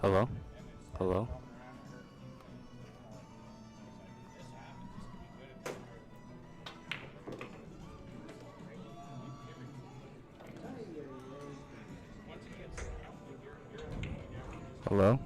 Hello? Hello? Hello?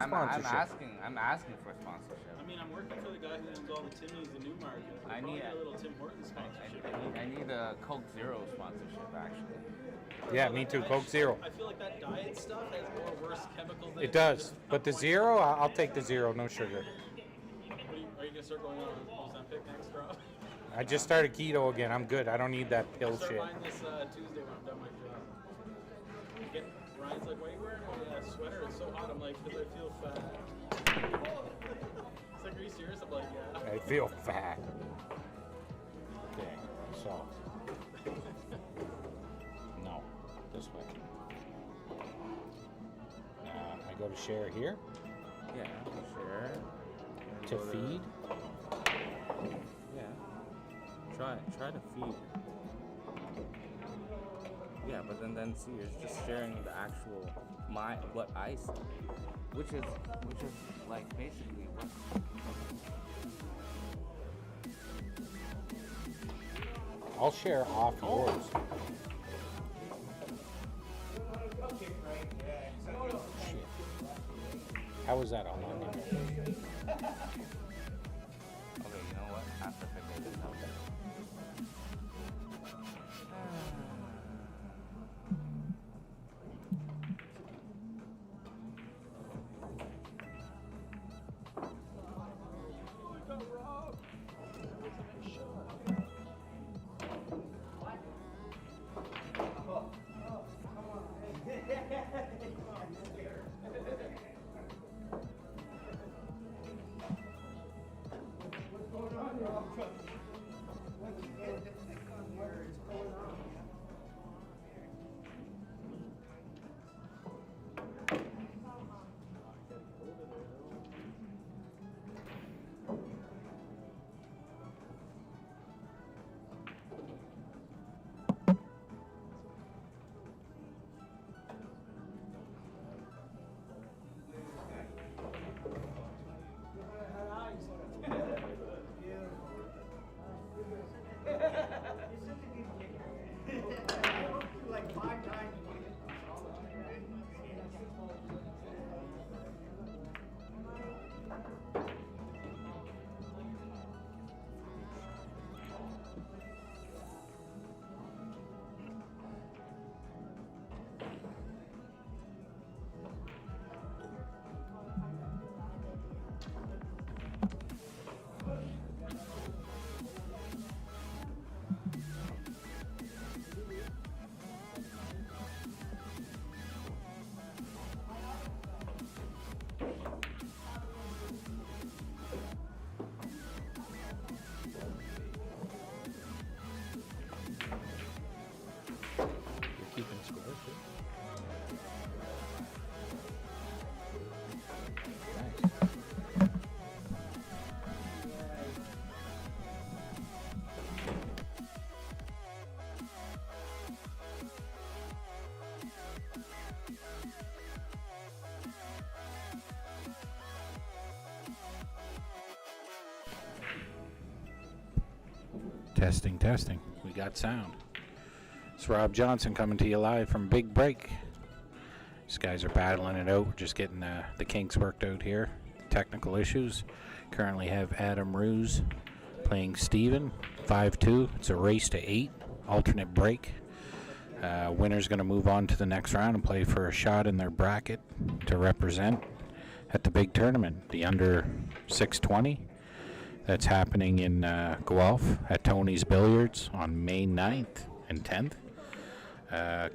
Sponsorship. I'm asking for sponsorship. I mean, I'm working for the guy who owns all the Timmy's in Newmarket. I need a little Tim Hortons sponsorship. I need a Coke Zero sponsorship, actually. Yeah, me too. Coke Zero. I feel like that diet stuff has more worse chemicals than It does, but the zero, I'll take the zero, no sugar. Are you gonna start going on Ozempic next, Rob? I just started keto again. I'm good. I don't need that pill Start shit. buying this Tuesday when I'm done my job. Ryan's like, why are you wearing a sweater? It's so hot. I'm like, because I feel fat. It's like, are you serious? I'm like, yeah. I feel fat. Okay, so. No, this way. I go to share here Yeah, sure. to feed. Yeah. Try to feed. Yeah, but then see, you're just sharing the actual what I see, which is like basically what. I'll share off yours. Shit. How was that on Monday? Okay, you know what? After I made this out there. Keeping score too. Nice. Testing, testing. We got sound. It's Rob Johnson coming to you live from Big Break. These guys are battling it out. We're just getting the kinks worked out here. Technical issues. Currently have Adam Ruse playing Steven. 5-2. It's a race to 8. Alternate break. Winner's going to move on to the next round and play for a shot in their bracket to represent at the big tournament, the under 620. That's happening in Guelph at Tony's Billiards on May 9th and 10th.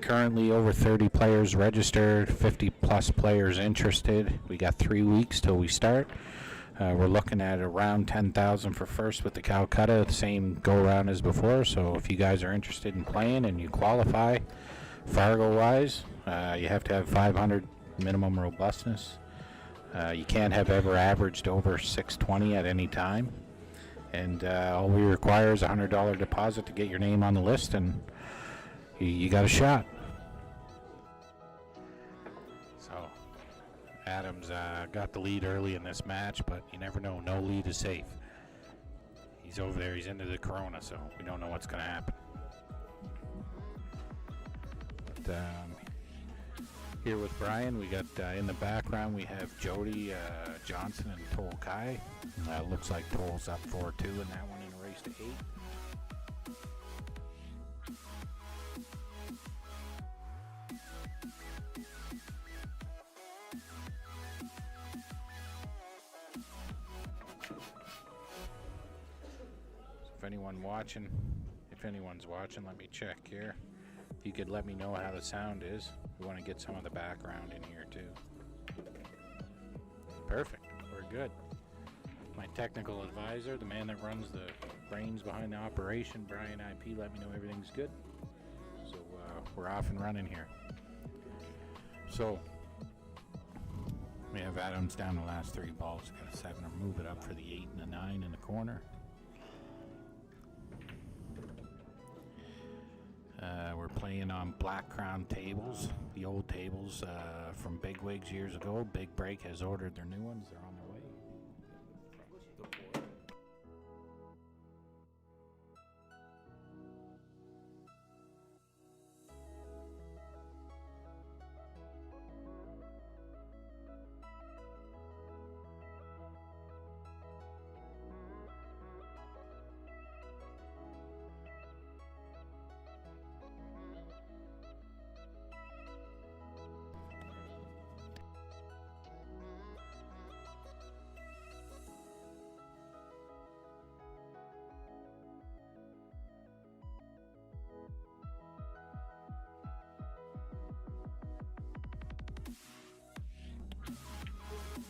Currently over 30 players registered, 50 plus players interested. We got 3 weeks till we start. We're looking at around 10,000 for first with the Calcutta, the same go around as before. So if you guys are interested in playing and you qualify Fargo wise, you have to have 500 minimum robustness. You can't have ever averaged over 620 at any time. And all we require is a $100 deposit to get your name on the list, and you got a shot. So Adams got the lead early in this match, but you never know. No lead is safe. He's over there. He's into the corona, so we don't know what's going to happen. But here with Brian, we got in the background, we have Jody Johnson and Toll Kai. Looks like Toll's up 4-2 in that one in a race to 8. anyone's watching, let me check here. If you could let me know how the sound is. We want to get some of the background in here too. Perfect. We're good. My technical advisor, the man that runs the brains behind the operation, Brian IP, let me know everything's good. So we're off and running here. So we have Adams down the last 3 balls. Got a 7 to move it up for the 8 and the 9 in the corner. We're playing on black crown tables, the old tables from Big Wigs years ago. Big Break has ordered their new ones. They're on their way.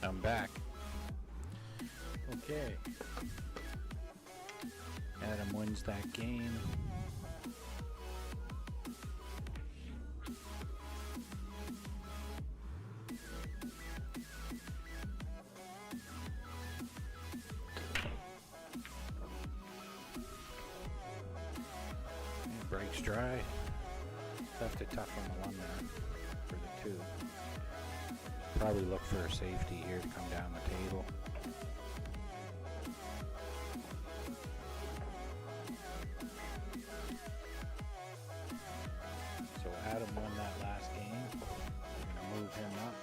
I'm back. Okay. Adam wins that game. Breaks dry. Left it tough on the 1 there for the 2. Probably look for a safety here to come down the table. So Adam won that last game. We're going to move him up.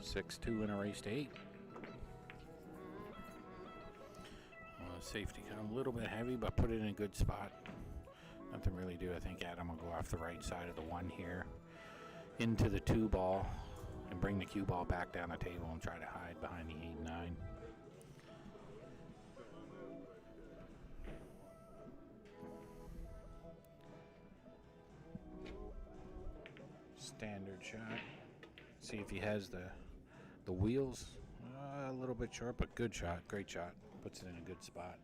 6-2 in a race to 8. Safety come a little bit heavy, but put it in a good spot. Nothing really do. I think Adam will go off the right side of the 1 here into the 2 ball and bring the cue ball back down the table and try to hide behind the 8 and 9. Standard shot. See if he has the wheels. A little bit short, but good shot. Great shot. Puts it in a good spot.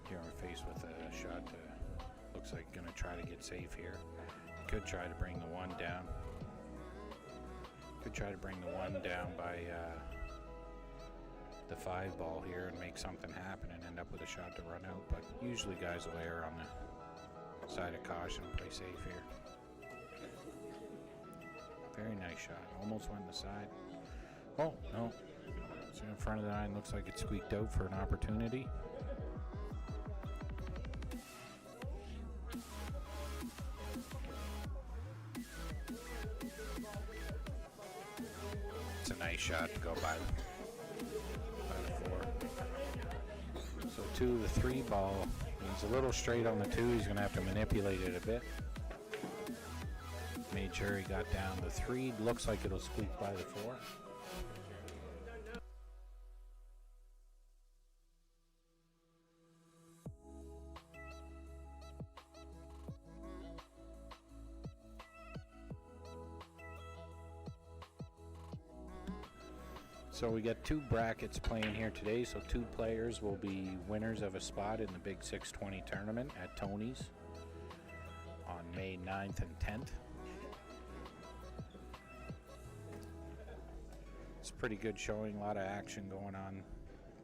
Here we're faced with a shot. Looks like going to try to get safe here. Could try to bring the 1 down. Could try to bring the 1 down by the 5 ball here and make something happen and end up with a shot to run out. But usually guys will err on the side of caution and play safe here. Very nice shot. Almost went in the side. Oh, no. It's in front of the 9. Looks like it squeaked out for an opportunity. It's a nice shot to go by the 4. So 2 of the 3 ball. He's a little straight on the 2. He's going to have to manipulate it a bit. Made sure he got down the 3. Looks like it'll squeak by the 4. So we got 2 brackets playing here today. So 2 players will be winners of a spot in the Big 620 tournament at Tony's on May 9th and 10th. It's a pretty good showing, a lot of action going on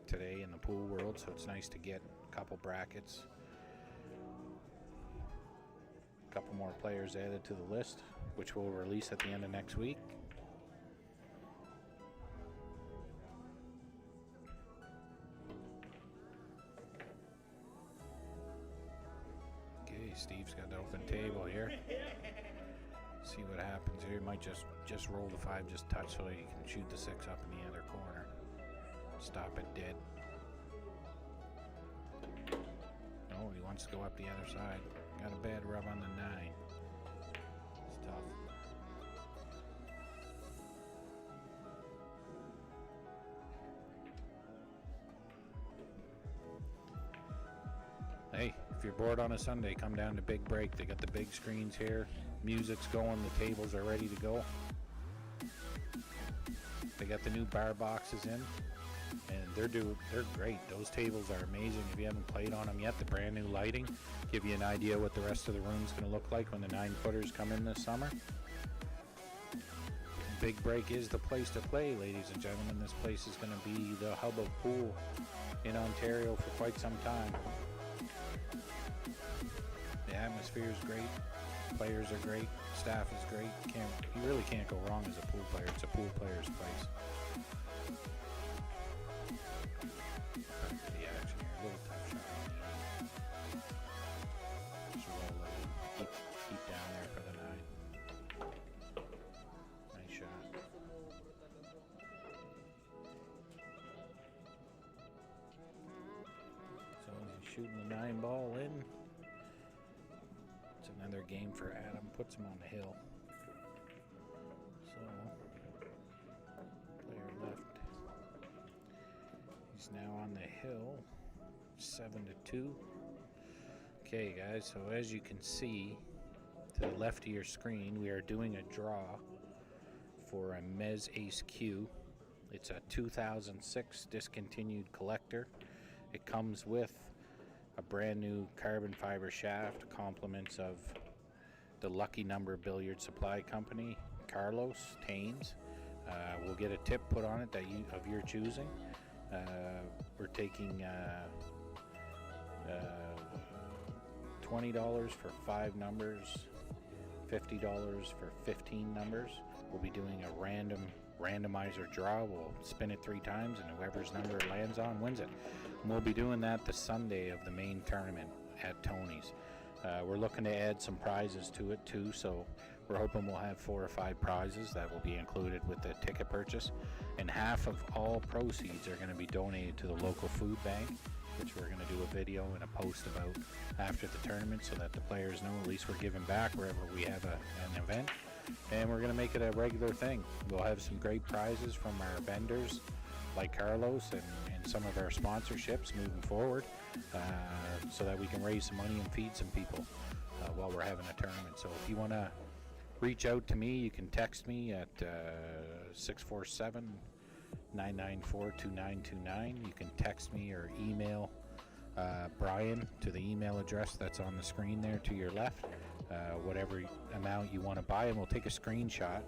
today in the pool world, so it's nice to get a couple brackets. A couple more players added to the list, which we'll release at the end of next week. Okay, Steve's got the open table here. See what happens here. He might just roll the 5, just touch, so he can shoot the 6 up in the other corner. Stop it dead. No, Oh, he wants to go up the other side. Got a bad rub on the 9. It's tough. Hey, if you're bored on a Sunday, come down to Big Break. They got the big screens here. Music's going. The tables are ready to go. They got the new bar boxes in, and they're great. Those tables are amazing. If you haven't played on them yet, the brand new lighting give you an idea what the rest of the room's going to look like when the 9-footers come in this summer. Big Break is the place to play, ladies and gentlemen. This place is going to be the hub of pool in Ontario for quite some time. The atmosphere is great. Players are great. Staff is great. You really can't go wrong as a pool player. It's a pool player's place. Back to the action here. A little tough shot. Just roll it. Keep down there for the 9. Nice shot. So he's shooting the 9 ball in. It's another game for Adam. Puts him on the hill. So, player left. He's now on the hill. 7-2. Okay, guys. So as you can see, to the left of your screen, we are doing a draw for a Mez Ace Q. It's a 2006 discontinued collector. It comes with a brand new carbon fiber shaft, compliments of the Lucky Number Billiard Supply Company, Carlos Taines. We'll get a tip put on it of your choosing. We're taking $20 for 5 numbers, $50 for 15 numbers. We'll be doing a randomizer draw. We'll spin it 3 times, and whoever's number it lands on wins it. And we'll be doing that the Sunday of the main tournament at Tony's. We're looking to add some prizes to it too, so we're hoping we'll have 4 or 5 prizes that will be included with the ticket purchase, and half of all proceeds are going to be donated to the local food bank, which we're going to do a video and a post about after the tournament so that the players know at least we're giving back wherever we have an event. And we're going to make it a regular thing. We'll have some great prizes from our vendors like Carlos and some of our sponsorships moving forward, so that we can raise some money and feed some people while we're having a tournament. So if you want to reach out to me, you can text me at 647-994-2929. You can text me or email Brian to the email address that's on the screen there to your left. Whatever amount you want to buy, and we'll take a screenshot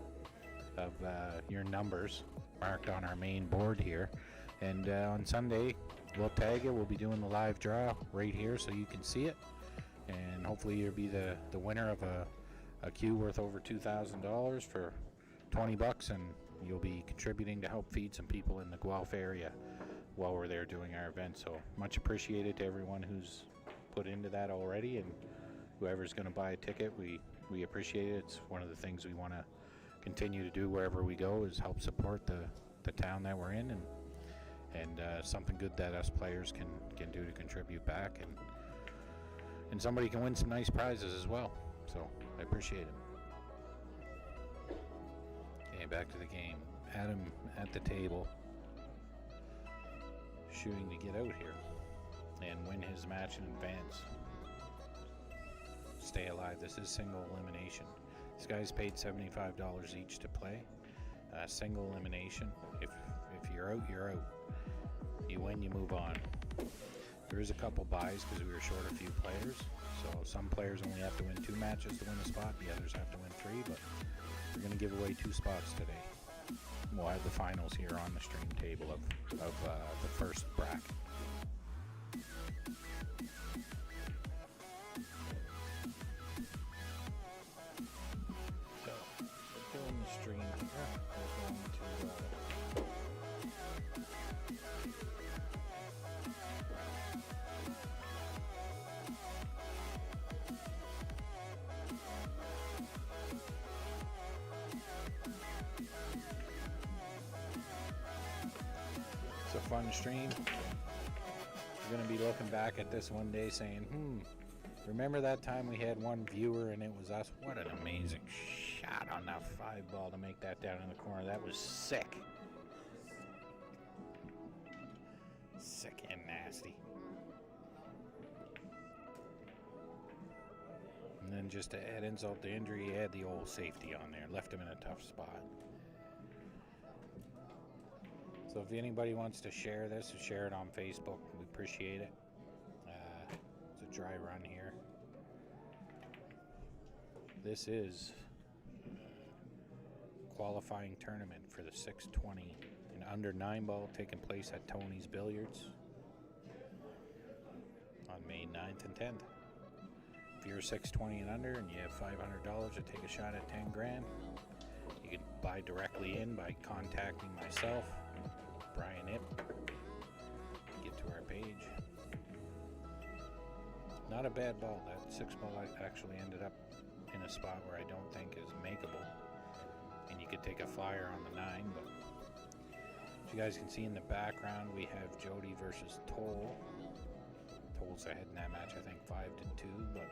of your numbers marked on our main board here, and on Sunday we'll tag it. We'll be doing the live draw right here so you can see it, and hopefully you'll be the winner of a queue worth over $2,000 for $20, and you'll be contributing to help feed some people in the Guelph area while we're there doing our event. So much appreciated to everyone who's put into that already, and whoever's going to buy a ticket, we appreciate it. It's one of the things we want to continue to do wherever we go, is help support the town that we're in, and something good that us players can do to contribute back, and somebody can win some nice prizes as well. So I appreciate it. Okay, back to the game. Adam at the table, shooting to get out here and win his match in advance. Stay alive. This is single elimination. These guys paid $75 each to play. Single elimination. If you're out, you're out. You win, you move on. There is a couple buys because we were short a few players. So some players only have to win 2 matches to win a spot. The others have to win 3, but we're going to give away 2 spots today. We'll have the finals here on the stream table of the first bracket. So, doing the stream here, we're going to it's a fun stream. We're going to be looking back at this one day saying, remember that time we had one viewer and it was us? What an amazing shot on that 5 ball to make that down in the corner. That was sick. Sick and nasty. And then just to add insult to injury, he had the old safety on there. Left him in a tough spot. So if anybody wants to share this, share it on Facebook. We appreciate it. It's a dry run here. This is qualifying tournament for the 620 and under 9 ball taking place at Tony's Billiards on May 9th and 10th. If you're 620 and under and you have $500 to take a shot at 10 grand, you can buy directly in by contacting myself, Brian Ip. Get to our page. Not a bad ball. That 6 ball actually ended up in a spot where I don't think is makeable. And you could take a flyer on the 9, but as you guys can see in the background, we have Jody versus Toll. Toll's ahead in that match, I think 5-2, but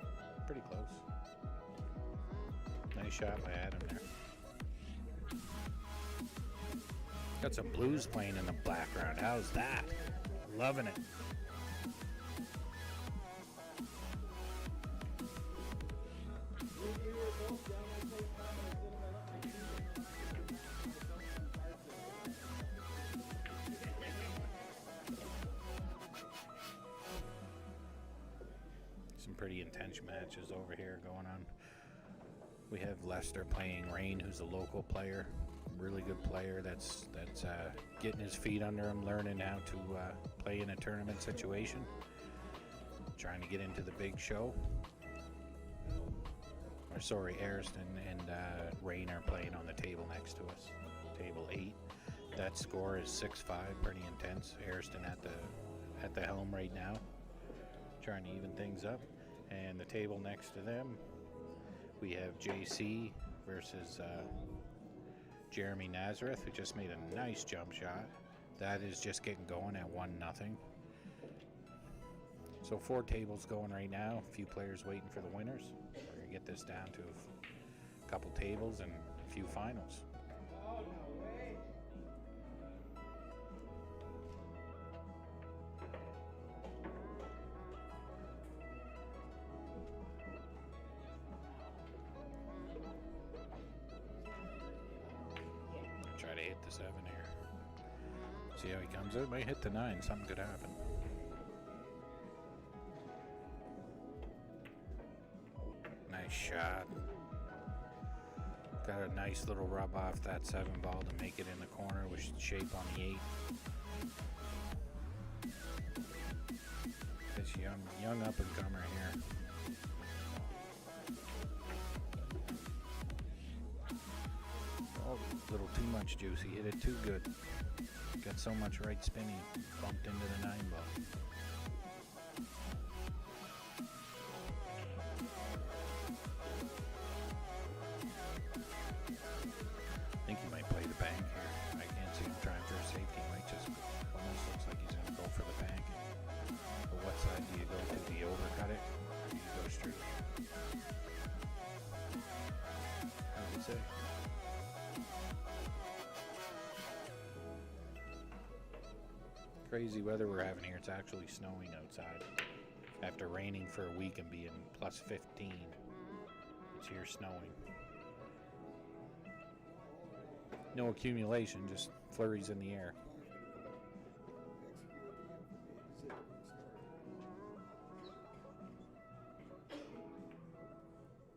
pretty close. Nice shot by Adam there. Got some blues playing in the background. How's that? Loving it. Some pretty intense matches over here going on. We have Lester playing Rain, who's a local player, really good player that's getting his feet under him, learning how to play in a tournament situation, trying to get into the big show. Or sorry, Ariston and Rain are playing on the table next to us, table 8. That score is 6-5, pretty intense. Ariston at the helm right now, trying to even things up. And the table next to them, we have JC versus Jeremy Nazareth, who just made a nice jump shot. That is just getting going at 1-0. So 4 tables going right now. A few players waiting for the winners. We're going to get this down to a couple tables and a few finals. Try to hit the 7 here. See how he comes out. Might hit the 9. Something could happen. Nice shot. Got a nice little rub off that 7 ball to make it in the corner with shape on the 8. This young up and comer here. Oh, a little too much juice. He hit it too good. Got so much right spin, he bumped into the 9 ball. I think he might play the bank here. I can't see him trying for a safety. He might just almost looks like he's going to go for the bank. But what side do you go to? Do you overcut it or do you go straight? How do you say? Crazy weather we're having here. It's actually snowing outside. After raining for a week and being plus 15, it's here snowing. No accumulation, just flurries in the air.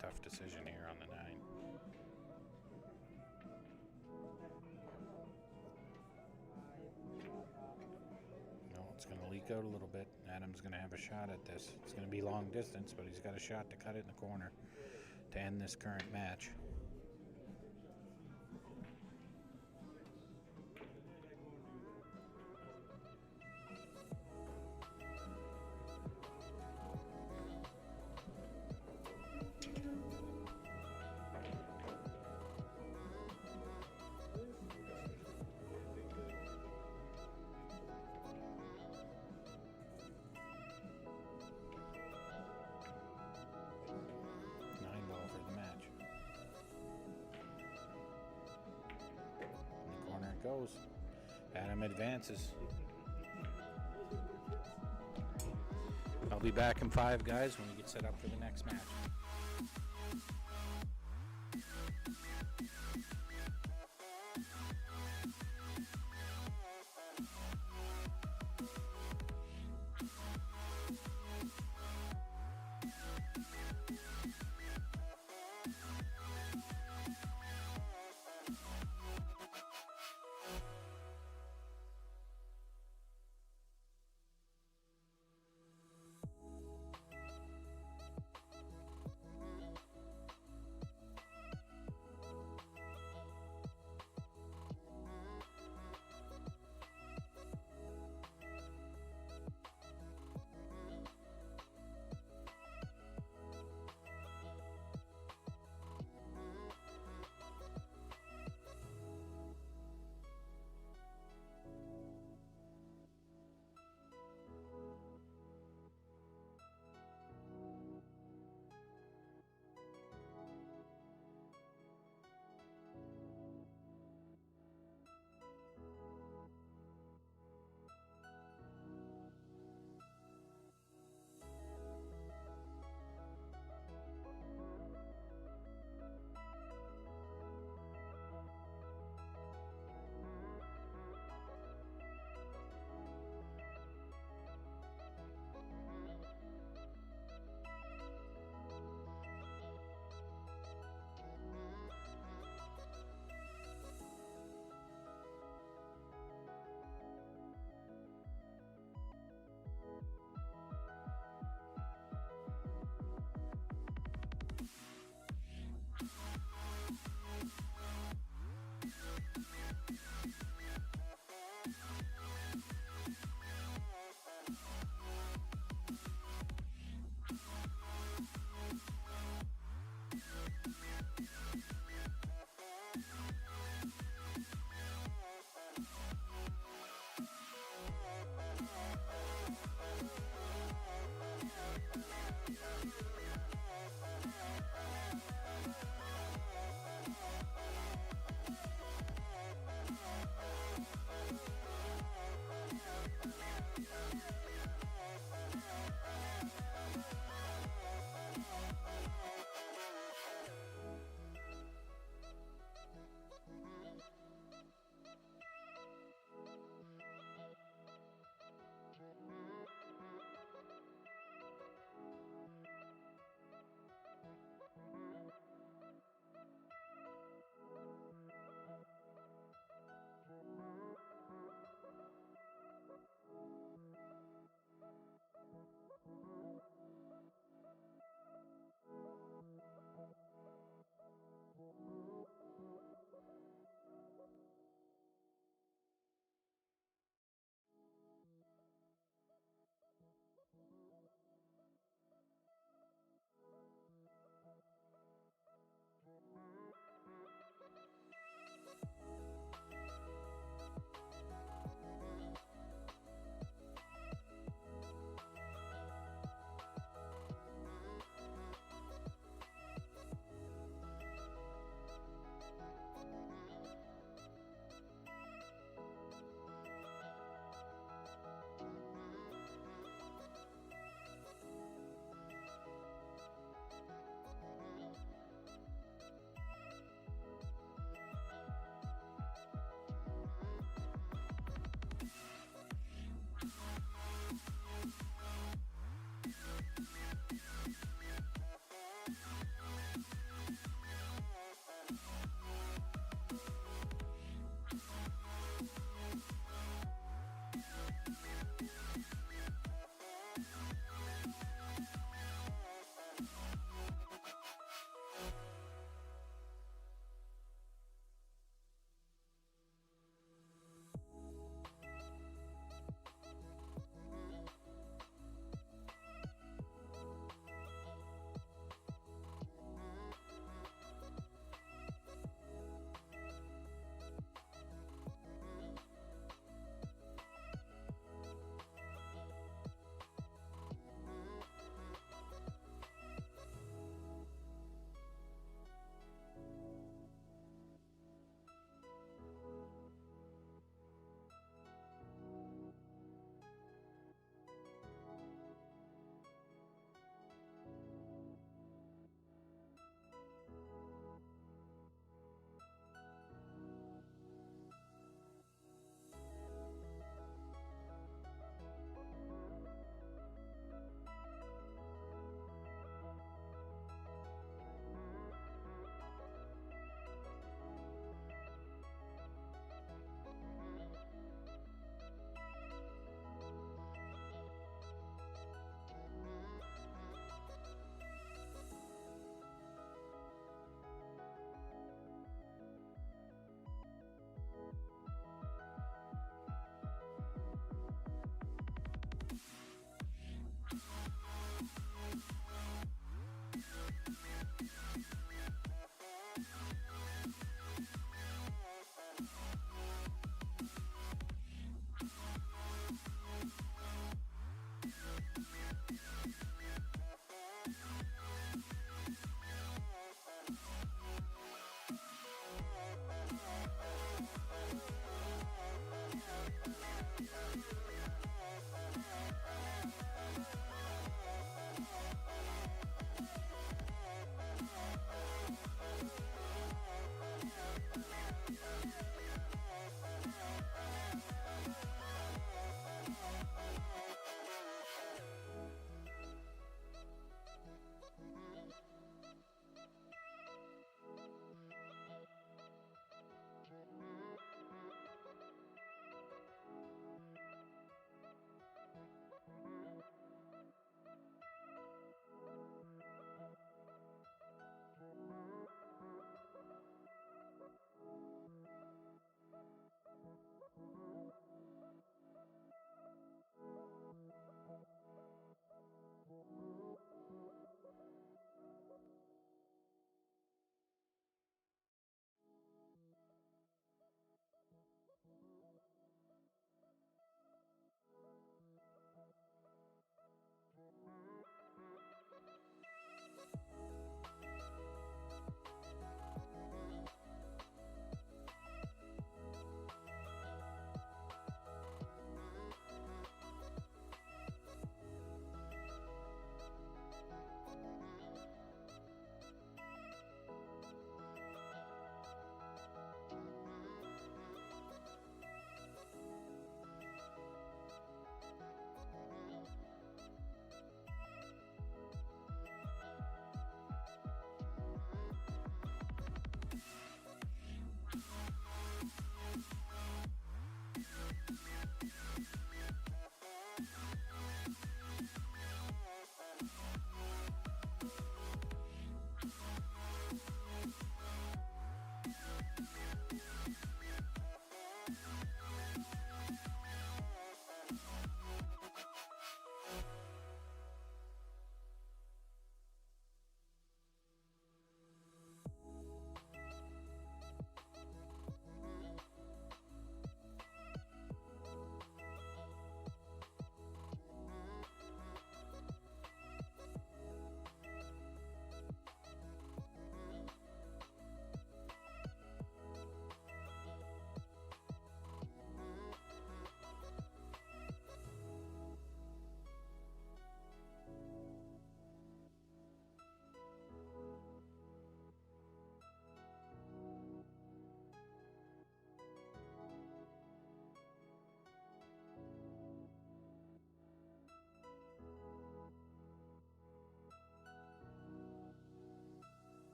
Tough decision here on the 9. No, it's going to leak out a little bit. Adam's going to have a shot at this. It's going to be long distance, but he's got a shot to cut it in the corner to end this current match. goes. Adam advances. I'll be back in 5, guys, when we get set up for the next match.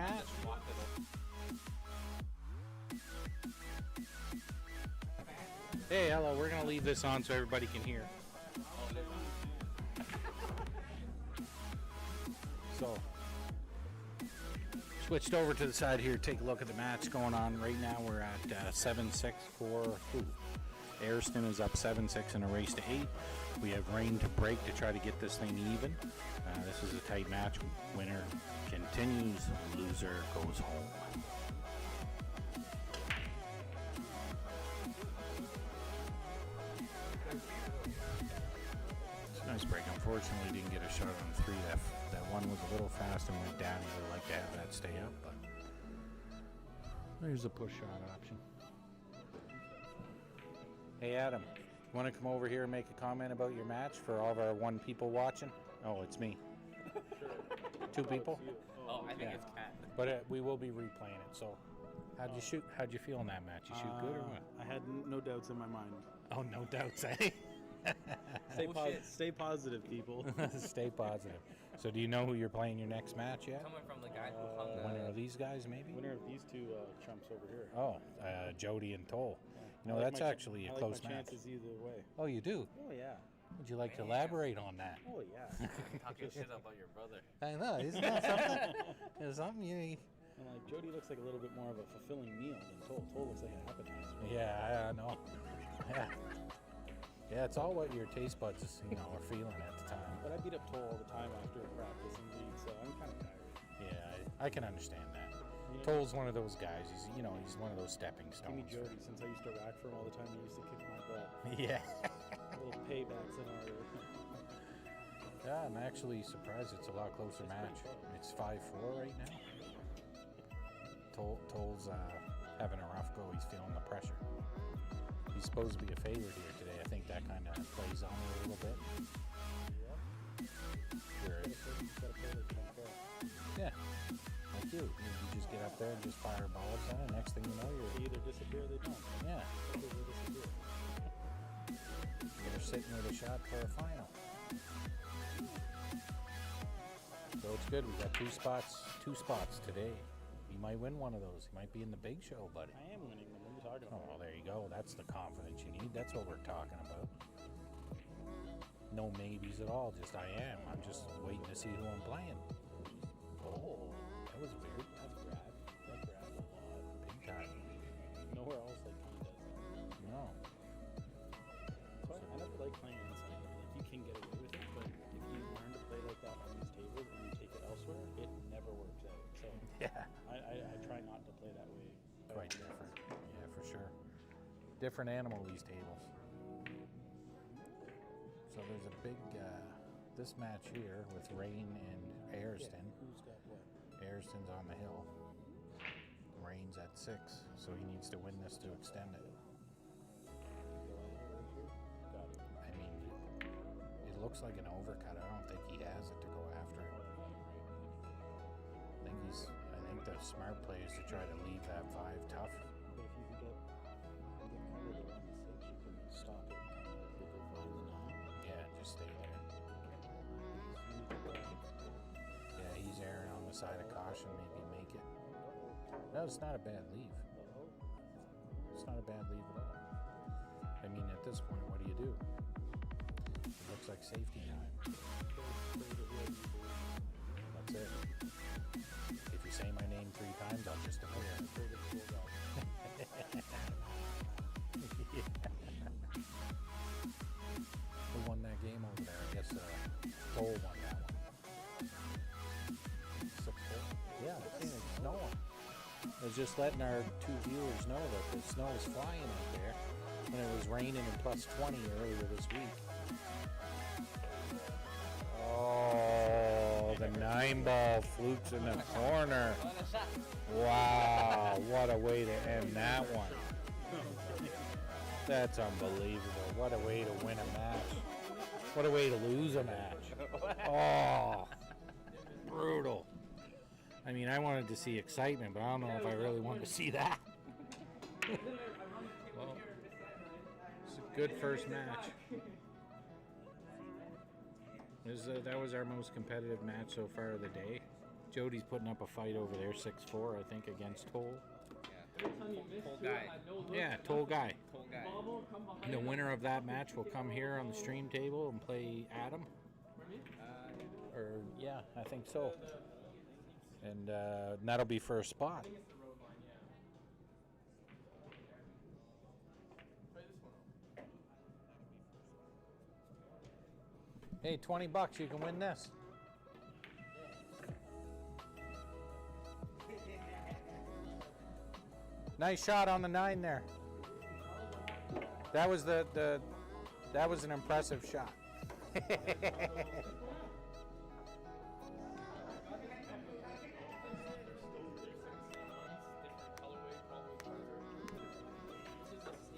match. Hey, hello. We're gonna leave this on so everybody can hear. So, switched over to the side here. Take a look at the match going on right now. We're at 7-6 for Ayrton is up 7-6 in a race to 8. We have rain to break to try to get this thing even. This is a tight match. Winner continues. Loser goes home. It's a nice break. Unfortunately, didn't get a shot on 3. That one was a little fast and went down. You would like to have that stay up, but there's a push shot option. Hey Adam, you want to come over here and make a comment about your match for all of our 1 people watching? Oh, it's me. Sure. 2 people? Oh, I think Yeah. it's Cat. But we will be replaying it. So, how'd you shoot? How'd you feel in that match? You shoot good or what? I had no doubts in my mind. Oh, no doubts, eh? Stay positive, people. Stay positive. So, do you know who you're playing your next match yet? Coming from the guy who hung The the winner of these guys, maybe? Winner of these 2 chumps over here. Oh, Jody and Toll. You know, I like that's my actually a close I like my match. chances either way. Oh, you do? Oh yeah. Would you like to elaborate on that? Oh yeah. talking shit about your brother. I know, isn't that something? There's something you And like Jody looks like a little bit more of a fulfilling meal than Toll. Toll looks like an appetizer. Yeah, I know. Yeah. Yeah, it's all what your taste buds, are feeling at the time. But I beat up Toll all the time after practice and league, so I'm kind of tired. Yeah, I can understand that. Yeah. Toll's one of those guys. He's one of those stepping Give me stones. Jody, since I used to rack for him all the time, he used to kick my butt. Yeah. Little paybacks in order. Yeah, I'm actually surprised it's a lot closer match. It's 5-4 right now. Toll's having a rough go. He's feeling the pressure. He's supposed to be a favorite here today. I think that kind of plays on it a little bit. Whereas, yeah, like you just get up there and just fire balls on it. Next thing you know, They either disappear or they don't. yeah, Sometimes they disappear. you're sitting with a shot for a final. So it's good. We got 2 spots today. You might win one of those. You might be in the big show, buddy. I am winning them. What are you talking Oh, about? well, there you go. That's the confidence you need. That's what we're talking about. No maybes at all. Just I am. I'm just waiting to see who I'm playing. Oh, that was weird. That's Brad. That Brad a lot. Big time. Nowhere else like he does that. No. So I never like playing inside. Like you can get away with it, but if you learn to play like that on these tables and you take it elsewhere, it never works out. So Yeah. I try not to play that way. Quite different. Yeah, for sure. Different animal, these tables. So there's a big, this match here with Rain and Ayrton. Who's got what? Ayrton's on the hill. Rain's at 6, so he needs to win this to extend it. Got it. I mean, it looks like an overcut. I don't think he has it to go after it. I think the smart play is to try to leave that 5 tough. But if you can get covered around the 6, you can stop it and kind of go find the 9. Yeah, just stay there. Yeah, he's erring on the side of caution. Maybe make it. No, it's not a bad leave. It's not a bad leave at all. I mean, at this point, what do you do? It looks like safety time. That's it. If you say my name 3 times, I'll just appear. Yeah. Who won that game over there? I guess Toll won that one. 6-4. Yeah, it's snowing. I was just letting our 2 viewers know that the snow is flying out there when it was raining and plus 20 earlier this week. Oh, the 9-ball flukes in the corner. Wow, what a way to end that one. That's unbelievable. What a way to win a match. What a way to lose a match. Oh, brutal. I mean, I wanted to see excitement, but I don't know if I really wanted to see that. Well, it's a good first match. That was our most competitive match so far of the day. Jody's putting up a fight over there, 6'4", I think, against Toll. Yeah. Tall guy. Yeah, Toll guy. Tall guy. And the winner of that match will come here on the stream table and play Adam. Or yeah, I think so. And that'll be for a spot. Hey, $20, you can win this. Nice shot on the 9 there. That was that was an impressive shot.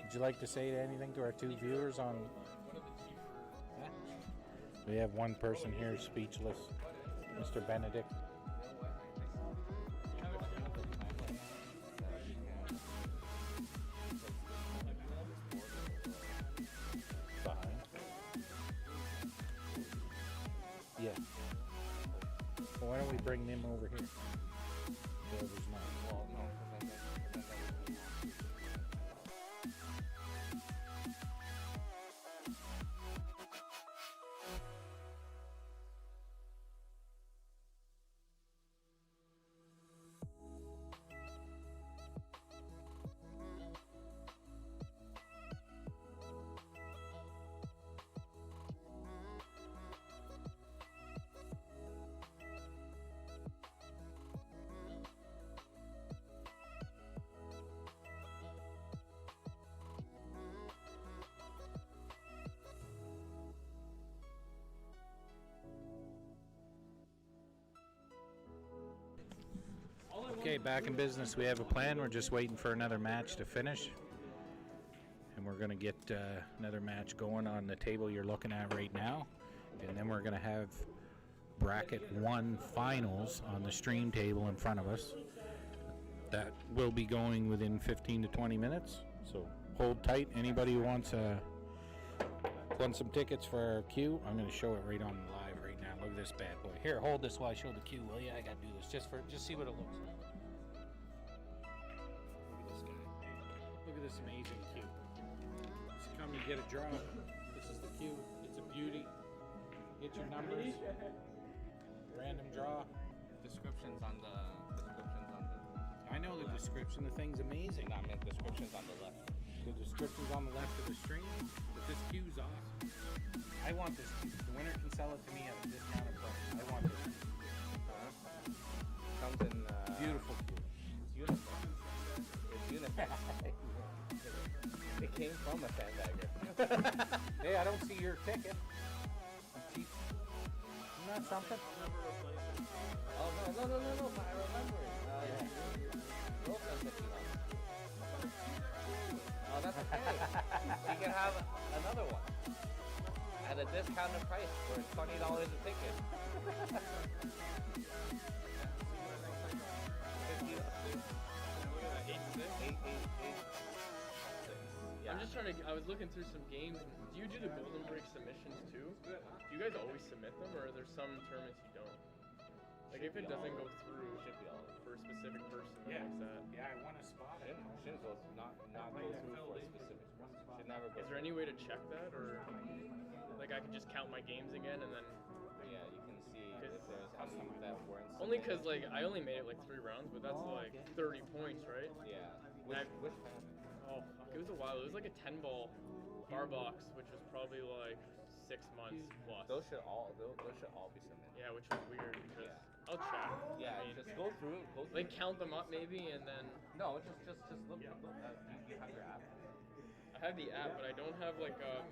Would you like to say anything to our 2 viewers on? We have one person here speechless, Mr. Benedict. Behind. Yeah. Well, why don't we bring them over here? Whoever's not. Well, no, because Okay, back in business. We have a plan. We're just waiting for another match to finish. And we're going to get another match going on the table you're looking at right now. And then we're going to have bracket 1 finals on the stream table in front of us. That will be going within 15 to 20 minutes. So hold tight. Anybody who wants some tickets for our queue, I'm going to show it right on live right now. Look at this bad boy. Here, hold this while I show the queue, will you? I got to do this just see what it looks like. Look at this guy. Look at this amazing queue. Just come and get a draw. This is the queue. It's a beauty. Get your numbers. Random draw. descriptions on the I know the description. The thing's amazing. I meant descriptions on the left. The description's on the left of the stream, but this queue's awesome. I want this queue. The winner can sell it to me at a discounted price. I want this queue. Comes in Beautiful queue. It's unisex. It came from a sandbagger. Hey, I don't see your ticket. I'm cheap. Isn't that something? Oh no! I remember it. Girlfriend said she lost. Oh, that's okay. You can have another one at a discounted price for $20 a ticket. I'm just trying to. I was looking through some games. Do you do the Golden Break submissions too? Do you guys always submit them, or are there some tournaments you don't? Like if it doesn't go through for a specific person, Yeah. like that. Yeah, I want a spot. Shouldn't go not go through for a specific person. Should never go. Is there any way to check that, or like I could just count my games again and then? Yeah, you can see if there's any that weren't. Only because like I only made it like 3 rounds, but that's like 30 points, right? Yeah. Which fan? Oh fuck, it was a while. It was like a 10-ball bar box, which was probably like 6 months plus. Those should all be submitted. Yeah, which was weird because I'll check. Yeah, I mean, just go through. like count them up maybe, and then No, just look. You have your app. I have the app, but I don't have like a.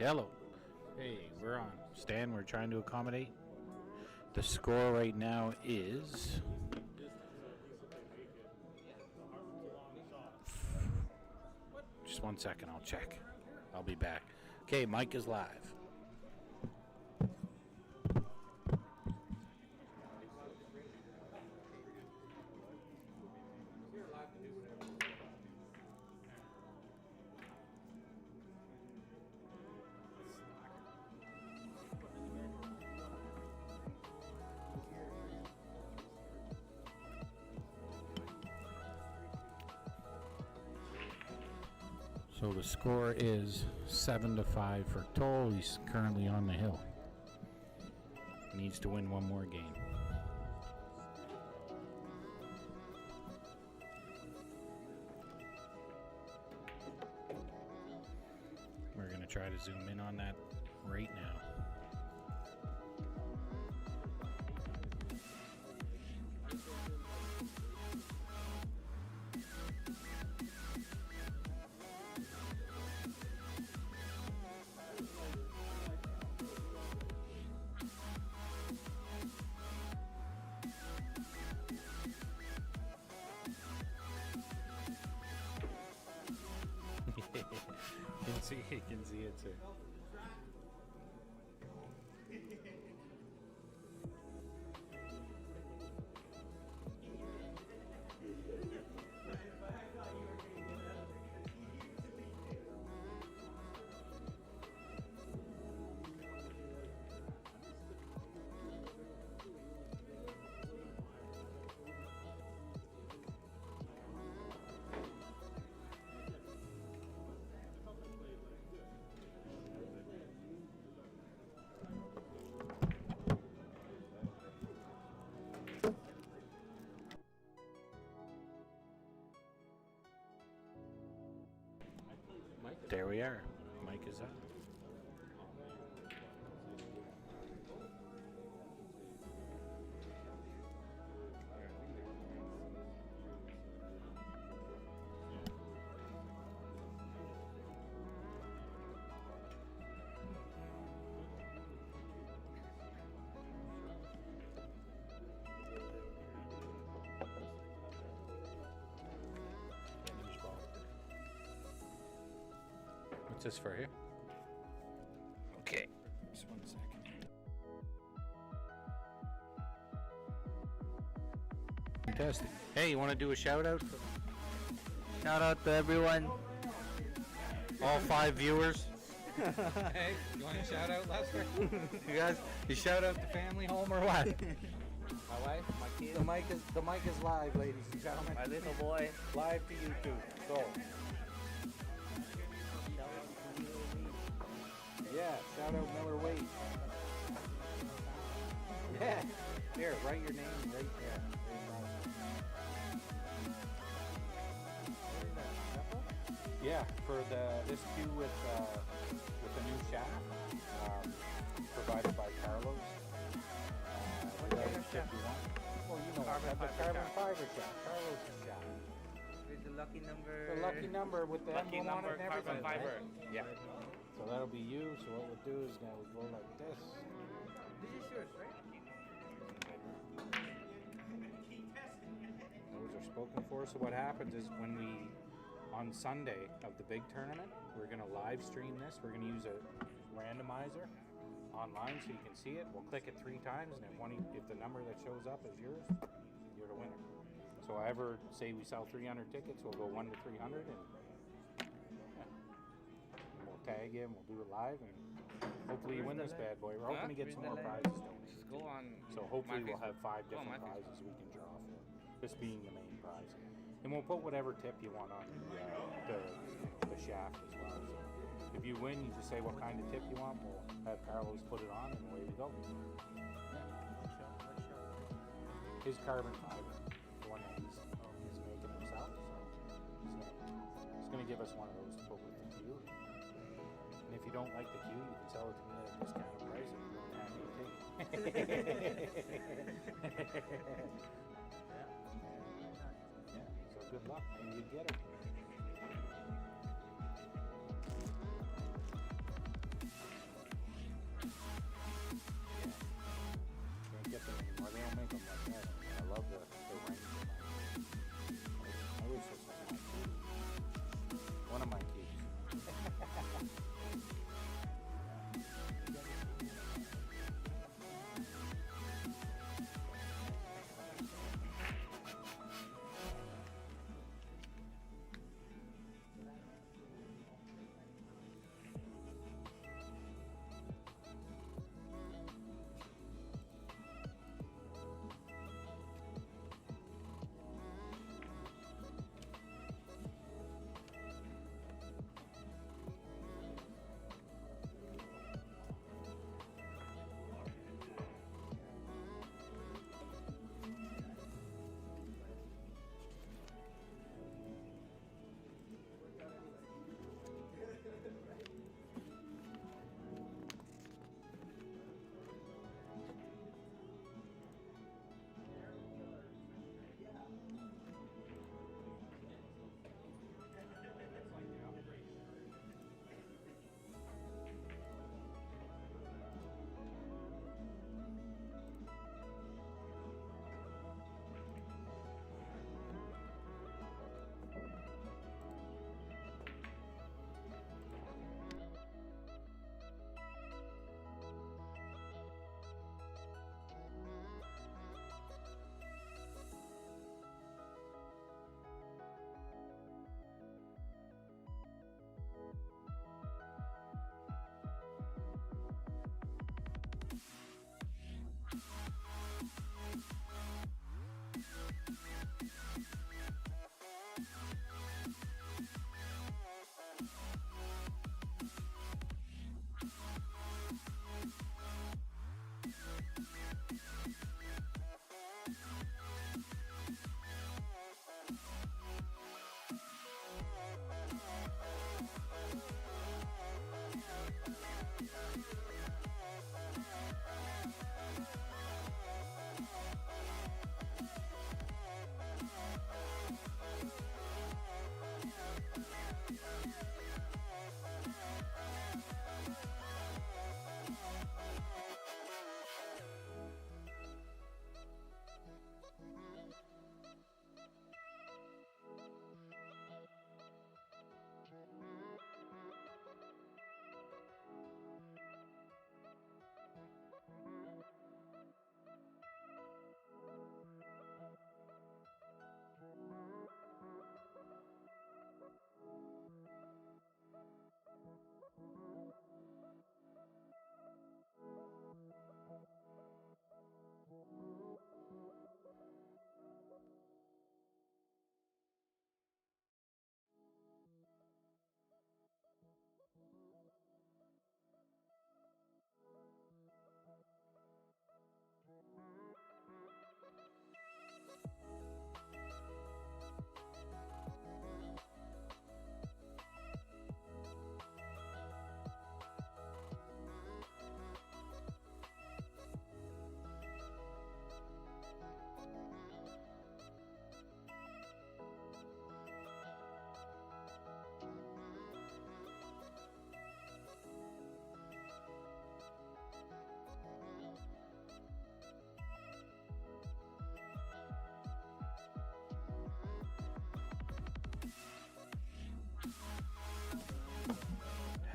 Yellow. Hey, we're on. Stan, we're trying to accommodate. The score right now is... Just 1 second, I'll check. I'll be back. Okay, Mike is live. So the score is 7-5 for Toll. He's currently on the hill. Needs to win one more game. We're going to try to zoom in on that right now. You can see it too. There we are. Mike is up. What's this for here? Okay, just 1 second. Fantastic. Hey, you want to do a shout out? Shout out to everyone. All 5 viewers. Hey, you want to shout out, Lester? You shout out the family home or what? My wife, my kids, The mic is live, ladies and gentlemen. my little boy. Live to YouTube. Go. Yeah, shout out Miller Wade. Yeah. Here, write your name right there. Yeah, for this cue with the new shaft, provided by Carlos. Well, you know, the carbon fiber shaft, Carlos shaft. With the lucky number. The lucky number with the Lucky emblem on number it and everything. carbon fiber. Right? Yeah. So that'll be you. So what we'll do is now we'll go like this. This is yours, right? Those are spoken for. So what happens is when we, on Sunday of the big tournament, we're going to live stream this. We're going to use a randomizer online so you can see it. We'll click it 3 times, and if the number that shows up is yours, you're the winner. So ever say we sell 300 tickets, we'll go 1 to 300, and we'll tag you, and we'll do it live, and hopefully you win this bad boy. We're hoping to get some more prizes donated. Just go on. So hopefully we'll have 5 Go on different my prizes we can draw for. This being the main prize. And we'll put whatever tip you want on the shaft as well. So if you win, you just say what kind of tip you want. We'll have Carlos put it on, and away we go. His carbon fiber, the one that he's making himself. So he's going to give us one of those to put with the cue. And if you don't like the cue, you can sell it to me at a discounted price if you're happy to take it. So good luck, and you get it.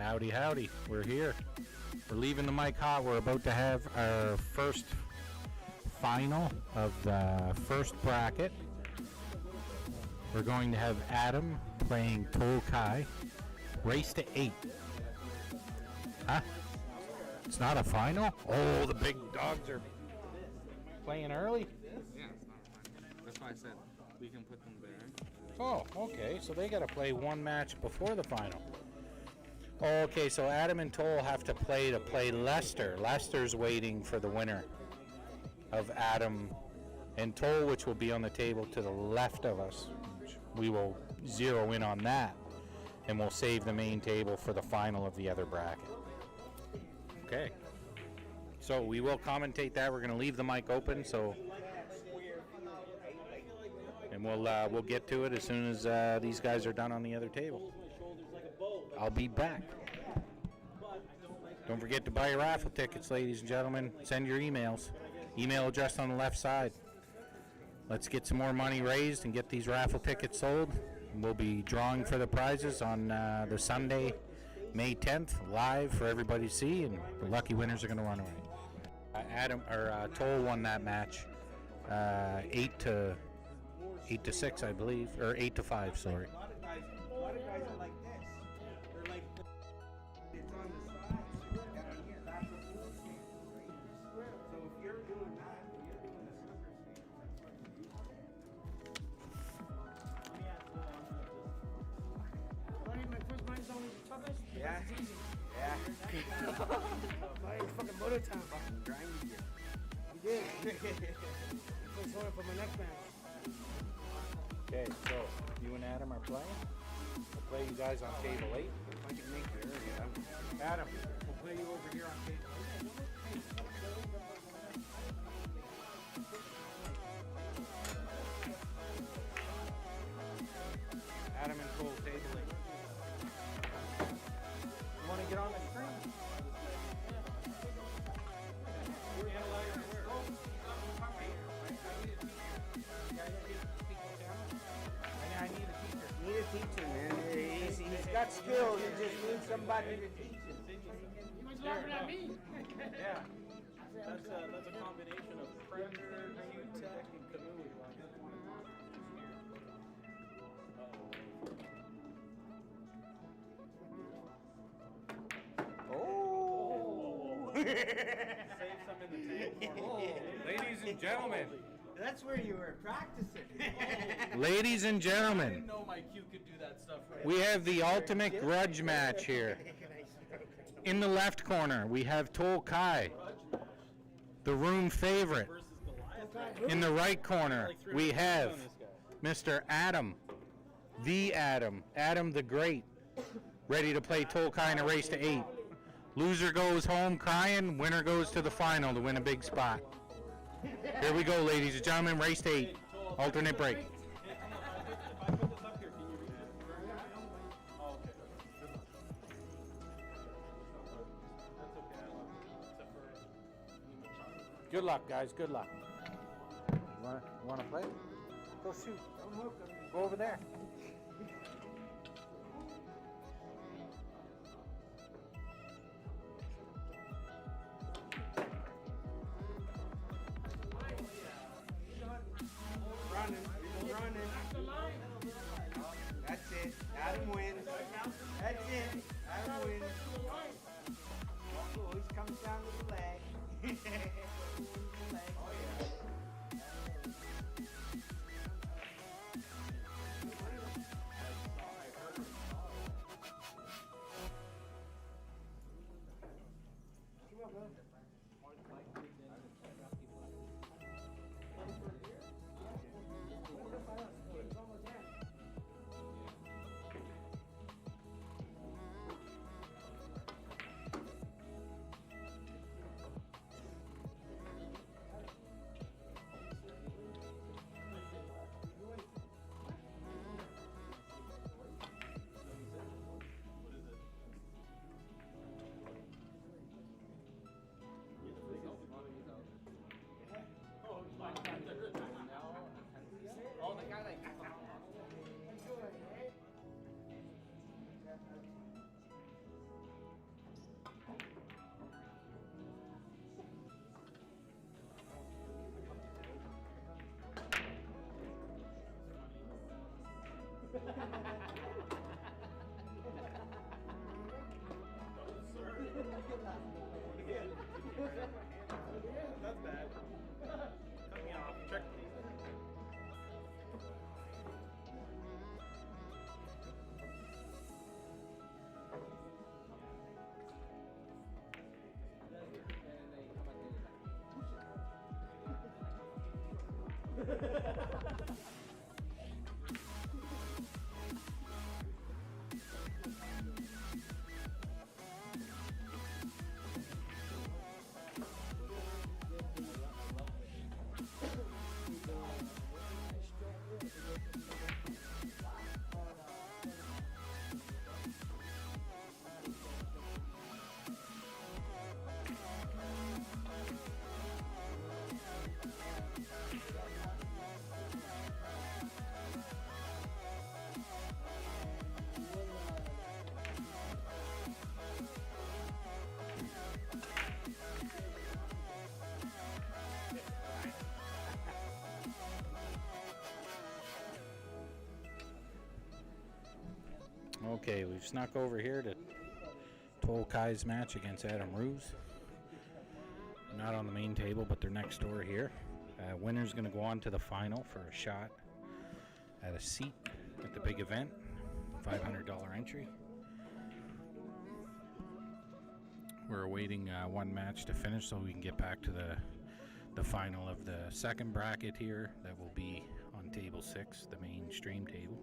Howdy, howdy. We're here. We're leaving the mic hot. We're about to have our first final of the first bracket. We're going to have Adam playing Tolkai. Race to 8. Huh? It's not a final? Oh, the big dogs are playing early? Yeah, it's not fun. That's why I said we can put them there. Oh, okay. So they got to play one match before the final. Okay, so Adam and Toll have to play Leicester. Leicester's waiting for the winner of Adam and Toll, which will be on the table to the left of us. We will zero in on that, and we'll save the main table for the final of the other bracket. Okay. So we will commentate that. We're going to leave the mic open, and we'll get to it as soon as these guys are done on the other table. I'll be back. Don't forget to buy your raffle tickets, ladies and gentlemen. Send your emails. Email address on the left side. Let's get some more money raised and get these raffle tickets sold. We'll be drawing for the prizes on the Sunday, May 10th, live for everybody to see, and the lucky winners are going to run away. Toll won that match, 8 to 6, I believe, or 8 to 5. Sorry. A lot of guys are like this. They're like, it's on the side. So you got to get that's a full stand, right? So if you're doing that, you're doing the sucker stand. Yeah. Yeah. Fucking motor town. Fucking grinding you. You did. That's order for my next match. Okay, so you and Adam are playing. We'll play you guys on table 8. If I can make it early, Adam, we'll play you over here on table 8. Adam and Cole, table 8. You want to get on the screen? I need a teacher. Need a teacher, man. He's got skill. You just need somebody to teach him. He was laughing at me. Yeah. That's a combination of Predator, Q-Tech, and Kamui. Oh! Save some in the tank for me. Ladies and gentlemen. That's where you were practicing. Ladies and I gentlemen, didn't know my Q could do that stuff right. we have the ultimate grudge match here. In the left corner, we have Tolkai, the room favorite. Versus Goliath. In the right corner, we have Mr. Adam, Adam the Great, ready to play Tolkai in a race to 8. Loser goes home crying, winner goes to the final to win a big spot. Here we go, ladies and gentlemen, race to 8, alternate break. If I put this up here, can you reach it? Oh, okay. That's okay, I love it. Except for Good luck, guys, good luck. You wanna play? Go shoot. Go over there. That's it. Adam wins. That's it. Adam wins. Oh, he comes down with the leg. Okay, we've snuck over here to Tol Kai's match against Adam Ruse. Not on the main table, but they're next door here. Winner's going to go on to the final for a shot at a seat at the big event. $500 entry. We're awaiting one match to finish so we can get back to the final of the second bracket here. That will be on table 6, the main stream table.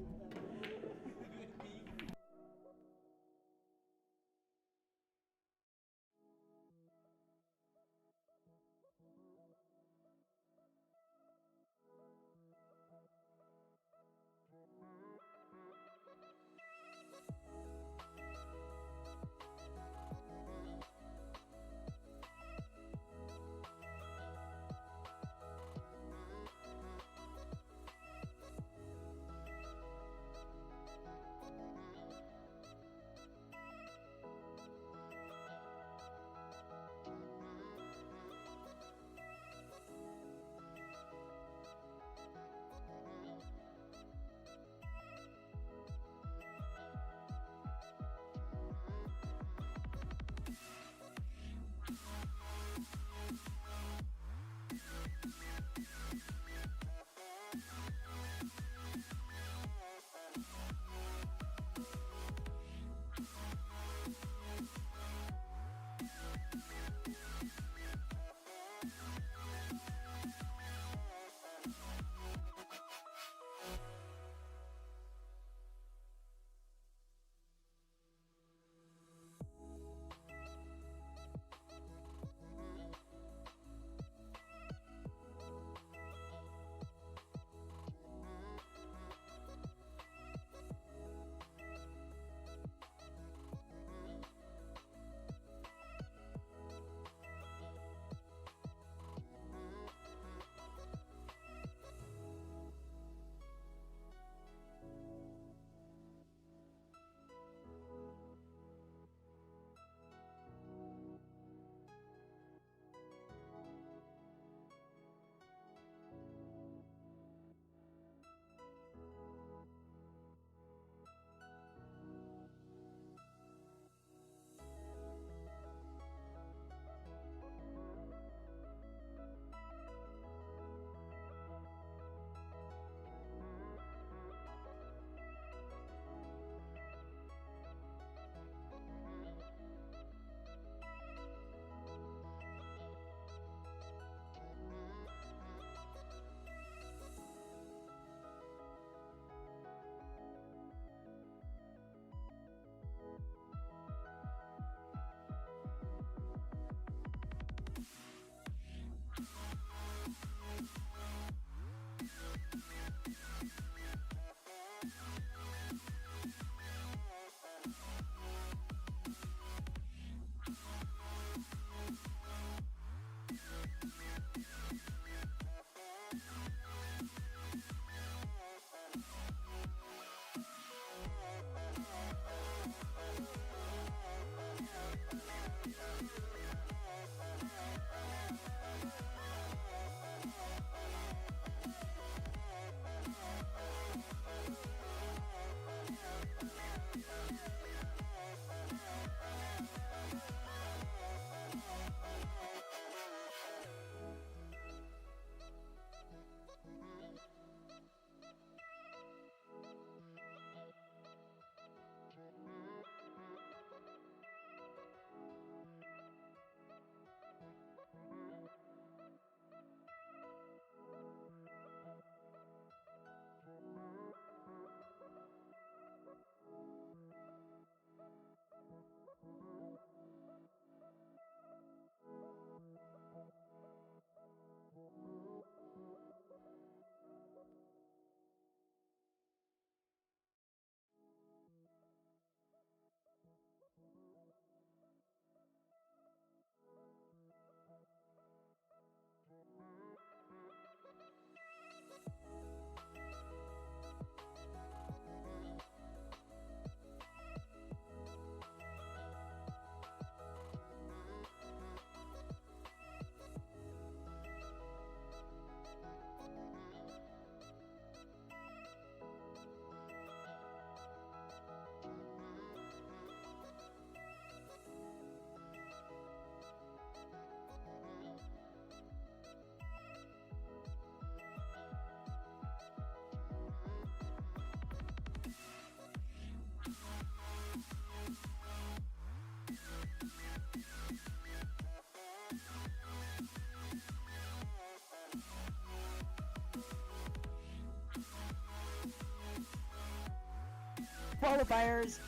qualifiers.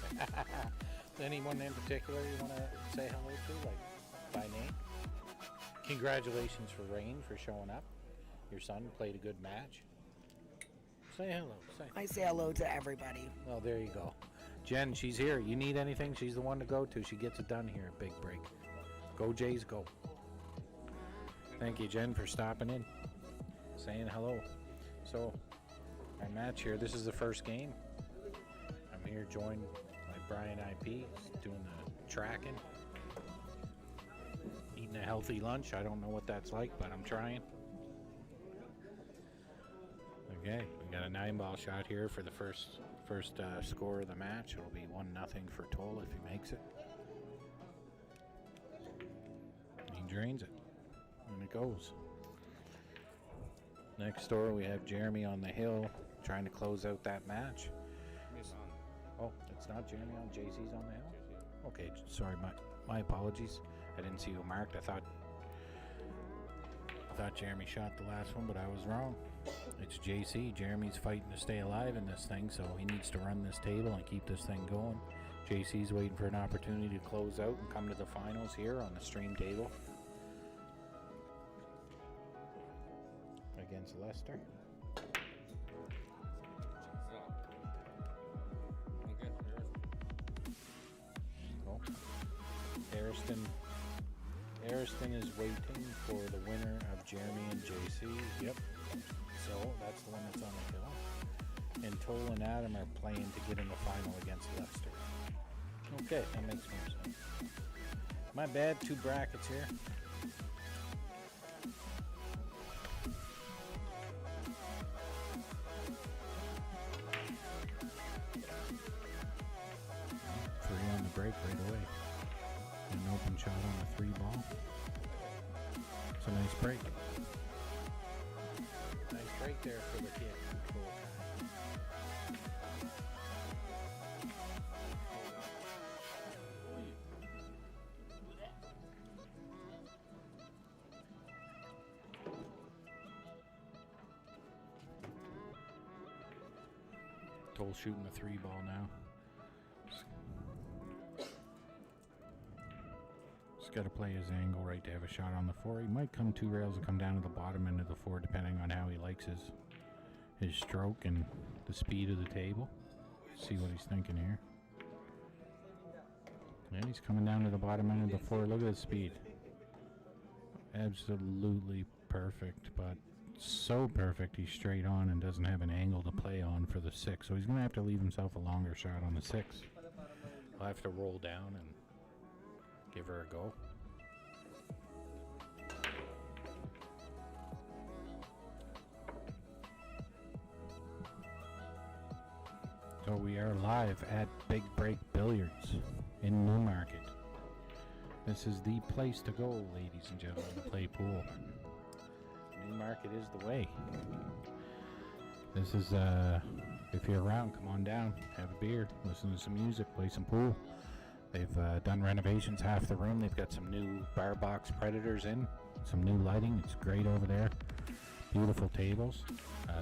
Anyone in particular you want to say hello to, like by name? Congratulations for Rain for showing up. Your son played a good match. Say hello. I say hello to everybody. Well, there you go. Jen, she's here. You need anything, she's the one to go to. She gets it done here at Big Break. Go Jays, go. Thank you, Jen, for stopping in, saying hello. So, our match here, this is the first game. I'm here joined by Brian IP, doing the tracking. Eating a healthy lunch. I don't know what that's like, but I'm trying. Okay, we got a 9-ball shot here for the first score of the match. It'll be 1-0 for Toll if he makes it. He drains it, and it goes. Next door we have Jeremy on the hill trying to close out that match. Oh, it's not Jeremy on. JC's on the hill. Okay, sorry, my apologies. I didn't see you marked. I thought Jeremy shot the last one, but I was wrong. It's JC. Jeremy's fighting to stay alive in this thing, so he needs to run this table and keep this thing going. JC's waiting for an opportunity to close out and come to the finals here on the stream table against Leicester. Oh. Ariston is waiting for the winner of Jeremy and JC. Yep. So that's the one that's on the hill. And Toll and Adam are playing to get in the final against Leicester. Okay, that makes more sense. My bad, 2 brackets here. Three on the break right away. An open shot on the 3-ball. It's a nice break. Nice break there for the kid. Toll shooting the 3-ball now. He's got to play his angle right to have a shot on the 4. He might come 2 rails and come down to the bottom end of the 4 depending on how he likes his stroke and the speed of the table. See what he's thinking here. Yeah, he's coming down to the bottom end of the 4. Look at the speed. Absolutely perfect, but so perfect he's straight on and doesn't have an angle to play on for the 6. So he's going to have to leave himself a longer shot on the 6. He'll have to roll down and give her a go. So we are live at Big Break Billiards in Newmarket. This is the place to go, ladies and gentlemen, to play pool. Newmarket is the way. This is, if you're around, come on down, have a beer, listen to some music, play some pool. They've done renovations, half the room. They've got some new bar box Predators in, some new lighting. It's great over there. Beautiful tables.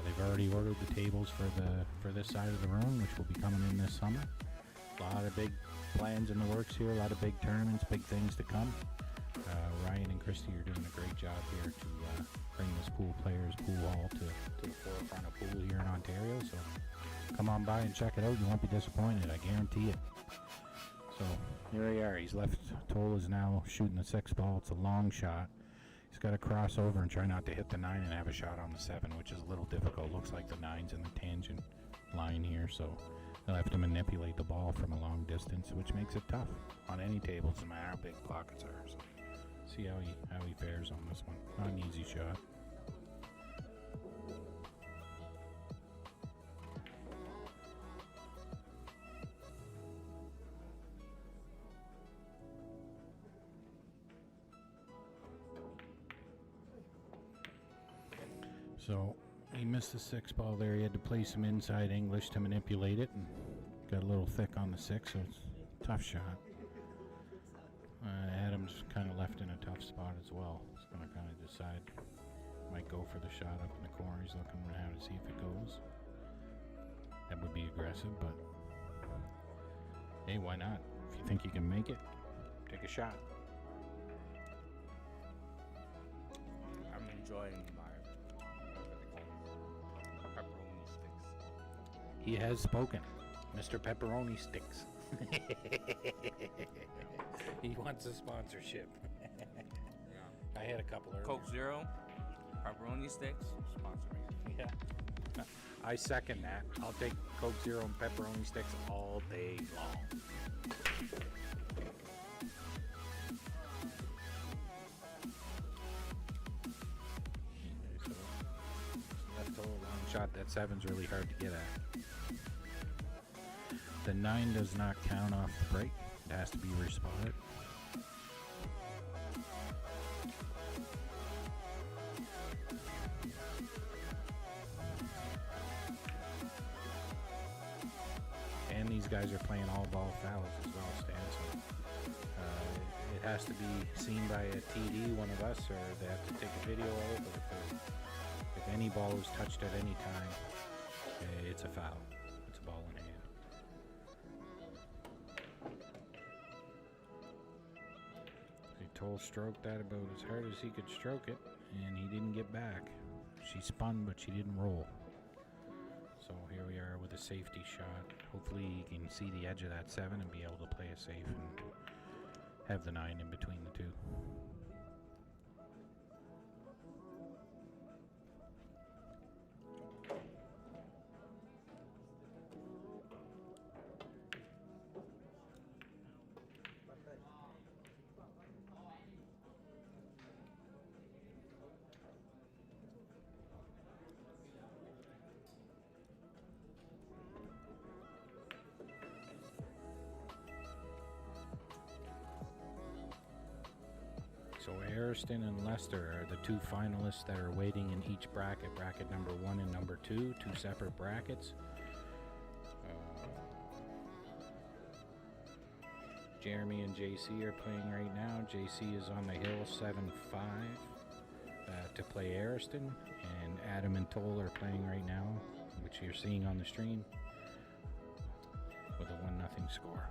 They've already ordered the tables for this side of the room, which will be coming in this summer. A lot of big plans in the works here. A lot of big tournaments, big things to come. Ryan and Christy are doing a great job here to bring this pool hall to the forefront of pool here in Ontario. So come on by and check it out. You won't be disappointed. I guarantee it. So here we are. He's left. Toll is now shooting the 6-ball. It's a long shot. He's got to cross over and try not to hit the 9 and have a shot on the 7, which is a little difficult. Looks like the 9's in the tangent line here, so he'll have to manipulate the ball from a long distance, which makes it tough on any table, no matter how big pockets are. So see how he fares on this one. Not an easy shot. So he missed the 6-ball there. He had to play some inside English to manipulate it, and got a little thick on the 6, so it's a tough shot. Adam's kind of left in a tough spot as well. He's going to kind of decide. Might go for the shot up in the corner. He's looking around to see if it goes. That would be aggressive, but Hey, why not? If you think you can make it, take a shot. I'm enjoying my pepperoni sticks. He has spoken. Mr. Pepperoni Sticks. He wants a sponsorship. I had a couple earlier. Coke Zero, pepperoni sticks, sponsor me. Yeah. I second that. I'll take Coke Zero and pepperoni sticks all day long. Okay, so left hole, long shot. That 7's really hard to get at. The 9 does not count off the break. It has to be respotted. And these guys are playing all ball fouls as well, Stan. So it has to be seen by a TD, one of us, or they have to take a video of it. But if any ball is touched at any time, it's a foul. It's a ball in hand. Toll stroked that about as hard as he could stroke it, and he didn't get back. She spun, but she didn't roll. So here we are with a safety shot. Hopefully he can see the edge of that 7 and be able to play it safe and have the 9 in between the two. So Ariston and Leicester are the two finalists that are waiting in each bracket. Bracket number 1 and number 2, two separate brackets. Jeremy and JC are playing right now. JC is on the hill 7-5 to play Ariston, and Adam and Toll are playing right now, which you're seeing on the stream, with a 1-0 score.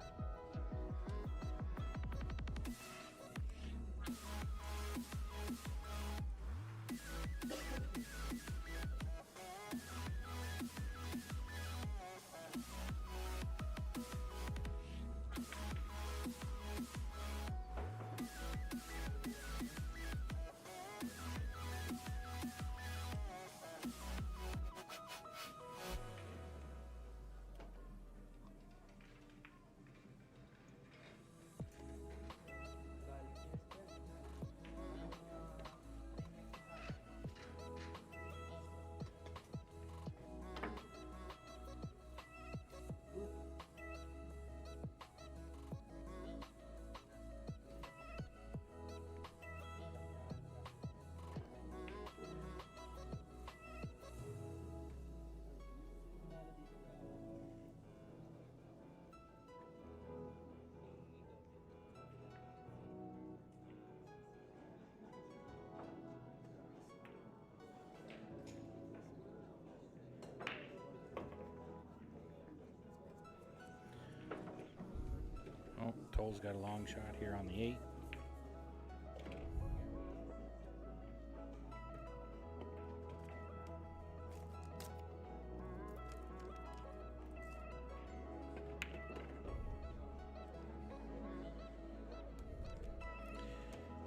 Oh, Toll's got a long shot here on the 8.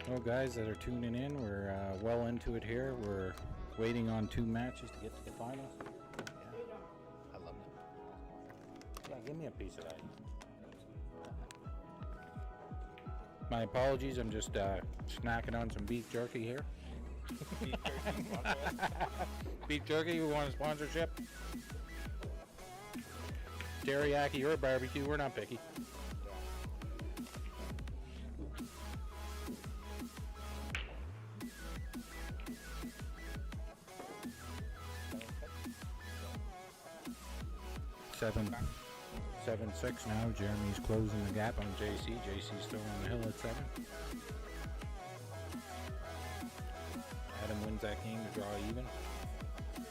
Well, guys that are tuning in, we're well into it here. We're waiting on 2 matches to get to the finals. Yeah, I love it. Yeah, give me a piece of that. My apologies, I'm just snacking on some beef jerky here. Beef jerky, we want a sponsorship. Teriyaki or barbecue, we're not picky. Seven, 6 now. Jeremy's closing the gap on JC. JC's still on the hill at 7. Adam wins that game to draw even.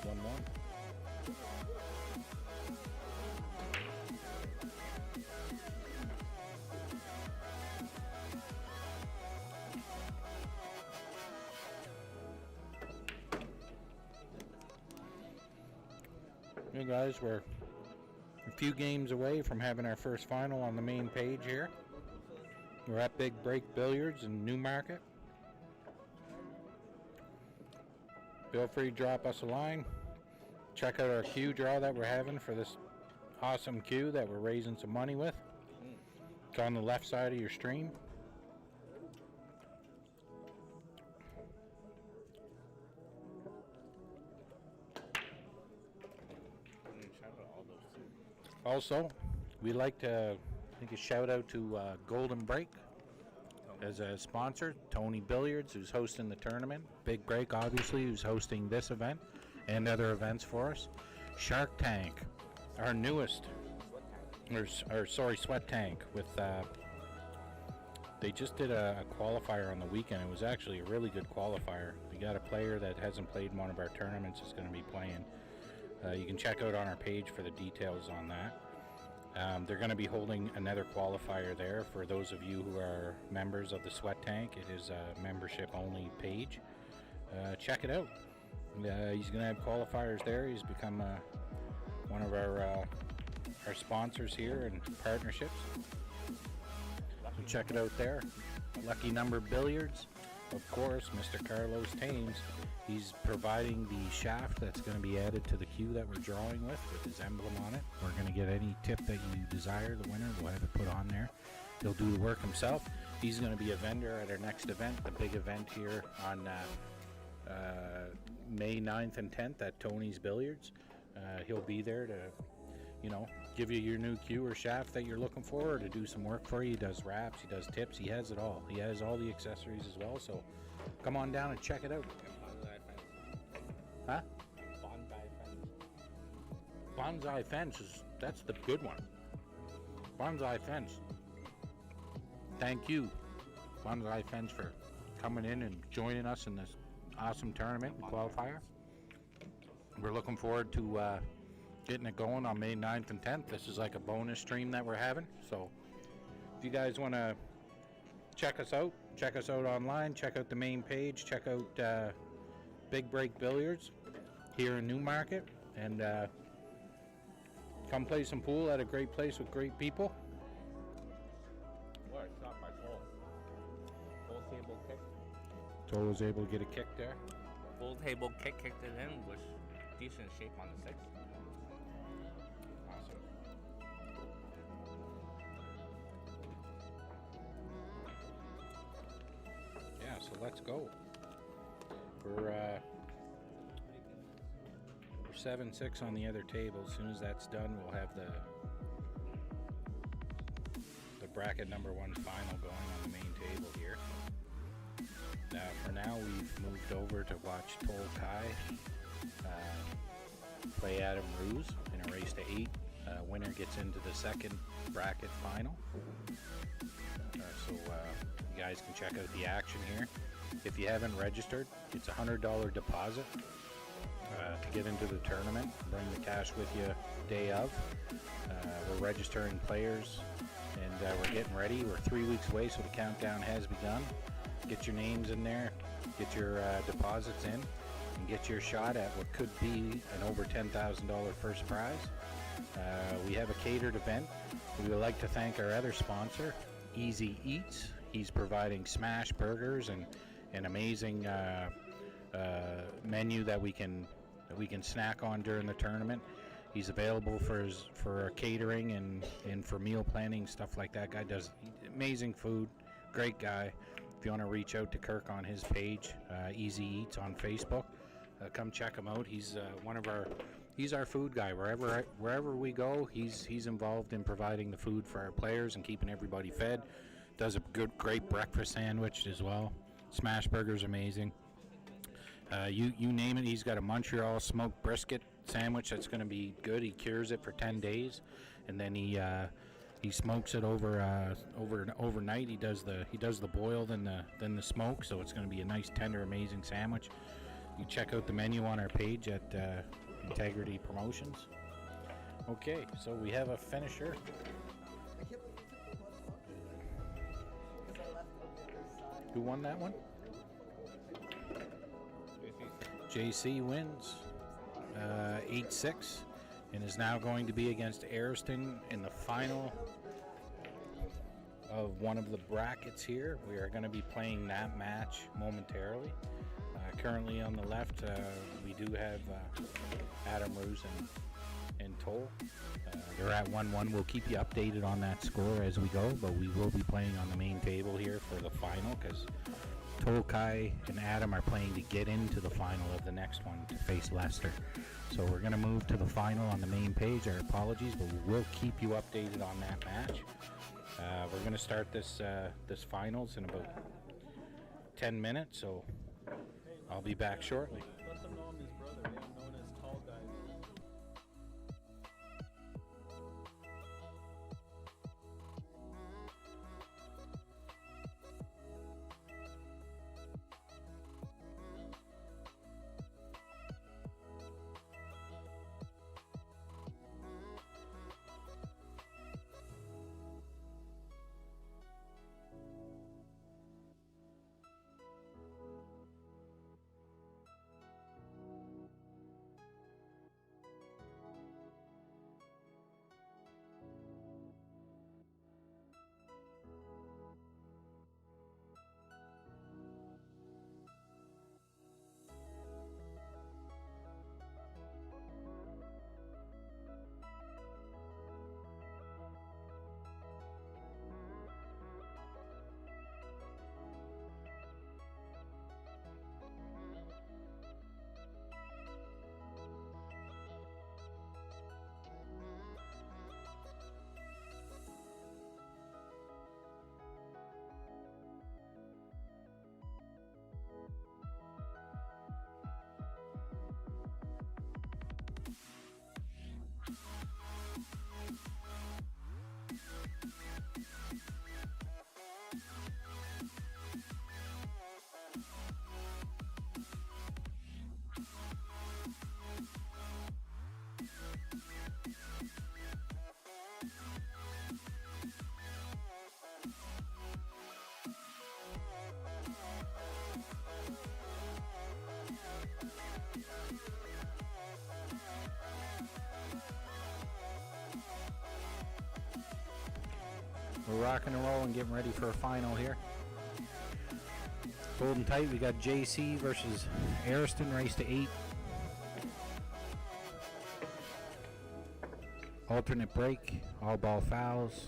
1-1. Hey guys, we're a few games away from having our first final on the main page here. We're at Big Break Billiards in Newmarket. Feel free to drop us a line. Check out our cue draw that we're having for this awesome cue that we're raising some money with. It's on the left side of your stream. Also, we'd like to make a shout out to Golden Break as a sponsor. Tony Billiards, who's hosting the tournament. Big Break, obviously, who's hosting this event and other events for us. Shark Tank, our newest, Sweat Tank. With they just did a qualifier on the weekend. It was actually a really good qualifier. We got a player that hasn't played in one of our tournaments is going to be playing. You can check out on our page for the details on that. They're going to be holding another qualifier there for those of you who are members of the Sweat Tank. It is a membership-only page. Check it out. He's going to have qualifiers there. He's become one of our sponsors here and partnerships. So check it out there. Lucky Number Billiards. Of course, Mr. Carlos Thames. He's providing the shaft that's going to be added to the cue that we're drawing with his emblem on it. We're going to get any tip that you desire, the winner. We'll have it put on there. He'll do the work himself. He's going to be a vendor at our next event, the big event here on May 9th and 10th at Tony's Billiards. He'll be there to, give you your new cue or shaft that you're looking for, or to do some work for you. He does wraps, he does tips, he has it all. He has all the accessories as well, so come on down and check it out. Huh? Bonsai fence that's the good one. Bonsai fence. Thank you, Bonsai fence, for coming in and joining us in this awesome tournament and qualifier. We're looking forward to getting it going on May 9th and 10th. This is like a bonus stream that we're having. So if you guys want to check us out online, check out the main page, check out Big Break Billiards here in Newmarket, and come play some pool at a great place with great people. What? It's not my fault. Full table kick. So I was able to get a kick there. Full table kicked it in with decent shape on the 6th. Awesome. Yeah, so let's go. We're 7-6 on the other table. As soon as that's done, we'll have the bracket number 1 final going on the main table here. For now, we've moved over to watch Tol Kai play Adam Ruse in a race to 8. Winner gets into the second bracket final. So you guys can check out the action here. If you haven't registered, it's a $100 deposit to get into the tournament. Bring the cash with you day of. We're registering players, and we're getting ready. We're 3 weeks away, so the countdown has begun. Get your names in there, get your deposits in, and get your shot at what could be an over $10,000 first prize. We have a catered event. We would like to thank our other sponsor, Easy Eats. He's providing smash burgers and an amazing menu that we can snack on during the tournament. He's available for catering and for meal planning, stuff like that. Guy does amazing food, great guy. If you want to reach out to Kirk on his page, Easy Eats on Facebook, come check him out. He's he's our food guy. Wherever we go, he's involved in providing the food for our players and keeping everybody fed. Does a great breakfast sandwich as well. Smash burger's amazing. You name it. He's got a Montreal smoked brisket sandwich that's going to be good. He cures it for 10 days, and then he smokes it overnight. He does the boil then the smoke, so it's going to be a nice, tender, amazing sandwich. You check out the menu on our page at Integrity Promotions. Okay, so we have a finisher. Who won that one? JC wins 8-6. and is now going to be against Ariston in the final of one of the brackets here. We are going to be playing that match momentarily. Currently on the left, we do have Adam Ruse and Toll. They're at 1-1. We'll keep you updated on that score as we go, but we will be playing on the main table here for the final because Toll, Kai, and Adam are playing to get into the final of the next one to face Leicester. So we're going to move to the final on the main page. Our apologies, but we will keep you updated on that match. We're going to start this finals in about 10 minutes, so I'll be back shortly. Let them know I'm his brother. Yeah, I'm known as Tall Guy. We're rocking and rolling, getting ready for a final here. Holding tight, we got JC versus Ariston, race to 8. Alternate break, all ball fouls.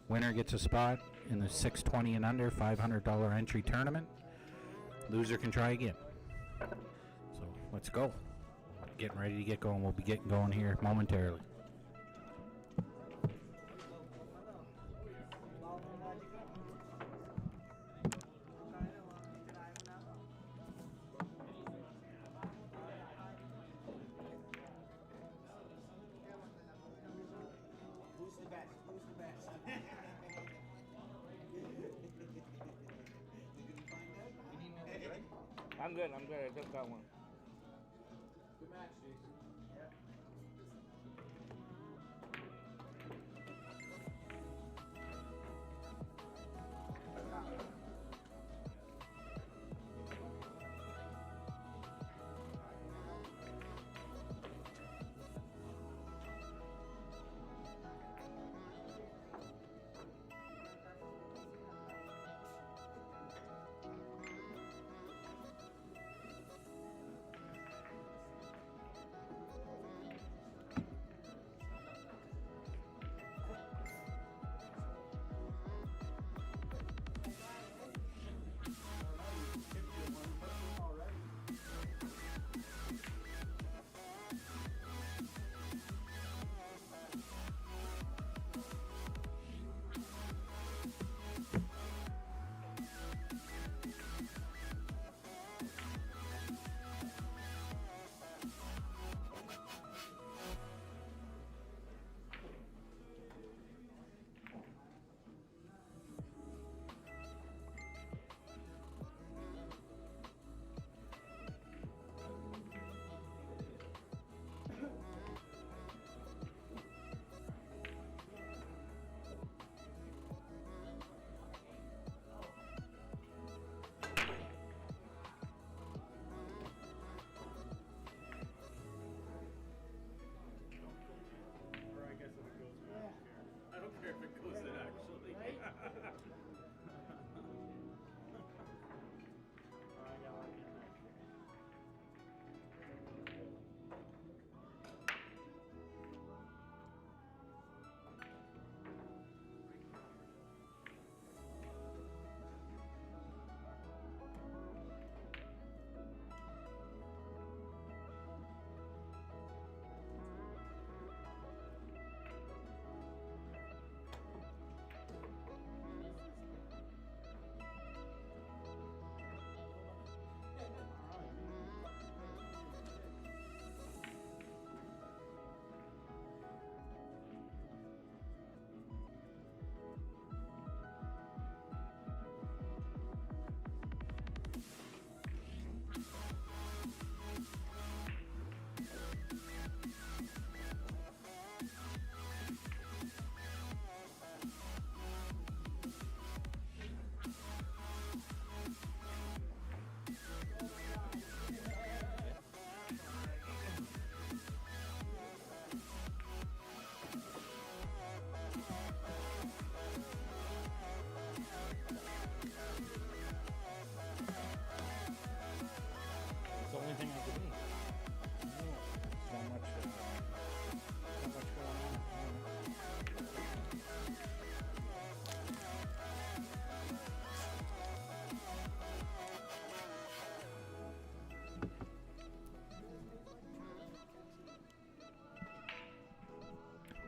Winner gets a spot in the 620 and under $500 entry tournament. Loser can try again. So let's go. Getting ready to get going. We'll be getting going here momentarily. Who's the best? Who's the best? I'm good. I just got one. Good match, Jason.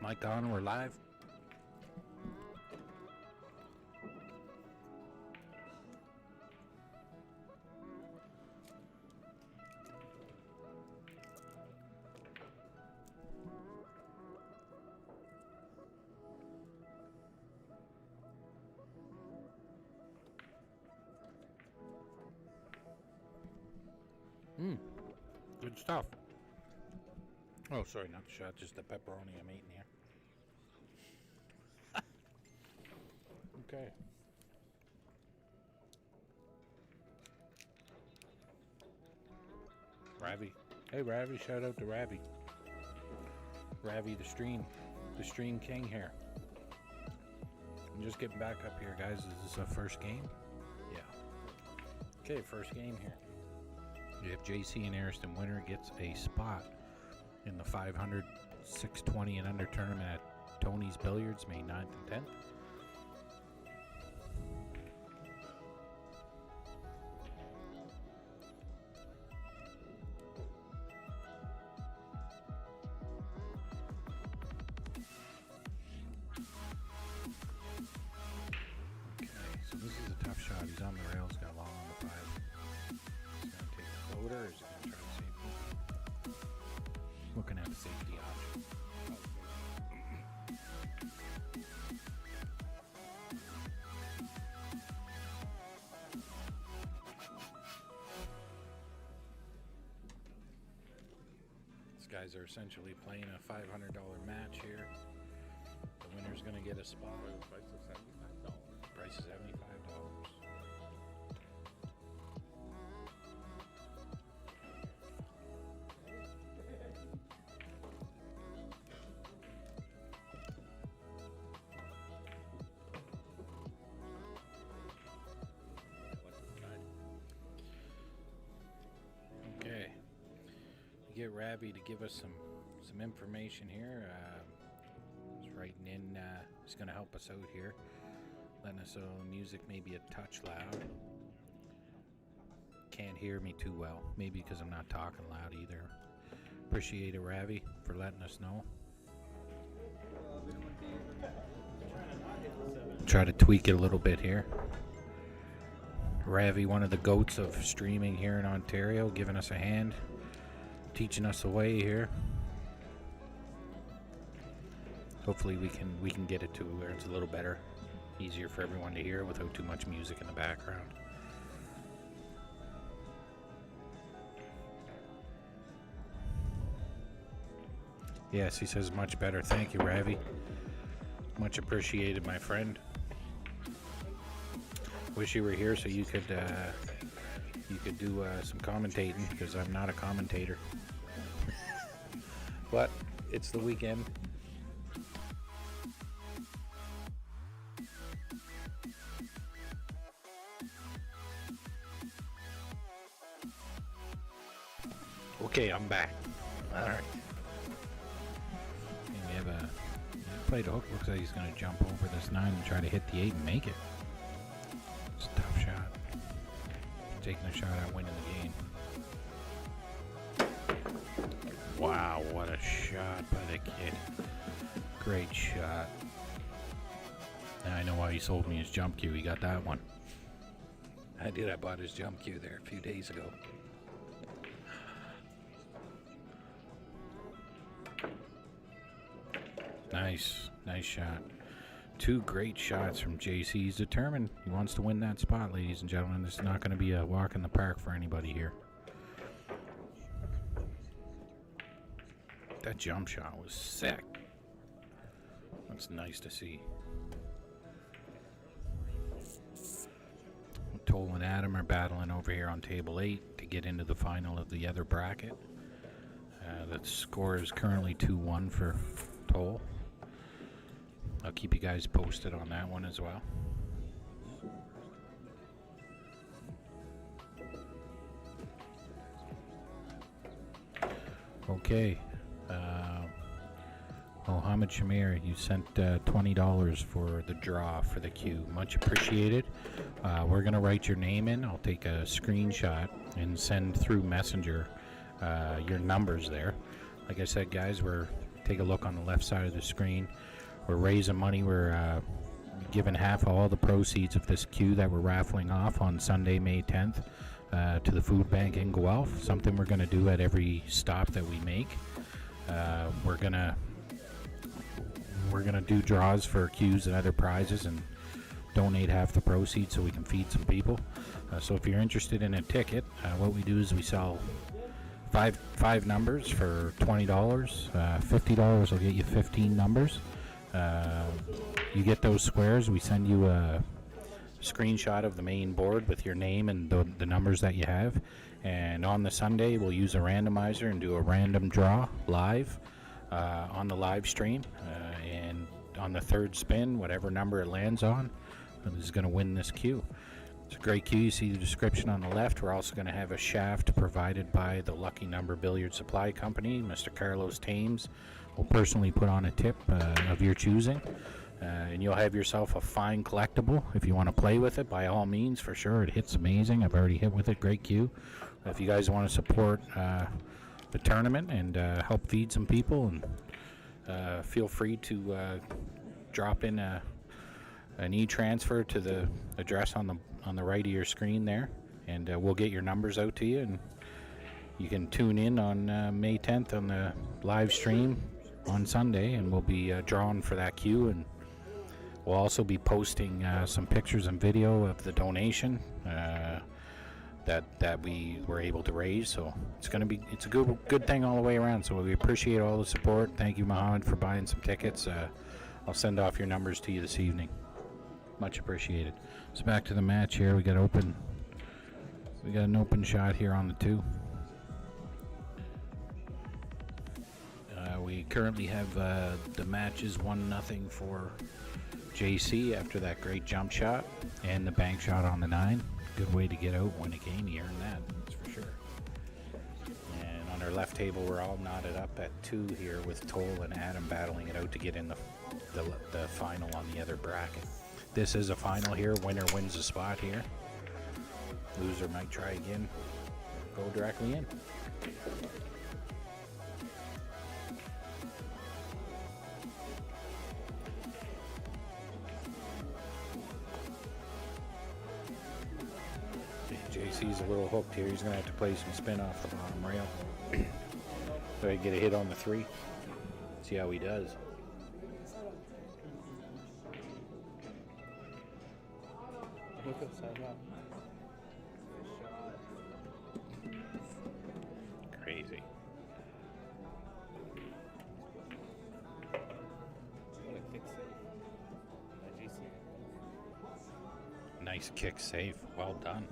Mic on, we're live. Good stuff. Oh, sorry, not the shot, just the pepperoni I'm eating here. Okay. Ravi. Hey, Ravi, shout out to Ravi. Ravi, the stream king here. I'm just getting back up here, guys. Is this our first game? Yeah. Okay, first game here. If JC and Ariston winner gets a spot in the 500, 620 and under tournament at Tony's Billiards, May 9th and 10th. Okay, so this is a tough shot. He's on the rails, got long on the 5. He's going to take the floater, or is he going to try the safety? Looking at the safety option. These guys are essentially playing a $500 match here. The winner's going to get a spot. Price of $75. Price is $75. Okay, get Ravi to give us some information here. He's writing in. He's going to help us out here, letting us know music may be a touch loud. Can't hear me too well, maybe because I'm not talking loud either. Appreciate it, Ravi, for letting us know. Try to tweak it a little bit here. Ravi, one of the goats of streaming here in Ontario, giving us a hand, teaching us the way here. Hopefully we can get it to where it's a little better, easier for everyone to hear without too much music in the background. Yes, he says much better. Thank you, Ravi. Much appreciated, my friend. Wish you were here so you could do some commentating, because I'm not a commentator. But it's the weekend. Okay, I'm back. All right. And we have a played hook. Looks like he's going to jump over this 9 and try to hit the 8 and make it. It's a tough shot. Taking a shot at winning the game. Wow, what a shot by the kid. Great shot. Now I know why he sold me his jump cue. He got that one. I did. I bought his jump cue there a few days ago. Nice shot. Two great shots from JC. He's determined. He wants to win that spot, ladies and gentlemen. This is not going to be a walk in the park for anybody here. That jump shot was sick. That's nice to see. Toll and Adam are battling over here on table 8 to get into the final of the other bracket. The score is currently 2-1 for Toll. I'll keep you guys posted on that one as well. Okay. Mohammed Shamir, you sent $20 for the draw for the queue. Much appreciated. We're going to write your name in. I'll take a screenshot and send through Messenger your numbers there. Like I said, guys, we're take a look on the left side of the screen. We're raising money. We're giving half of all the proceeds of this queue that we're raffling off on Sunday, May 10th, to the food bank in Guelph. Something we're going to do at every stop that we make. We're gonna do draws for queues and other prizes and donate half the proceeds so we can feed some people. So if you're interested in a ticket, what we do is we sell five numbers for $20. $50 will get you 15 numbers. You get those squares. We send you a screenshot of the main board with your name and the numbers that you have. And on the Sunday, we'll use a randomizer and do a random draw live on the live stream. And on the third spin, whatever number it lands on is going to win this queue. It's a great queue. You see the description on the left. We're also going to have a shaft provided by the Lucky Number Billiard Supply Company. Mr. Carlos Thames will personally put on a tip of your choosing. And you'll have yourself a fine collectible. If you want to play with it, by all means, for sure. It hits amazing. I've already hit with it. Great queue. If you guys want to support the tournament and help feed some people, and feel free to drop in an e-transfer to the address on the right of your screen there, and we'll get your numbers out to you, and you can tune in on May 10th on the live stream on Sunday, and we'll be drawing for that queue, and we'll also be posting some pictures and video of the donation that we were able to raise. So it's a good thing all the way around. So we appreciate all the support. Thank you, Mohammed, for buying some tickets. I'll send off your numbers to you this evening. Much appreciated. So back to the match here. We got an open shot here on the 2. We currently have the match is 1-0 for JC after that great jump shot and the bank shot on the 9. Good way to get out, win a game. You earn that, that's for sure. And on our left table, we're all knotted up at 2 here with Toll and Adam battling it out to get in the final on the other bracket. This is a final here. Winner wins a spot here. Loser might try again. Go directly in. JC's a little hooked here. He's going to have to play some spin off the bottom rail. So he get a hit on the 3. See how he does. Crazy. Nice kick save. Well done.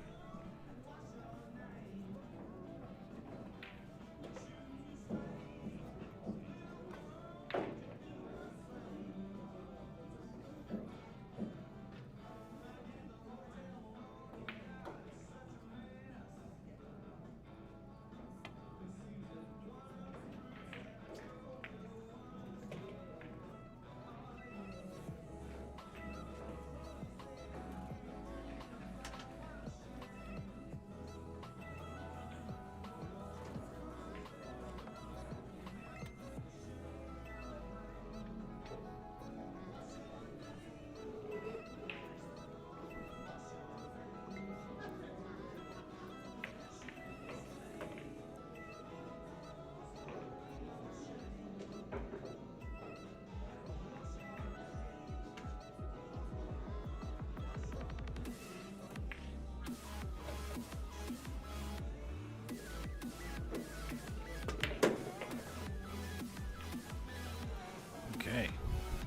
Okay,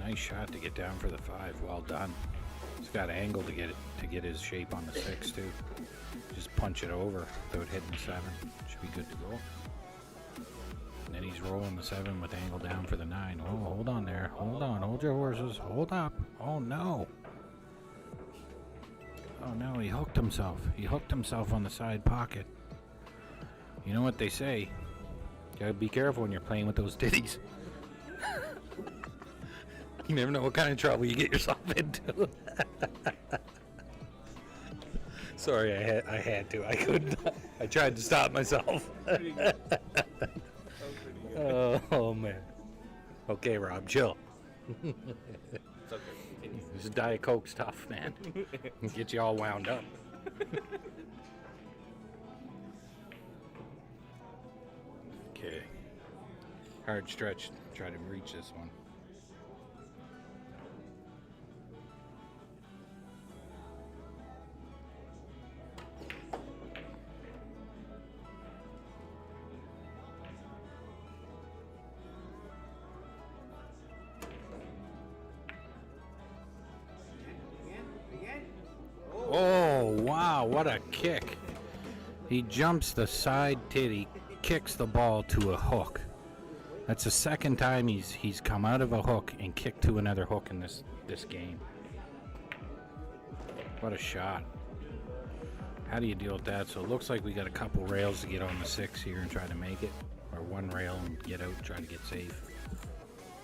nice shot to get down for the 5. Well done. He's got angle to get his shape on the 6 too. Just punch it over without hitting the 7. Should be good to go. And then he's rolling the 7 with angle down for the 9. Oh, hold on there. Hold on. Hold your horses. Hold up. Oh no. Oh no, he hooked himself. He hooked himself on the side pocket. You know what they say. You gotta be careful when you're playing with those ditties. You never know what kind of trouble you get yourself into. Sorry, I had to. I couldn't. I tried to stop myself. Oh man. Okay, Rob, chill. It's okay. Continue. This Diet Coke's tough, man. Get you all wound up. Okay. Hard stretch. Try to reach this one. Oh, wow, what a kick. He jumps the side titty, kicks the ball to a hook. That's the second time he's come out of a hook and kicked to another hook in this game. What a shot. How do you deal with that? So it looks like we got a couple rails to get on the 6 here and try to make it. Or one rail and get out and try to get safe.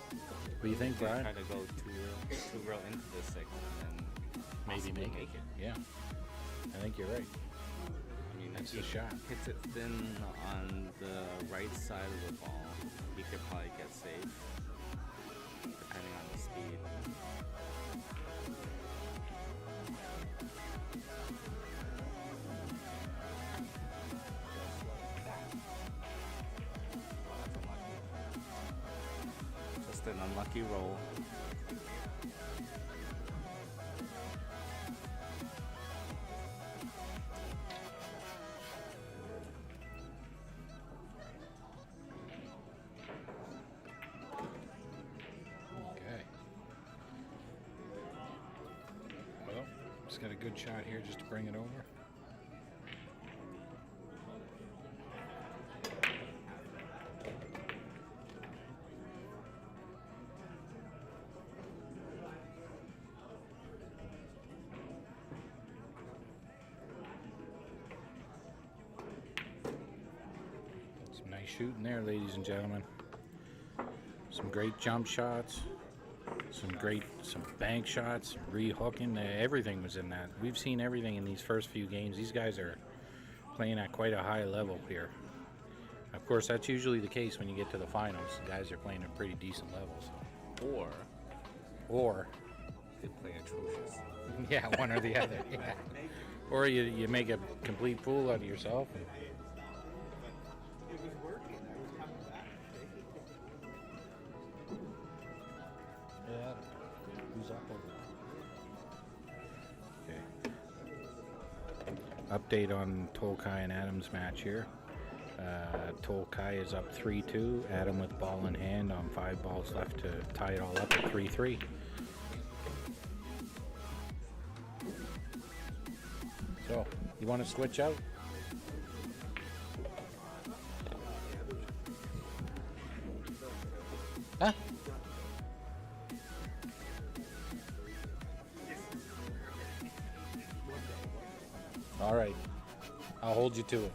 What do you think, Brian? Try to go two real into the 6 and then Maybe possibly make it. Yeah. I think you're right. I mean, That's if the he shot. hits it thin on the right side of the ball, he could probably get safe, depending on the speed. Just an unlucky roll. Okay. Well, just got a good shot here just to bring it over. Some nice shooting there, ladies and gentlemen. Some great jump shots, some bank shots, re-hooking. Everything was in that. We've seen everything in these first few games. These guys are playing at quite a high level here. Of course, that's usually the case when you get to the finals. The guys are playing at pretty decent levels. Or They play atrocious. yeah, one or the other. Yeah. Or you make a complete fool out of yourself. And It was working. I was coming back. Yeah. Who's up over okay. Update on Tolkai and Adams match here. Tolkai is up 3-2. Adam with ball in hand on 5 balls left to tie it all up at 3-3. So, you want to switch out? Huh? All right. I'll hold you to it.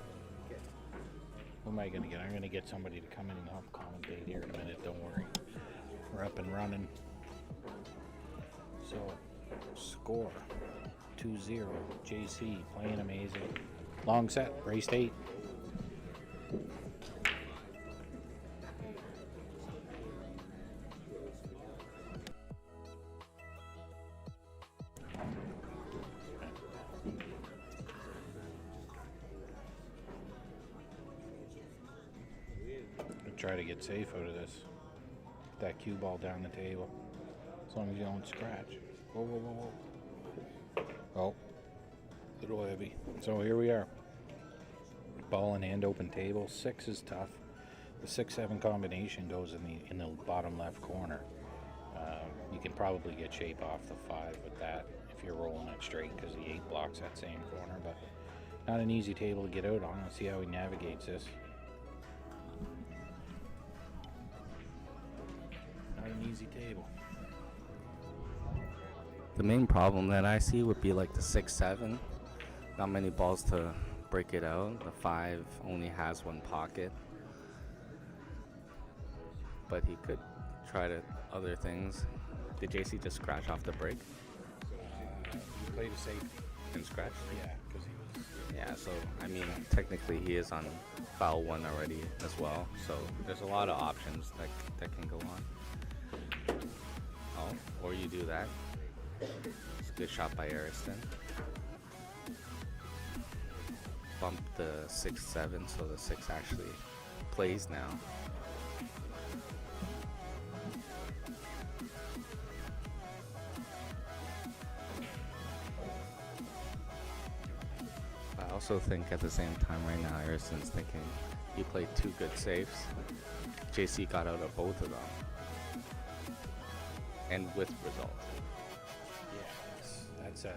Who am I going to get? I'm going to get somebody to come in and help commentate here in a minute. Don't worry. We're up and running. So, score 2-0. JC playing amazing. Long set, race 8. Try to get safe out of this. Get that cue ball down the table. As long as you don't scratch. Whoa, whoa, whoa, whoa. Oh, a little heavy. So here we are. Ball in hand, open table. 6 is tough. The 6-7 combination goes in the bottom left corner. You can probably get shape off the 5 with that if you're rolling it straight because the 8 blocks that same corner. But not an easy table to get out on. Let's see how he navigates this. Not an easy table. The main problem that I see would be like the 6-7. Not many balls to break it out. The 5 only has 1 pocket. But he could try to other things. Did JC just scratch off the break? You played a safety. and scratched. Yeah, because he was. Yeah, so I mean, technically he is on foul 1 already as well. So there's a lot of options that can go on. Oh, or you do that. It's a good shot by Ariston. Bump the 6-7, so the 6 actually plays now. I also think at the same time right now, Ariston's thinking he played 2 good safes. JC got out of both of them. And with result. Yeah, that's a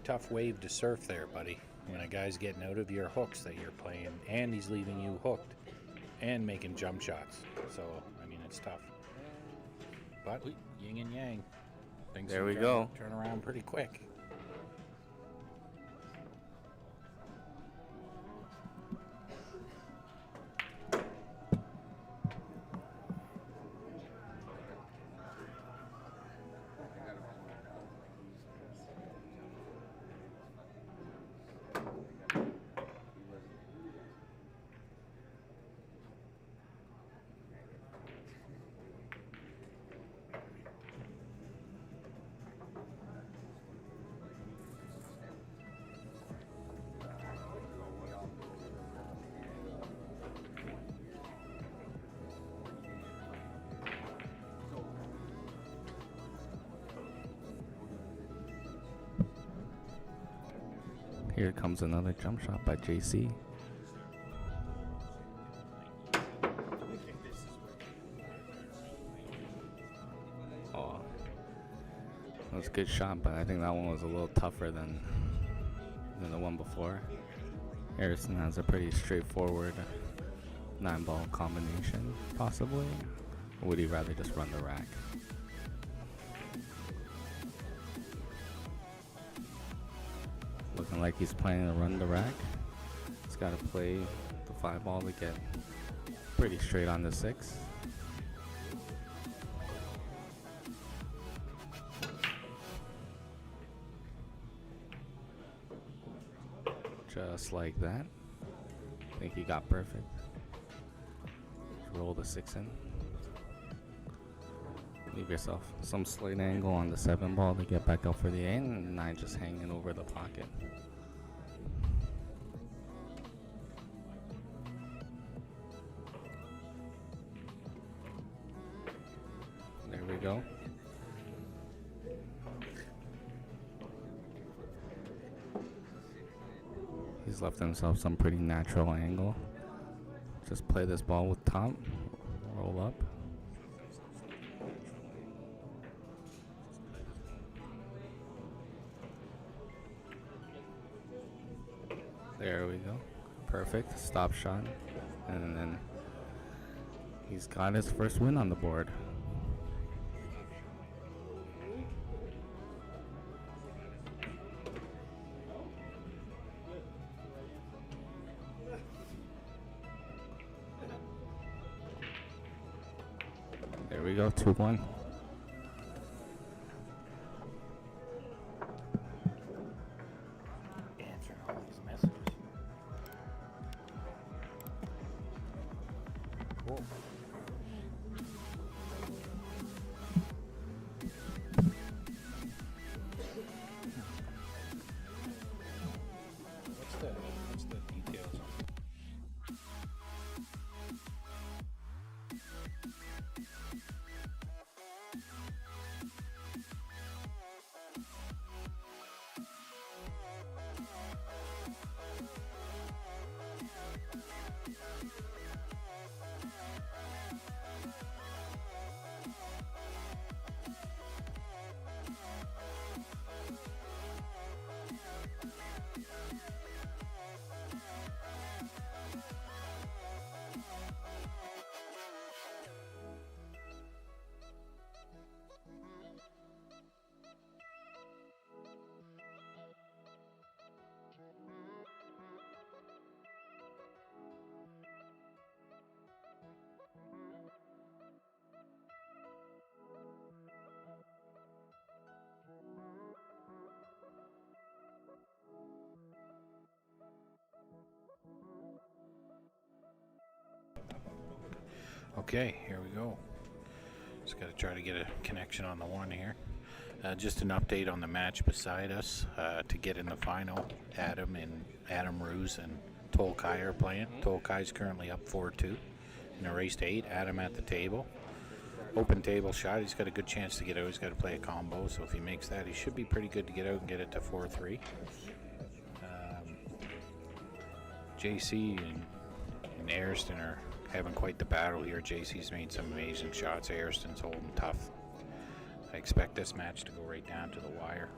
tough wave to surf there, buddy. When a guy's getting out of your hooks that you're playing, and he's leaving you hooked, and making jump shots. So, I mean, it's tough. But yin and yang. Things There can we turn- go. Turn around pretty quick. Here comes another jump shot by JC. Oh, that was a good shot, but I think that one was a little tougher than the one before. Harrison has a pretty straightforward 9-ball combination, possibly. Or would he rather just run the rack? Looking like he's planning to run the rack. He's got to play the 5-ball to get pretty straight on the 6. Just like that. I think he got perfect. Roll the 6 in. Leave yourself some slight angle on the 7-ball to get back up for the 8, and 9 just hanging over the pocket. There we go. He's left himself some pretty natural angle. Just play this ball with top, roll up. There we go. Perfect. Stop shot. And then he's got his first win on the board. There we go. 2-1. Answering all these messages. Whoa. What's the details on? Okay, here we go. Just got to try to get a connection on the one here. Just an update on the match beside us to get in the final. Adam Roos and Tolkai are playing. Tolkai's currently up 4-2 in a race to 8. Adam at the table. Open table shot. He's got a good chance to get out. He's got to play a combo, so if he makes that, he should be pretty good to get out and get it to 4-3. JC and Ariston are having quite the battle here. JC's made some amazing shots. Ariston's holding tough. I expect this match to go right down to the wire.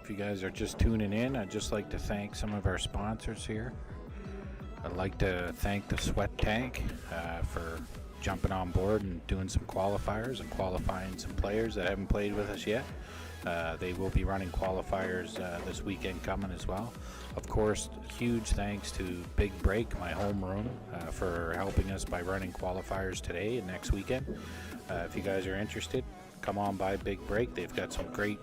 If you guys are just tuning in, I'd just like to thank some of our sponsors here. I'd like to thank the Sweat Tank for jumping on board and doing some qualifiers and qualifying some players that haven't played with us yet. They will be running qualifiers this weekend coming as well. Of course, huge thanks to Big Break, my homeroom, for helping us by running qualifiers today and next weekend. If you guys are interested, come on by Big Break. They've got some great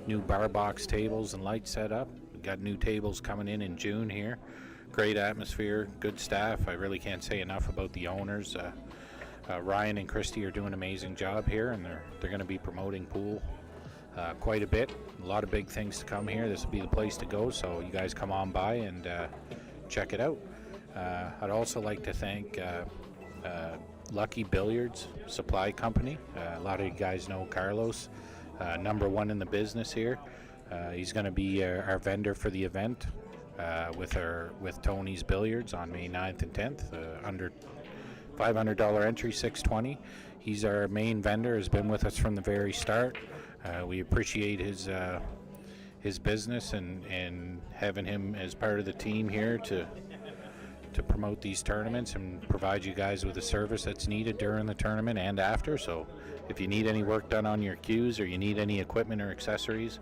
new bar box tables and lights set up. We've got new tables coming in June here. Great atmosphere, good staff. I really can't say enough about the owners. Ryan and Christy are doing an amazing job here, and they're going to be promoting pool quite a bit. A lot of big things to come here. This will be the place to go, so you guys come on by and check it out. I'd also like to thank Lucky Billiards Supply Company. A lot of you guys know Carlos, #1 in the business here. He's going to be our vendor for the event with Tony's Billiards on May 9th and 10th. Under $500 entry, $620. He's our main vendor, has been with us from the very start. We appreciate his business and having him as part of the team here to promote these tournaments and provide you guys with the service that's needed during the tournament and after. So if you need any work done on your cues or you need any equipment or accessories,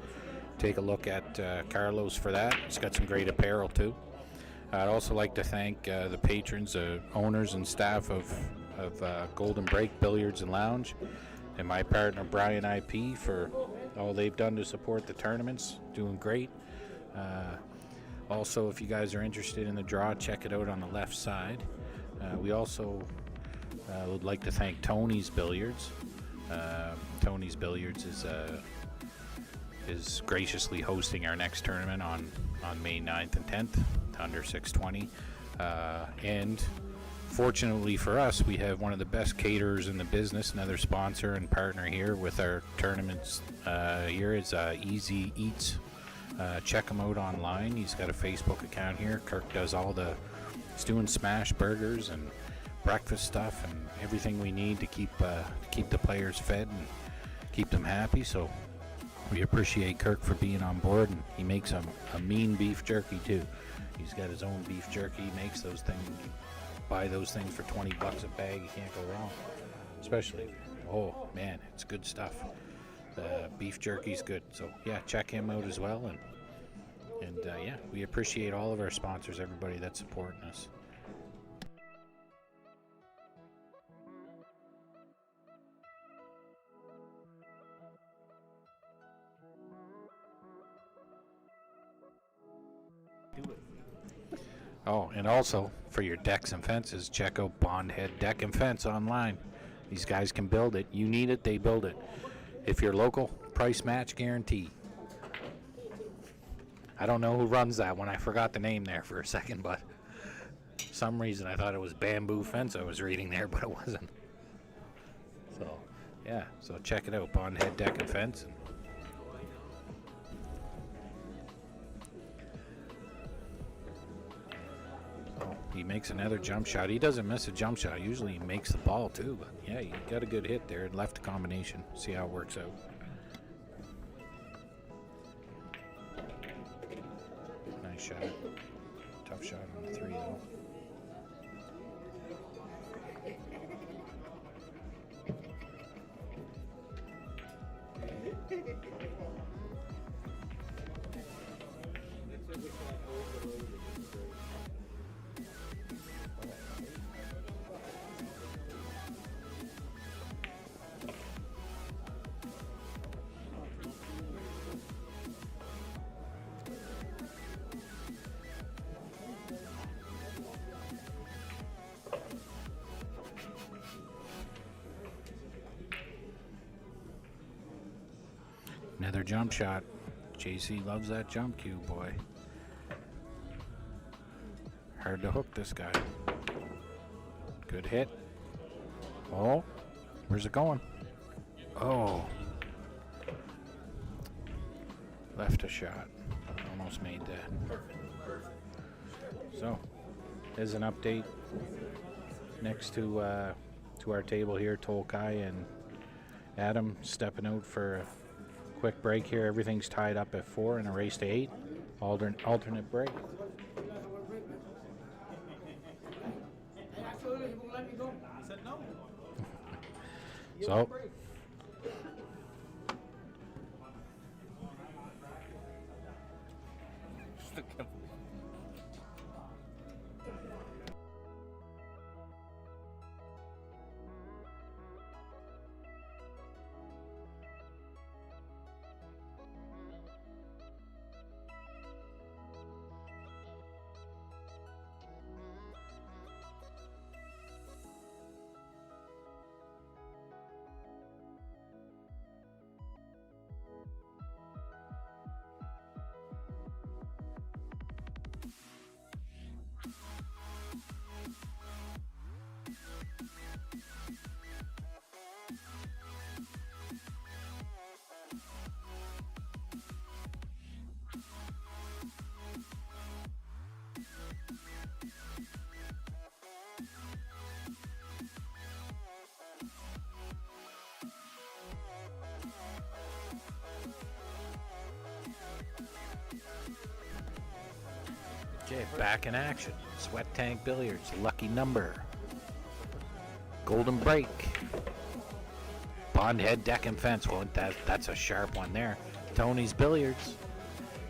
take a look at Carlos for that. He's got some great apparel too. I'd also like to thank the patrons, owners and staff of Golden Break Billiards and Lounge, and my partner Brian IP for all they've done to support the tournaments. Doing great. Also, if you guys are interested in the draw, check it out on the left side. We also would like to thank Tony's Billiards. Tony's Billiards is graciously hosting our next tournament on May 9th and 10th, under 620. And fortunately for us, we have one of the best caterers in the business, another sponsor and partner here with our tournaments. Here is Easy Eats. Check him out online. He's got a Facebook account here. Kirk does he's doing smash burgers and breakfast stuff and everything we need to keep the players fed and keep them happy. So we appreciate Kirk for being on board, and he makes a mean beef jerky too. He's got his own beef jerky. He makes those things. You buy those things for $20 a bag. You can't go wrong. Especially, oh man, it's good stuff. The beef jerky's good. So yeah, check him out as well. And yeah, we appreciate all of our sponsors, everybody that's supporting us. Oh, and also for your decks and fences, check out Bondhead Deck and Fence online. These guys can build it. You need it, they build it. If you're local, price match guarantee. I don't know who runs that one. I forgot the name there for a second, but for some reason I thought it was Bamboo Fence I was reading there, but it wasn't. So, yeah, so check it out, Bondhead Deck and Fence. He makes another jump shot. He doesn't miss a jump shot. Usually he makes the ball too, but yeah, he got a good hit there. Left combination. See how it works out. Nice shot. Tough shot on the 3 though. Another jump shot. JC loves that jump cue, boy. Hard to hook this guy. Good hit. Oh, where's it going? Oh. Left a shot. Almost made that. So, there's an update next to our table here. Tolkai and Adam stepping out for a quick break here. Everything's tied up at 4 and a race to 8. Alternate break. So, okay, back in action. Sweat Tank Billiards, lucky number. Golden break. Bondhead deck and fence. Well, that's a sharp one there. Tony's Billiards.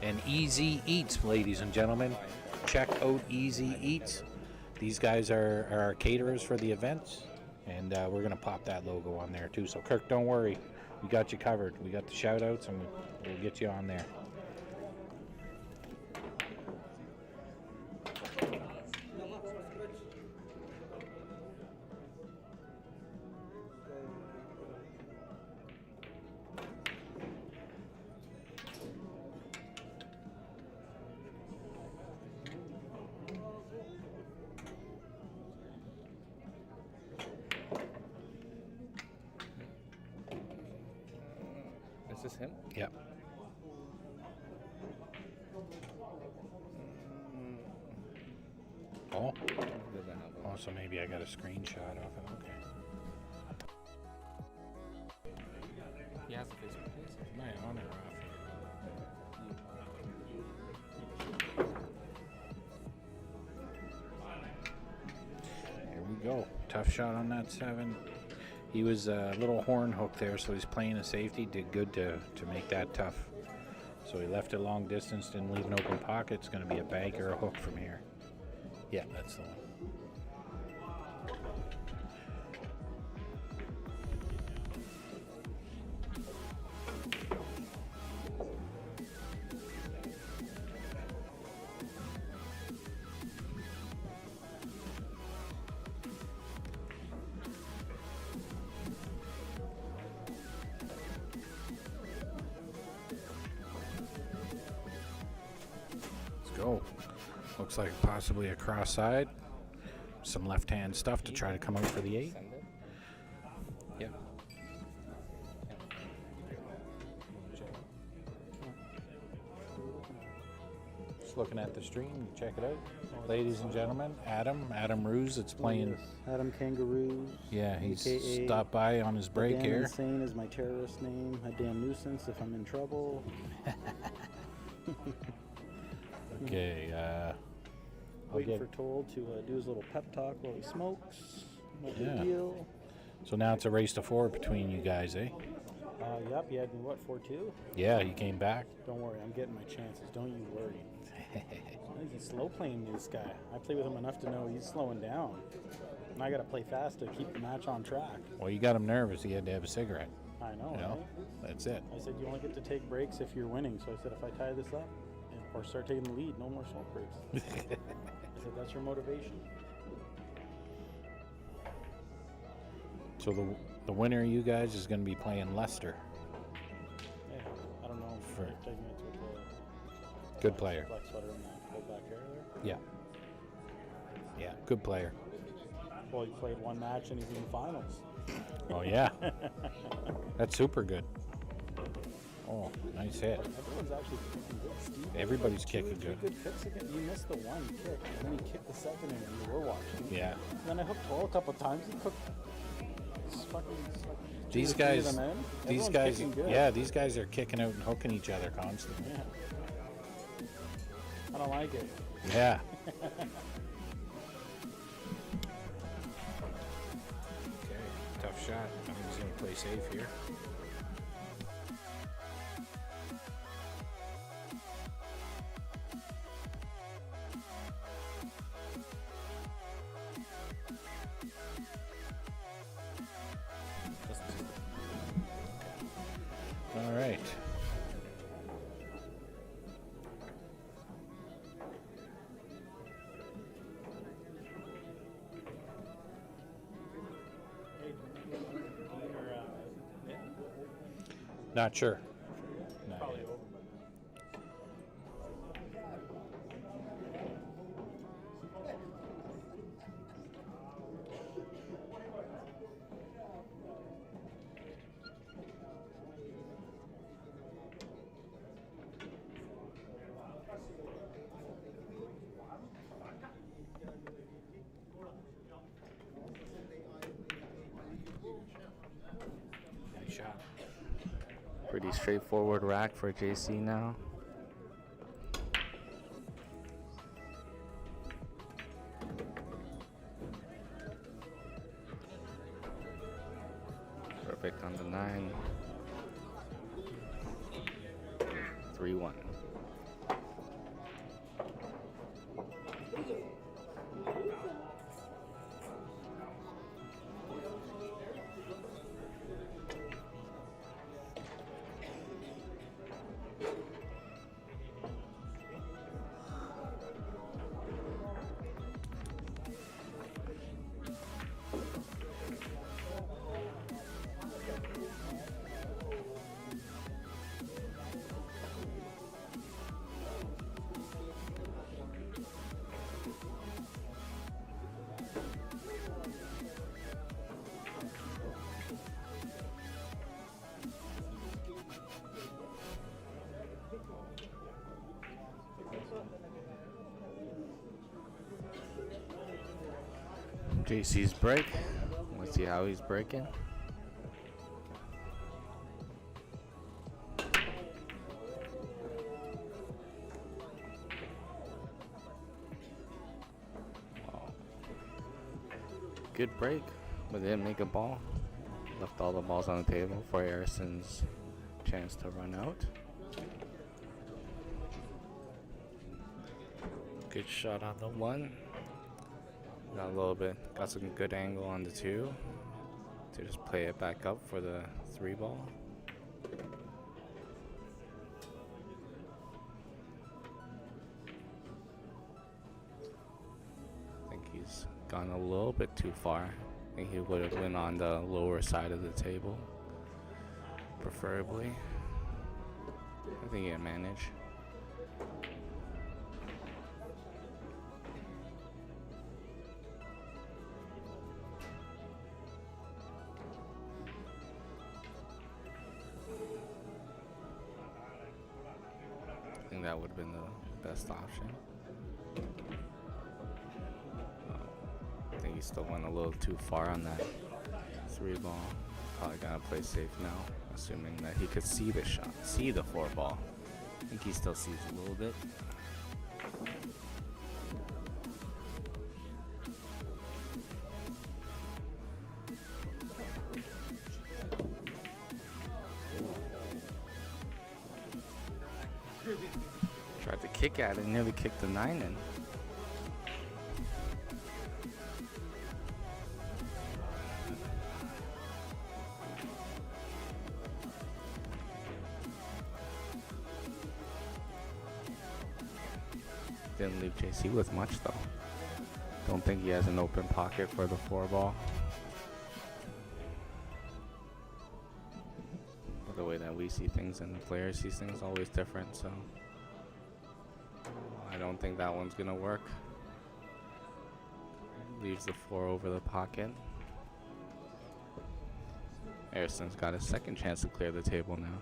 And Easy Eats, ladies and gentlemen. Check out Easy Eats. These guys are our caterers for the events. And we're going to pop that logo on there too. So, Kirk, don't worry. We got you covered. We got the shout outs and we'll get you on there. Is this him? Yep. Oh. Oh, so maybe I got a screenshot of it. Okay. He has a Facebook page. Am I on or off here? Here we go. Tough shot on that 7. He was a little horn hook there, so he's playing a safety. Did good to make that tough. So he left it long distance, didn't leave an open pocket. It's going to be a bank or a hook from here. Yeah, that's the one. Go. Looks like possibly a cross side. Some left hand stuff to try to come out for the 8. Send it. Yeah. Just looking at the stream, check it out. Ladies and gentlemen, Adam Ruse, it's playing. Adam Kangaroos. Yeah, he's AKA stopped by on his break Damn here. Insane is my terrorist name. A damn nuisance if I'm in trouble. Okay, Waiting for Toll to do his little pep talk while he smokes. No big Yeah. deal. so now it's a race to 4 between you guys, eh? Yep, you had me, what, 4-2? Yeah, he came back. Don't worry, I'm getting my chances. Don't you worry. I think he's slow playing me, this guy. I play with him enough to know he's slowing down. And I got to play fast to keep the match on track. Well, you got him nervous. He had to have a cigarette. I know, You know, right? that's it. I said, you only get to take breaks if you're winning. So I said, if I tie this up or start taking the lead, no more smoke breaks. I said, that's your motivation. So the winner of you guys is going to be playing Leicester. Yeah. for Taking it with the good player. black sweater and the pulled back hair there. Yeah. Yeah, good player. Well, he played one match and he's in the finals. Oh, yeah. That's super good. Oh, nice hit. Everyone's actually kicking good. Steve, Everybody's two kicking or three good. kicks again. You missed the one kick, and then he kicked the second inning. We were watching. Yeah. And then I hooked Toll a couple times. He cooked. It's fucking. It's like These 2 or 3 of guys, them in. these Everyone's guys, kicking good. yeah, these guys are kicking out and hooking each other constantly. Yeah. I don't like it. Yeah. Okay, tough shot. I think he's going to play safe here. All right. Not sure. No. Probably over. Nice shot. Pretty straightforward rack for JC now. Perfect on the 9. 3-1. JC's break. Let's see how he's breaking. Wow. Good break, but didn't make a ball. Left all the balls on the table for Harrison's chance to run out. Good shot on the 1. Got a little bit, got some good angle on the 2 to just play it back up for the 3 ball. I think he's gone a little bit too far. I think he would have went on the lower side of the table, preferably. I think he can manage. I think that would have been the best option. I think he still went a little too far on that 3 ball. Probably gonna play safe now, assuming that he could see the shot, see the 4 ball. I think he still sees a little bit. Tried to kick at it, nearly kicked the 9 in. Didn't leave JC with much though. Don't think he has an open pocket for the 4 ball. By the way that yeah, we see things and the player sees things always different, so I don't think that one's gonna work. Leaves the 4 over the pocket. Ariston's got a second chance to clear the table now.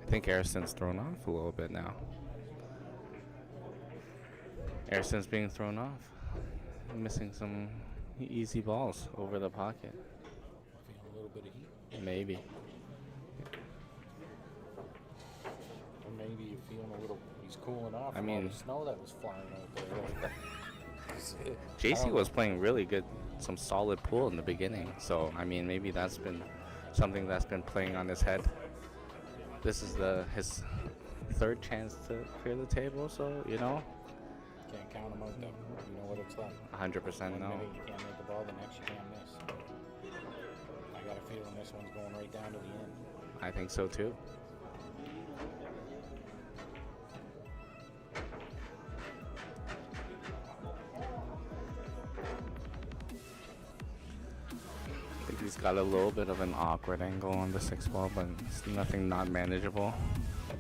I think Ariston's thrown off a little bit now. Ariston's being thrown off. Missing some easy balls over the pocket. Feeling a little bit of heat. Maybe. Or maybe you're feeling a little, he's cooling off. I from all mean- the snow that was flying out there. JC was playing really good, some solid pool in the beginning. So, I mean, maybe that's been something that's been playing on his head. This is his third chance to clear the table, so, you know. Can't count them out though. You know what it's like. 100% One no. minute you can't make the ball, the next you can't miss. I got a feeling this one's going right down to the end. I think so too. I think he's got a little bit of an awkward angle on the 6 ball, but it's nothing not manageable.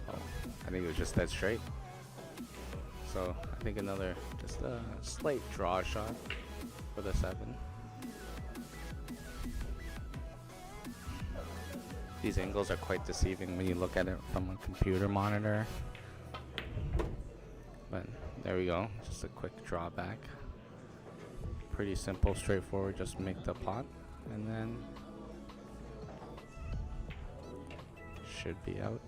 Oh, I think it was just dead straight. So I think another, just a slight draw shot for the 7. These angles are quite deceiving when you look at it from a computer monitor. But there we go, just a quick drawback. Pretty simple, straightforward, just make the pot and then should be out.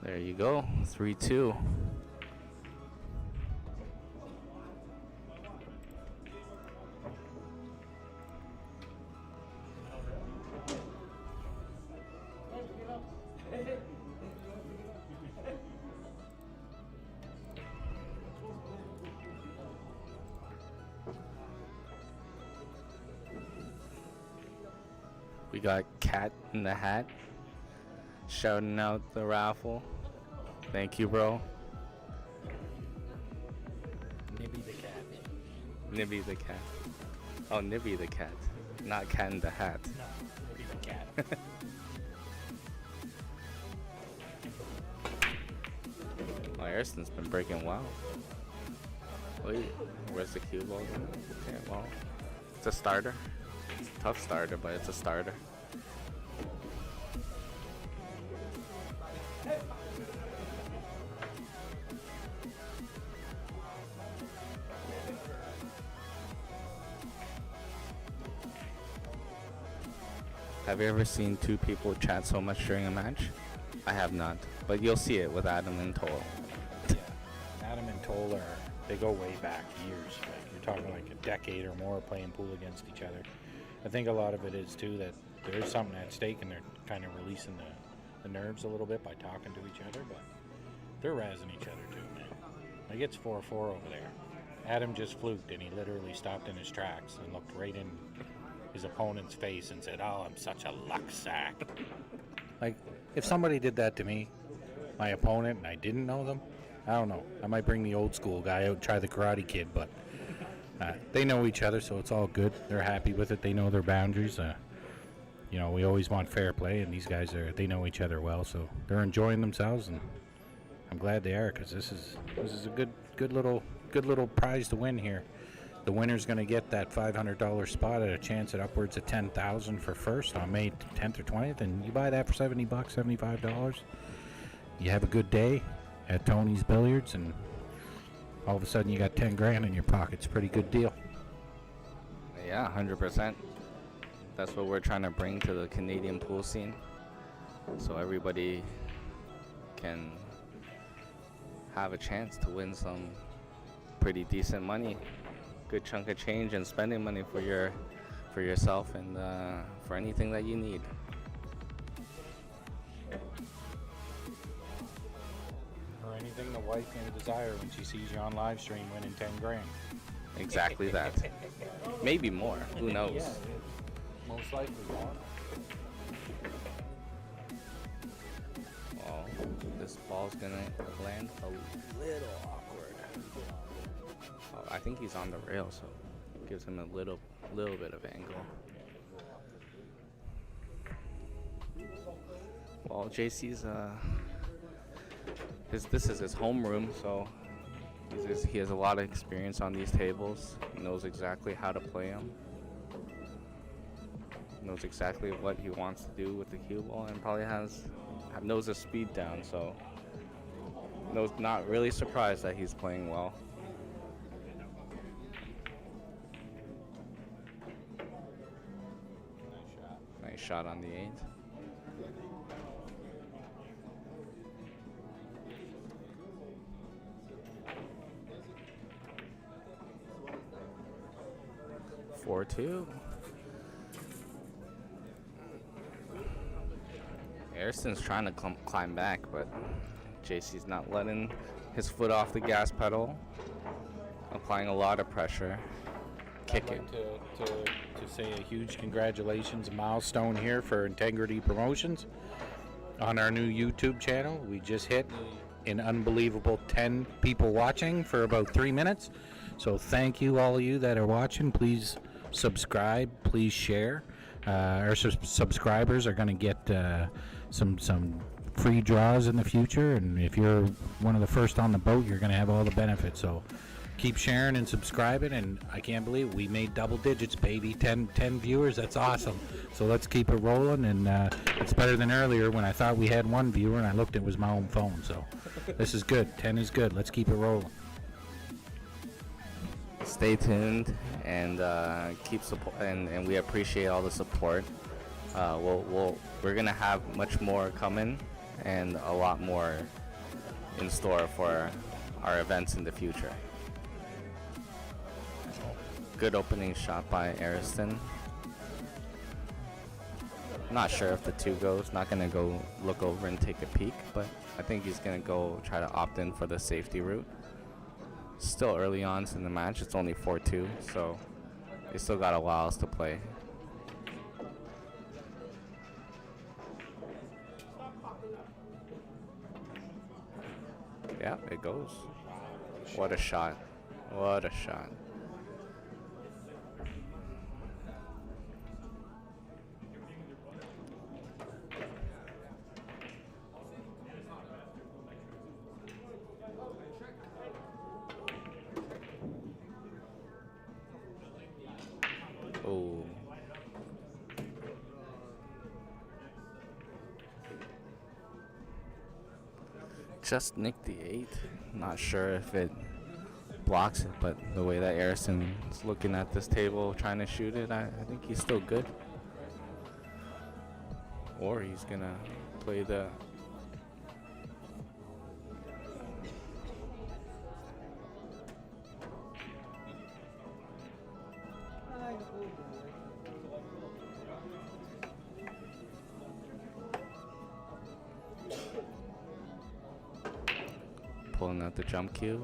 There you go, 3-2. We got Cat in the Hat shouting out the raffle. Thank you, bro. Nibby the cat. Nibby the cat. Oh, Nibby the cat. Not Cat in the Hat. No, Nibby the cat. Oh, Ariston's been breaking well. Wait, where's the cue ball going? Okay, well, it's a starter. It's a tough starter, but it's a starter. Have you ever seen two people chat so much during a match? I have not, but you'll see it with Adam and Toll. Yeah. Adam and Toll they go way back years. Like you're talking like a decade or more playing pool against each other. I think a lot of it is too that there is something at stake and they're kind of releasing the nerves a little bit by talking to each other, but they're razzing each other too, man. Like it's 4-4 over there. Adam just fluked and he literally stopped in his tracks and looked right in his opponent's face and said, "Oh, I'm such a luck sack." Like, if somebody did that to me, my opponent, and I didn't know them, I don't know. I might bring the old school guy out and try the Karate Kid, but they know each other, so it's all good. They're happy with it. They know their boundaries. You know, we always want fair play, and these guys they know each other well, so they're enjoying themselves, and I'm glad they are because this is a good little prize to win here. The winner's going to get that $500 spot at a chance at upwards of $10,000 for first on May 10th or 20th, and you buy that for $70, $75. You have a good day at Tony's Billiards, and all of a sudden you got 10 grand in your pocket. It's a pretty good deal. Yeah, 100%. That's what we're trying to bring to the Canadian pool scene. So everybody can have a chance to win some pretty decent money, good chunk of change, and spending money for yourself and for anything that you need. Or anything the wife may desire when she sees you on live stream winning 10 grand. Exactly that. Maybe more. Who knows? Yeah, most likely more. Well, this ball's gonna land a little awkward. Oh, I think he's on the rail, so it gives him a little bit of angle. Well, JC's this is his homeroom, so he has a lot of experience on these tables. He knows exactly how to play them. Knows exactly what he wants to do with the cue ball, and probably knows the speed down. So, not really surprised that he's playing well. Nice shot on the 8. Four, 2. Ariston's trying to climb back, but JC's not letting his foot off the gas pedal, applying a lot of pressure. Kicking. I'd like to say a huge congratulations milestone here for Integrity Promotions on our new YouTube channel. We just hit an unbelievable 10 people watching for about 3 minutes. So thank you, all of you that are watching. Please subscribe, please share. Our subscribers are going to get some free draws in the future, and if you're one of the first on the boat, you're going to have all the benefits. So keep sharing and subscribing, and I can't believe it. We made double digits, baby. 10 viewers. That's awesome. So let's keep it rolling, and it's better than earlier when I thought we had 1 viewer and I looked, it was my own phone. So this is good. 10 is good. Let's keep it rolling. Stay tuned and keep support, and we appreciate all the support. We're gonna have much more coming and a lot more in store for our events in the future. Good opening shot by Ariston. Not sure if the 2 goes. Not gonna go look over and take a peek, but I think he's gonna go try to opt in for the safety route. Still early on in the match. It's only 4-2, so they still got a while to play. Yeah, it goes. What a shot. What a shot. Oh. Just nicked the 8. Not sure if it blocks it, but the way that Ariston's looking at this table trying to shoot it, I think he's still good. Or he's gonna play the pulling out the jump cue.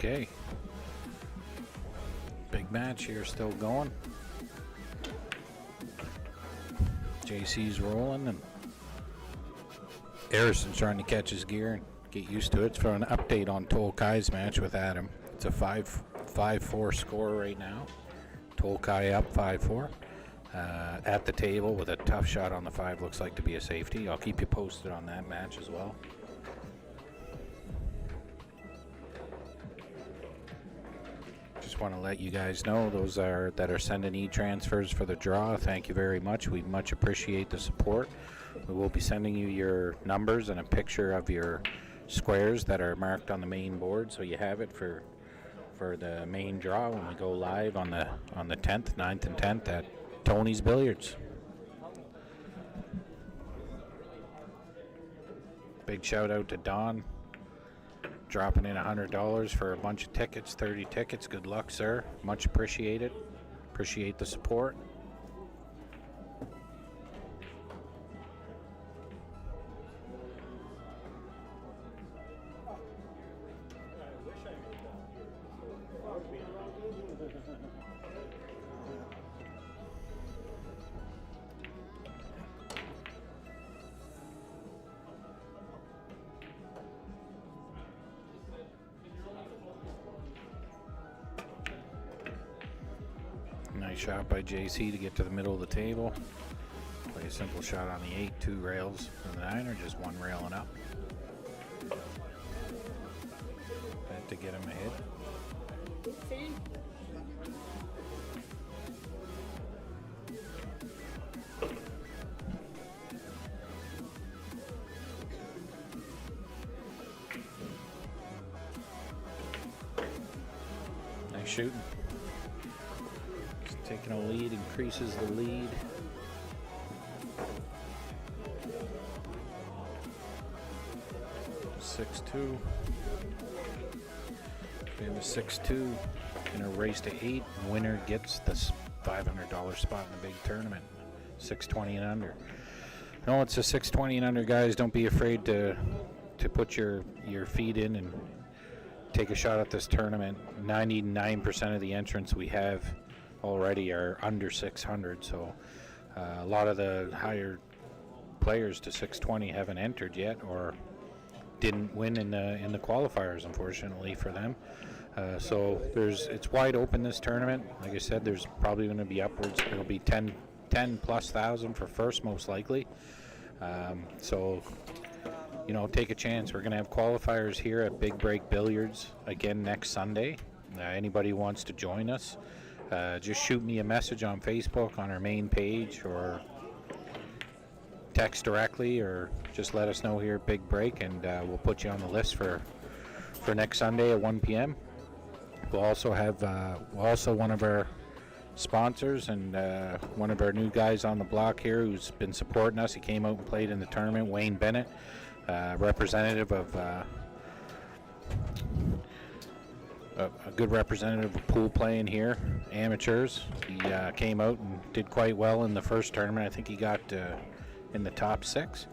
Okay. Big match here, still going. JC's rolling, and Harrison's trying to catch his gear and get used to it. It's for an update on Tolkai's match with Adam. It's a 5-4 score right now. Tolkai up 5-4. At the table with a tough shot on the 5, looks like to be a safety. I'll keep you posted on that match as well. Just want to let you guys know, those that are sending e-transfers for the draw, thank you very much. We much appreciate the support. We will be sending you your numbers and a picture of your squares that are marked on the main board, so you have it for the main draw when we go live on the 10th, 9th, and 10th at Tony's Billiards. Big shout out to Don, dropping in $100 for a bunch of tickets, 30 tickets. Good luck, sir. Much appreciated. Appreciate the support. Nice shot by JC to get to the middle of the table. Play a simple shot on the 8, 2 rails on the 9, or just 1 rail and up. Bet to get him ahead. Nice shooting. Taking a lead increases the lead. (6-2). We have a 6-2 in a race to 8. Winner gets this $500 spot in the big tournament. 620 and under. No, it's a 620 and under, guys. Don't be afraid to put your feet in and take a shot at this tournament. 99% of the entrants we have already are under 600, so a lot of the higher players to 620 haven't entered yet, or didn't win in the qualifiers, unfortunately for them. So it's wide open, this tournament. Like I said, there's probably going to be upwards. It'll be 10 plus thousand for first, most likely. So take a chance. We're going to have qualifiers here at Big Break Billiards again next Sunday. Anybody wants to join us, just shoot me a message on Facebook on our main page, or text directly, or just let us know here at Big Break, and we'll put you on the list for next Sunday at 1 p.m. We'll also have one of our sponsors and one of our new guys on the block here who's been supporting us. He came out and played in the tournament, Wayne Bennett, representative of a good representative of pool playing here, amateurs. He came out and did quite well in the first tournament. I think he got in the top 6.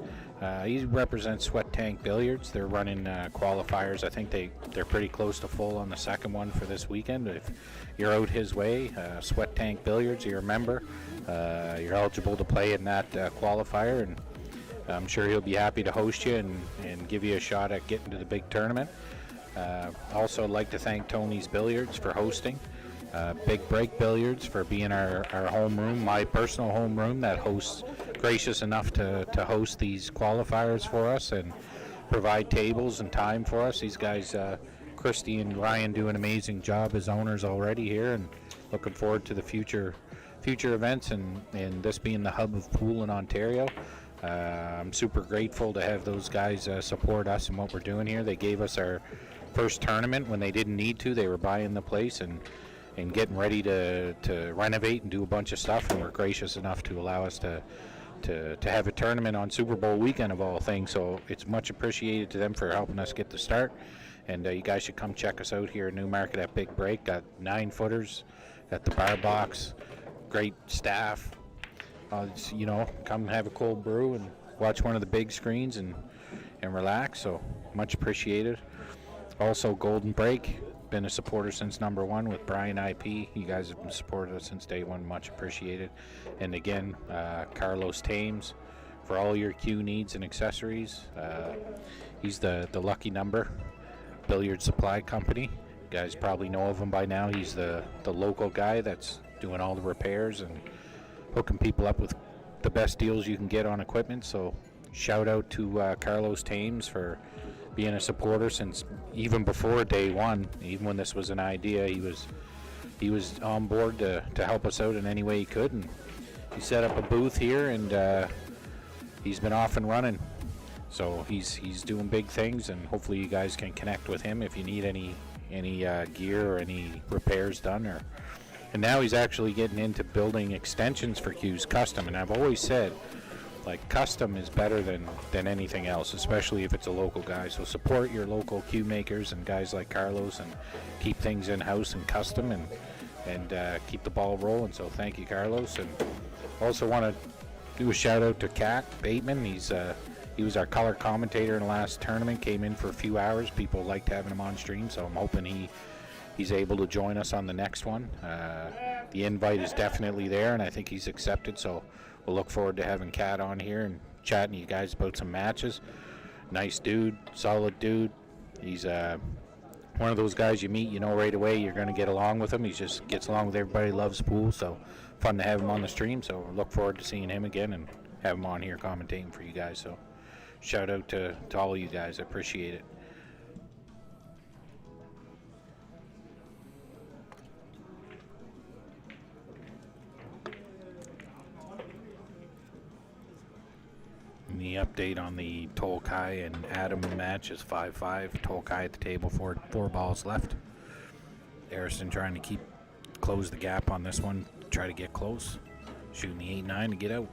He represents Sweat Tank Billiards. They're running qualifiers. I think they're pretty close to full on the second one for this weekend. If you're out his way, Sweat Tank Billiards, you're a member, you're eligible to play in that qualifier, and I'm sure he'll be happy to host you and give you a shot at getting to the big tournament. Also, I'd like to thank Tony's Billiards for hosting, Big Break Billiards for being our home room, my personal home room that hosts, gracious enough to host these qualifiers for us and provide tables and time for us. These guys, Christy and Ryan, do an amazing job as owners already here, and looking forward to the future events and this being the hub of pool in Ontario. I'm super grateful to have those guys support us and what we're doing here. They gave us our first tournament when they didn't need to. They were buying the place and getting ready to renovate and do a bunch of stuff, and were gracious enough to allow us to have a tournament on Super Bowl weekend of all things. So it's much appreciated to them for helping us get the start. And you guys should come check us out here in Newmarket at Big Break. Got 9-footers at the bar box, great staff. Come have a cold brew and watch one of the big screens and relax. So much appreciated. Also, Golden Break, been a supporter since number one with Brian IP. You guys have been supported us since day one, much appreciated. And again, Carlos Thames, for all your cue needs and accessories. He's the lucky number. Billiards Supply Company. You guys probably know of him by now. He's the local guy that's doing all the repairs and hooking people up with the best deals you can get on equipment. So shout out to Carlos Thames for being a supporter since even before day one. Even when this was an idea, he was on board to help us out in any way he could, and he set up a booth here, and he's been off and running. So he's doing big things, and hopefully you guys can connect with him if you need any gear or any repairs done. And now he's actually getting into building extensions for cues custom, and I've always said, like, custom is better than anything else, especially if it's a local guy. So support your local cue makers and guys like Carlos, and keep things in-house and custom, and keep the ball rolling. So thank you, Carlos. And also want to do a shout out to Cat Bateman. He was our color commentator in the last tournament, came in for a few hours. People liked having him on stream, so I'm hoping he's able to join us on the next one. The invite is definitely there, and I think he's accepted, so we'll look forward to having Cat on here and chatting to you guys about some matches. Nice dude, solid dude. He's one of those guys you meet, you know right away you're going to get along with him. He just gets along with everybody, loves pool, so fun to have him on the stream. So look forward to seeing him again and have him on here commentating for you guys. So shout out to all of you guys. I appreciate it. And the update on the Tolkai and Adam match is 5-5. Tolkai at the table, four balls left. Harrison trying to close the gap on this one, try to get close. Shooting the 8-9 to get out.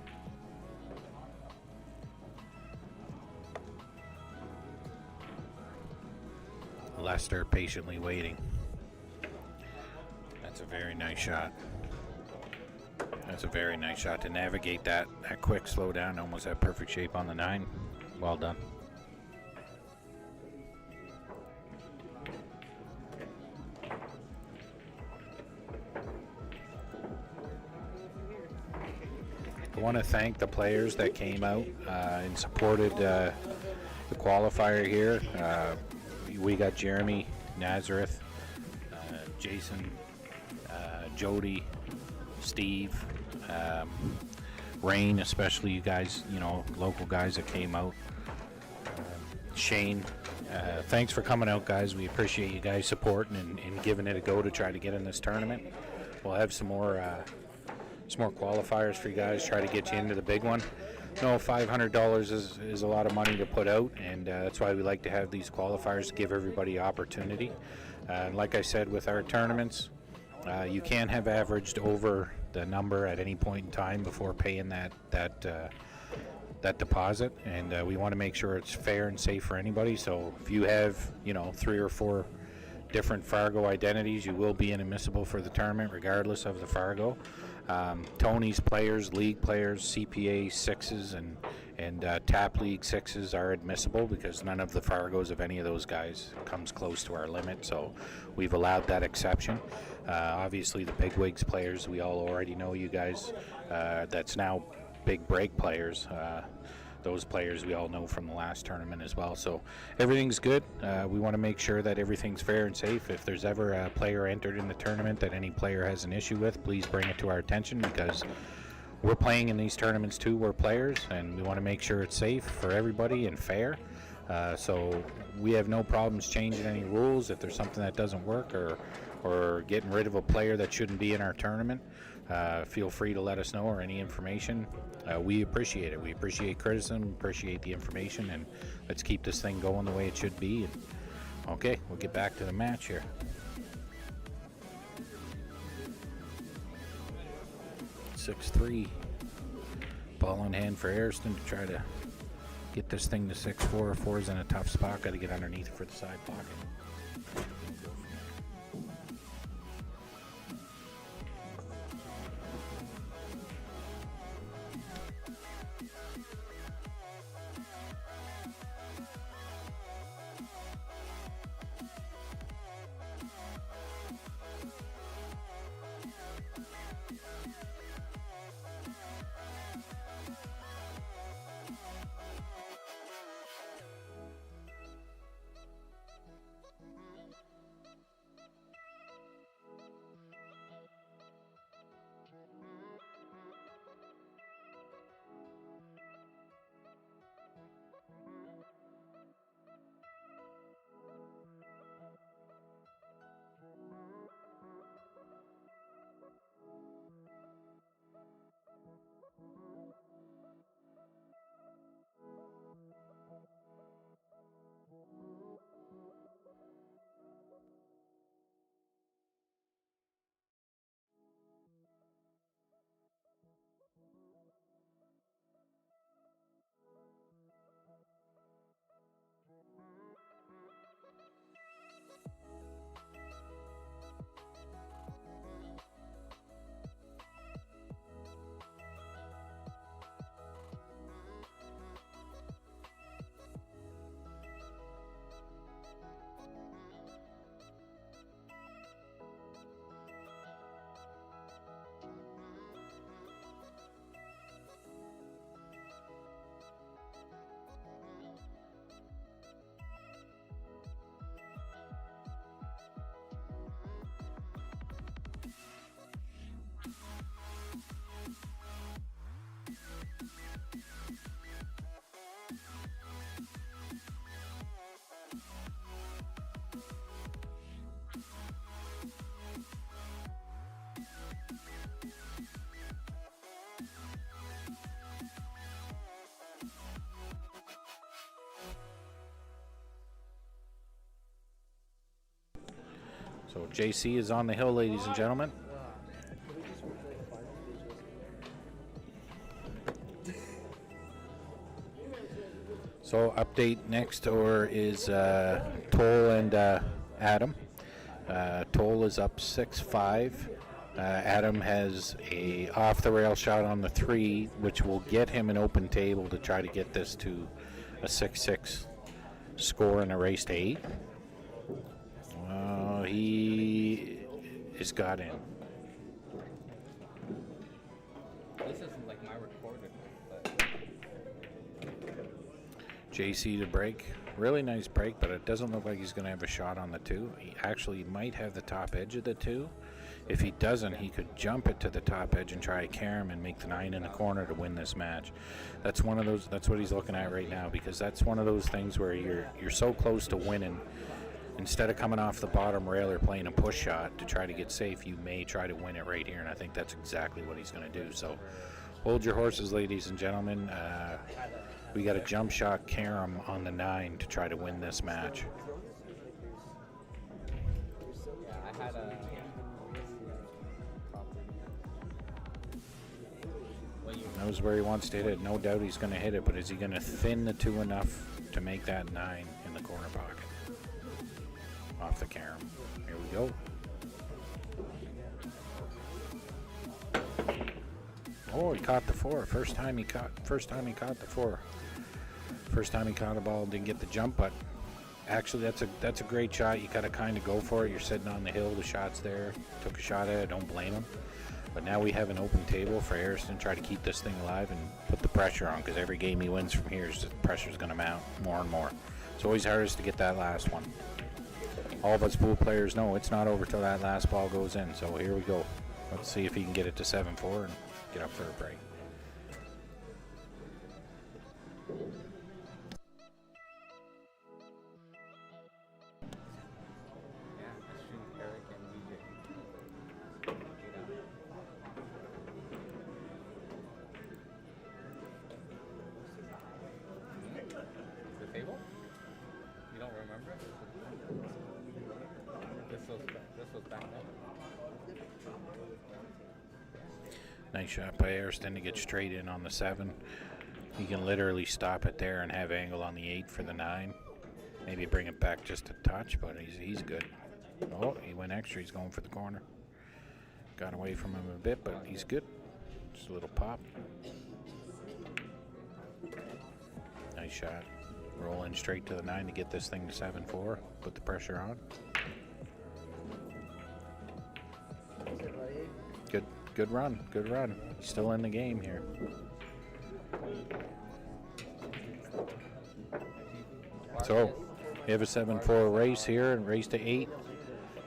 Lester patiently waiting. That's a very nice shot. That's a very nice shot to navigate that quick slow down, almost at perfect shape on the 9. Well done. I want to thank the players that came out and supported the qualifier here. We got Jeremy, Nazareth, Jason, Jody, Steve, Rain, especially you guys, local guys that came out. Shane, thanks for coming out, guys. We appreciate you guys supporting and giving it a go to try to get in this tournament. We'll have some more qualifiers for you guys, try to get you into the big one. No, $500 is a lot of money to put out, and that's why we like to have these qualifiers to give everybody opportunity. And like I said, with our tournaments, you can have averaged over the number at any point in time before paying that deposit, and we want to make sure it's fair and safe for anybody. So if you have 3 or 4 different Fargo identities, you will be inadmissible for the tournament regardless of the Fargo. Tony's players, league players, CPA 6s and TAP League 6s are admissible because none of the Fargos of any of those guys comes close to our limit, so we've allowed that exception. Obviously the bigwigs players, we all already know you guys, that's now big break players. Those players we all know from the last tournament as well. So everything's good. We want to make sure that everything's fair and safe. If there's ever a player entered in the tournament that any player has an issue with, please bring it to our attention, because we're playing in these tournaments too. We're players, and we want to make sure it's safe for everybody and fair. So we have no problems changing any rules if there's something that doesn't work, or getting rid of a player that shouldn't be in our tournament. Feel free to let us know, or any information. We appreciate it. We appreciate criticism, appreciate the information, and let's keep this thing going the way it should be. And, okay, we'll get back to the match here. (6-3). Ball in hand for Ariston to try to get this thing to 6-4. 4's in a tough spot. Got to get underneath for the side pocket. So JC is on the hill, ladies and gentlemen. So update next or is Toll and Adam. Toll is up 6-5. Adam has a off the rail shot on the 3, which will get him an open table to try to get this to a 6-6 score in a race to 8. He is got in. This isn't like my recorded, but JC to break. Really nice break, but it doesn't look like he's going to have a shot on the 2. He actually might have the top edge of the 2. If he doesn't, he could jump it to the top edge and try a carom and make the 9 in the corner to win this match. That's one of those. That's what he's looking at right now, because that's one of those things where you're so close to winning. Instead of coming off the bottom rail or playing a push shot to try to get safe, you may try to win it right here, and I think that's exactly what he's going to do. So hold your horses, ladies and gentlemen. We got a jump shot carom on the 9 to try to win this match. yeah, I had a. That was where he wants to hit it. No doubt he's going to hit it, but is he going to thin the 2 enough to make that 9 in the corner pocket? Off the carom. Here we go. Oh, he caught the 4. First time he caught the 4. First time he caught a ball and didn't get the jump, but actually that's a great shot. You got to kind of go for it. You're sitting on the hill. The shot's there. Took a shot at it. Don't blame him. But now we have an open table for Ariston to try to keep this thing alive and put the pressure on, because every game he wins from here, the pressure's going to mount more and more. It's always hardest to get that last one. All of us pool players know it's not over till that last ball goes in. So here we go. Let's see if he can get it to 7-4 and get up for a break. Yeah, I streamed Eric and DJ. The table? You don't remember? This was back then. Nice shot by Ariston to get straight in on the 7. He can literally stop it there and have angle on the 8 for the 9. Maybe bring it back just a touch, but he's good. Oh, he went extra. He's going for the corner. Got away from him a bit, but he's good. Just a little pop. Nice shot. Roll in straight to the 9 to get this thing to 7-4. Put the pressure on. Good run. Good run. He's still in the game here. So we have a 7-4 race here and race to 8.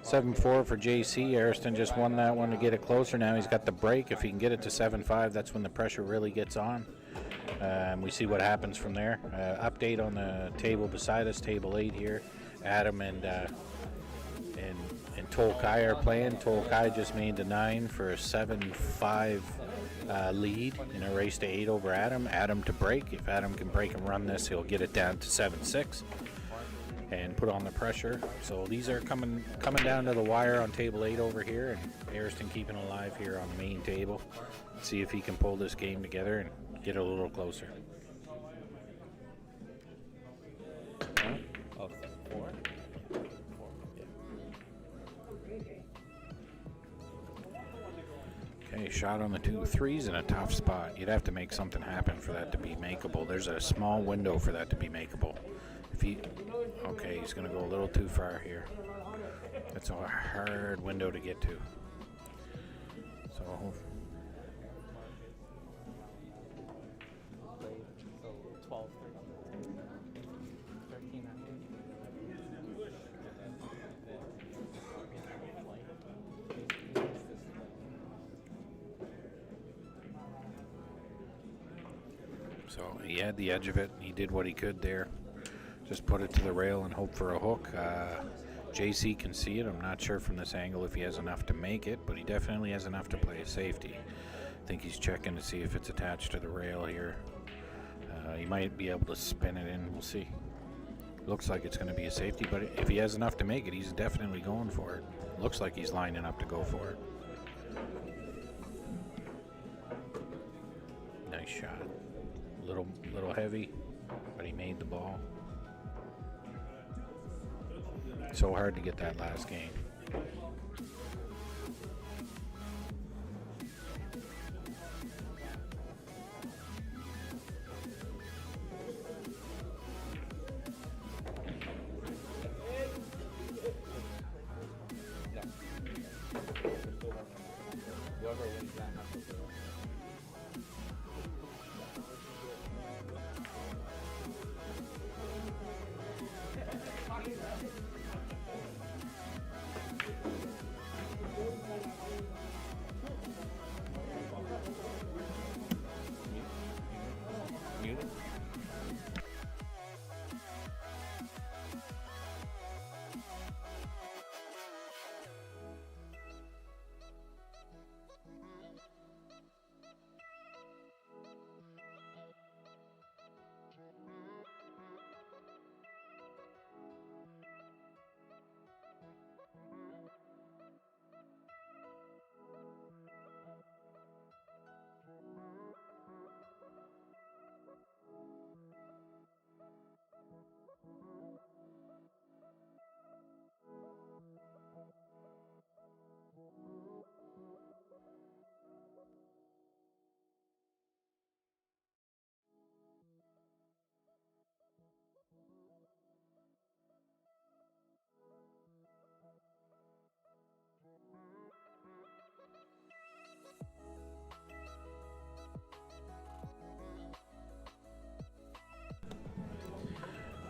7-4 for JC. Ariston just won that one to get it closer. Now he's got the break. If he can get it to 7-5, that's when the pressure really gets on. We see what happens from there. Update on the table beside us, table 8 here. Adam and Toll Kai are playing. Toll Kai just made the 9 for a 7-5 lead in a race to 8 over Adam. Adam to break. If Adam can break and run this, he'll get it down to 7-6 and put on the pressure. So these are coming down to the wire on table 8 over here, and Ariston keeping alive here on the main table. See if he can pull this game together and get a little closer. Oh, 4? Okay, shot on the 2 3s in a tough spot. You'd have to make something happen for that to be makeable. There's a small window for that to be makeable. Okay, he's going to go a little too far here. That's a hard window to get to. So, So 12, 13, 13. So he had the edge of it. He did what he could there. Just put it to the rail and hope for a hook. JC can see it. I'm not sure from this angle if he has enough to make it, but he definitely has enough to play a safety. I think he's checking to see if it's attached to the rail here. He might be able to spin it in. We'll see. Looks like it's going to be a safety, but if he has enough to make it, he's definitely going for it. Looks like he's lining up to go for it. Nice shot. Little heavy, but he made the ball. So hard to get that last game. Whoever wins that has to do it. Mute.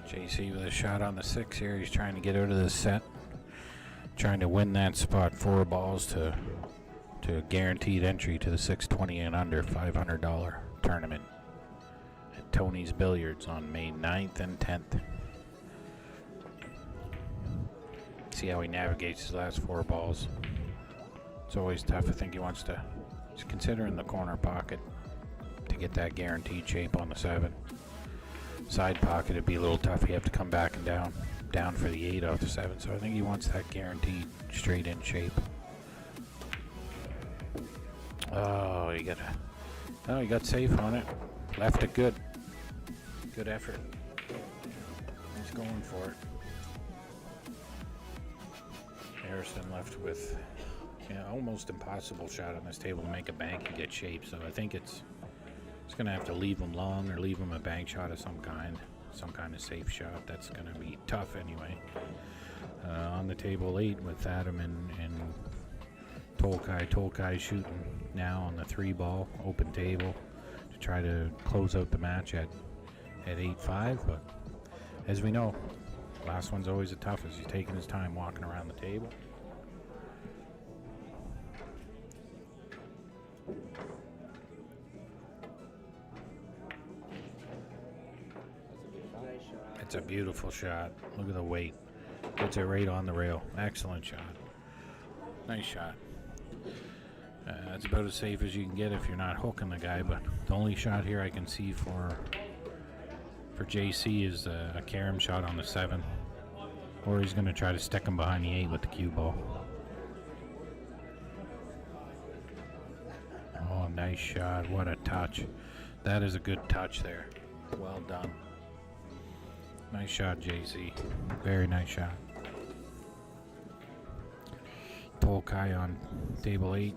JC with a shot on the 6 here. He's trying to get out of this set. Trying to win that spot. 4 balls to guaranteed entry to the 620 and under $500 tournament at Tony's Billiards on May 9th and 10th. See how he navigates his last 4 balls. It's always tough. I think he wants to, he's considering the corner pocket to get that guaranteed shape on the 7. Side pocket, it'd be a little tough. You have to come back and down for the 8 off the 7. So I think he wants that guaranteed straight in shape. Oh, he got safe on it. Left it good. Good effort. He's going for it. Harrison left with almost impossible shot on this table to make a bank and get shape. So I think it's going to have to leave him long or leave him a bank shot of some kind of safe shot. That's going to be tough anyway. On the table 8 with Adam and Tolkai shooting now on the 3 ball open table to try to close out the match at 8-5. But as we know, last one's always the toughest. He's taking his time walking around the table. It's a beautiful shot. Look at the weight. Gets it right on the rail. Excellent shot. Nice shot. It's about as safe as you can get if you're not hooking the guy, but the only shot here I can see for JC is a carom shot on the 7, or he's going to try to stick him behind the 8 with the cue ball. Oh, nice shot. What a touch. That is a good touch there. Well done. Nice shot, JC. Very nice shot. Tolkai on table 8.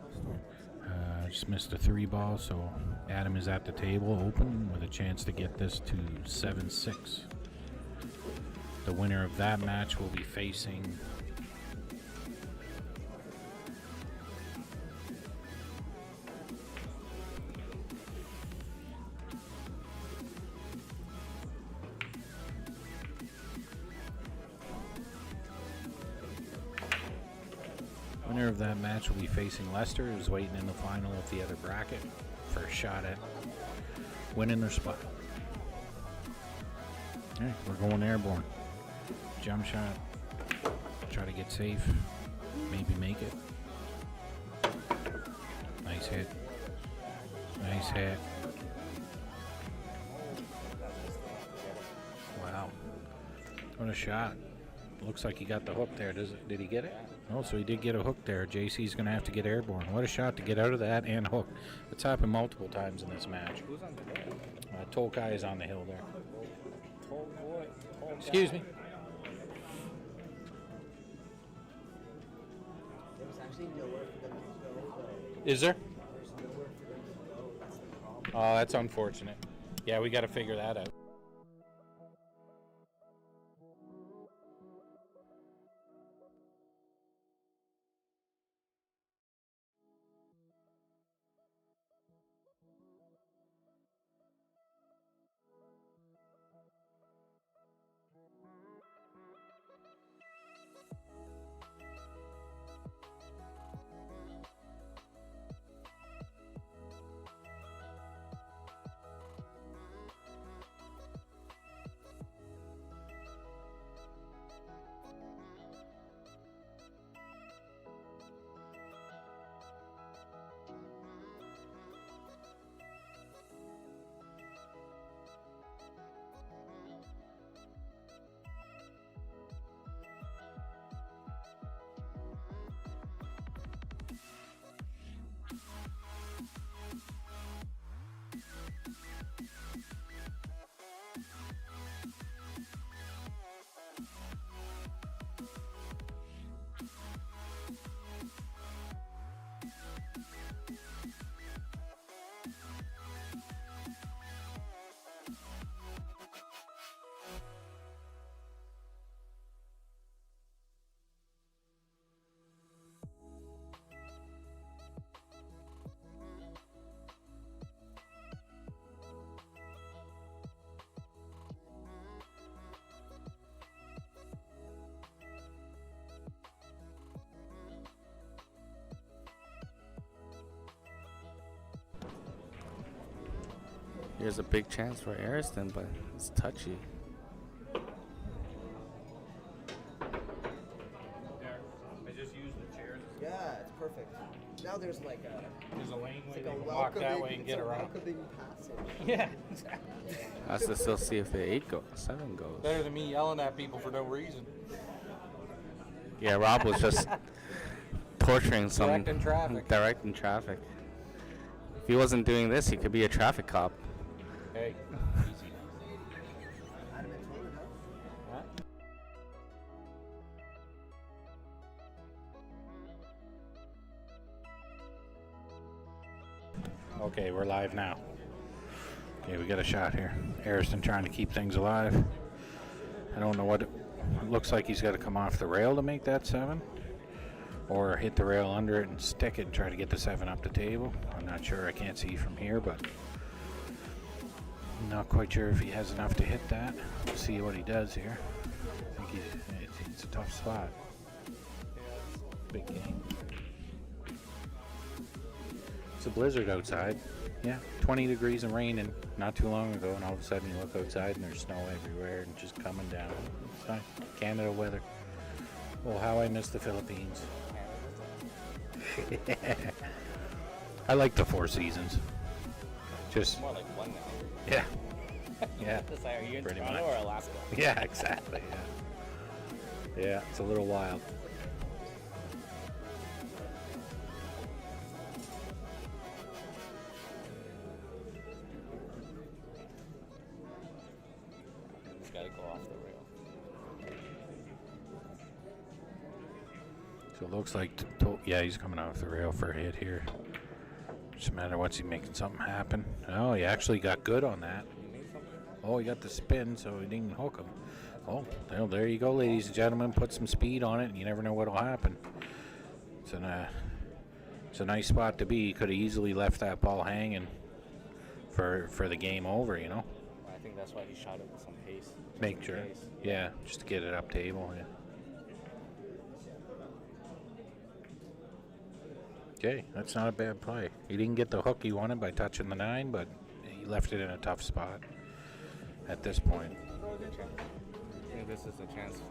Just missed a 3 ball, so Adam is at the table open with a chance to get this to 7-6. The winner of that match will be facing Leicester, who's waiting in the final of the other bracket for a shot at winning their spot. All right, we're going airborne. Jump shot. Try to get safe. Maybe make it. Nice hit. Nice hit. Wow. What a shot. Looks like he got the hook there. Did he get it? Oh, so he did get a hook there. JC's going to have to get airborne. What a shot to get out of that and hook. It's happened multiple times in this match. Who's on the hill? Tolkai is on the hill there. Tall Excuse guy. me. There's actually nowhere for them to go, though. Is there? There's nowhere for them to go. That's the problem. Oh, that's unfortunate. Yeah, we got to figure that out. Here's a big chance for Ariston, but it's touchy. I just used the chairs. Yeah, it's perfect. Now there's like a There's a lane it's way like a they can walk that way and it's get a around. welcoming passage. Yeah, exactly. I have to still see if the 8 goes, 7 goes. Better than me yelling at people for no reason. Yeah, Rob was just torturing some Directing traffic. directing traffic. If he wasn't doing this, he could be a traffic cop. Hey, easy. Huh? Okay, we're live now. Okay, we got a shot here. Ariston trying to keep things alive. I don't know what it looks like. He's got to come off the rail to make that 7, or hit the rail under it and stick it and try to get the 7 up the table. I'm not sure. I can't see from here, but I'm not quite sure if he has enough to hit that. We'll see what he does here. I think it's a tough spot. Big game. It's a blizzard outside. Yeah, 20 degrees and raining not too long ago, and all of a sudden you look outside and there's snow everywhere and just coming down. It's fine. Canada weather. Oh, how I miss the Philippines. I like the 4 seasons. Just More like one now. yeah, yeah. It's like, are you in Pretty Toronto much. or Alaska? Yeah, exactly. Yeah, yeah. It's a little wild. It's gotta go off the rail. So it looks like, yeah, he's coming off the rail for a hit here. Just a matter what's he making something happen. Oh, he actually got good on that. Oh, he got the spin, so he didn't hook him. Oh, well, there you go, ladies and gentlemen. Put some speed on it, and you never know what'll happen. It's a nice spot to be. He could have easily left that ball hanging for the game over, you know. I think that's why he shot it with some pace. just Make in sure. case. Yeah, just to get it up table. Yeah. Okay, that's not a bad play. He didn't get the hook he wanted by touching the 9, but he left it in a tough spot at this point. I think this is a chance.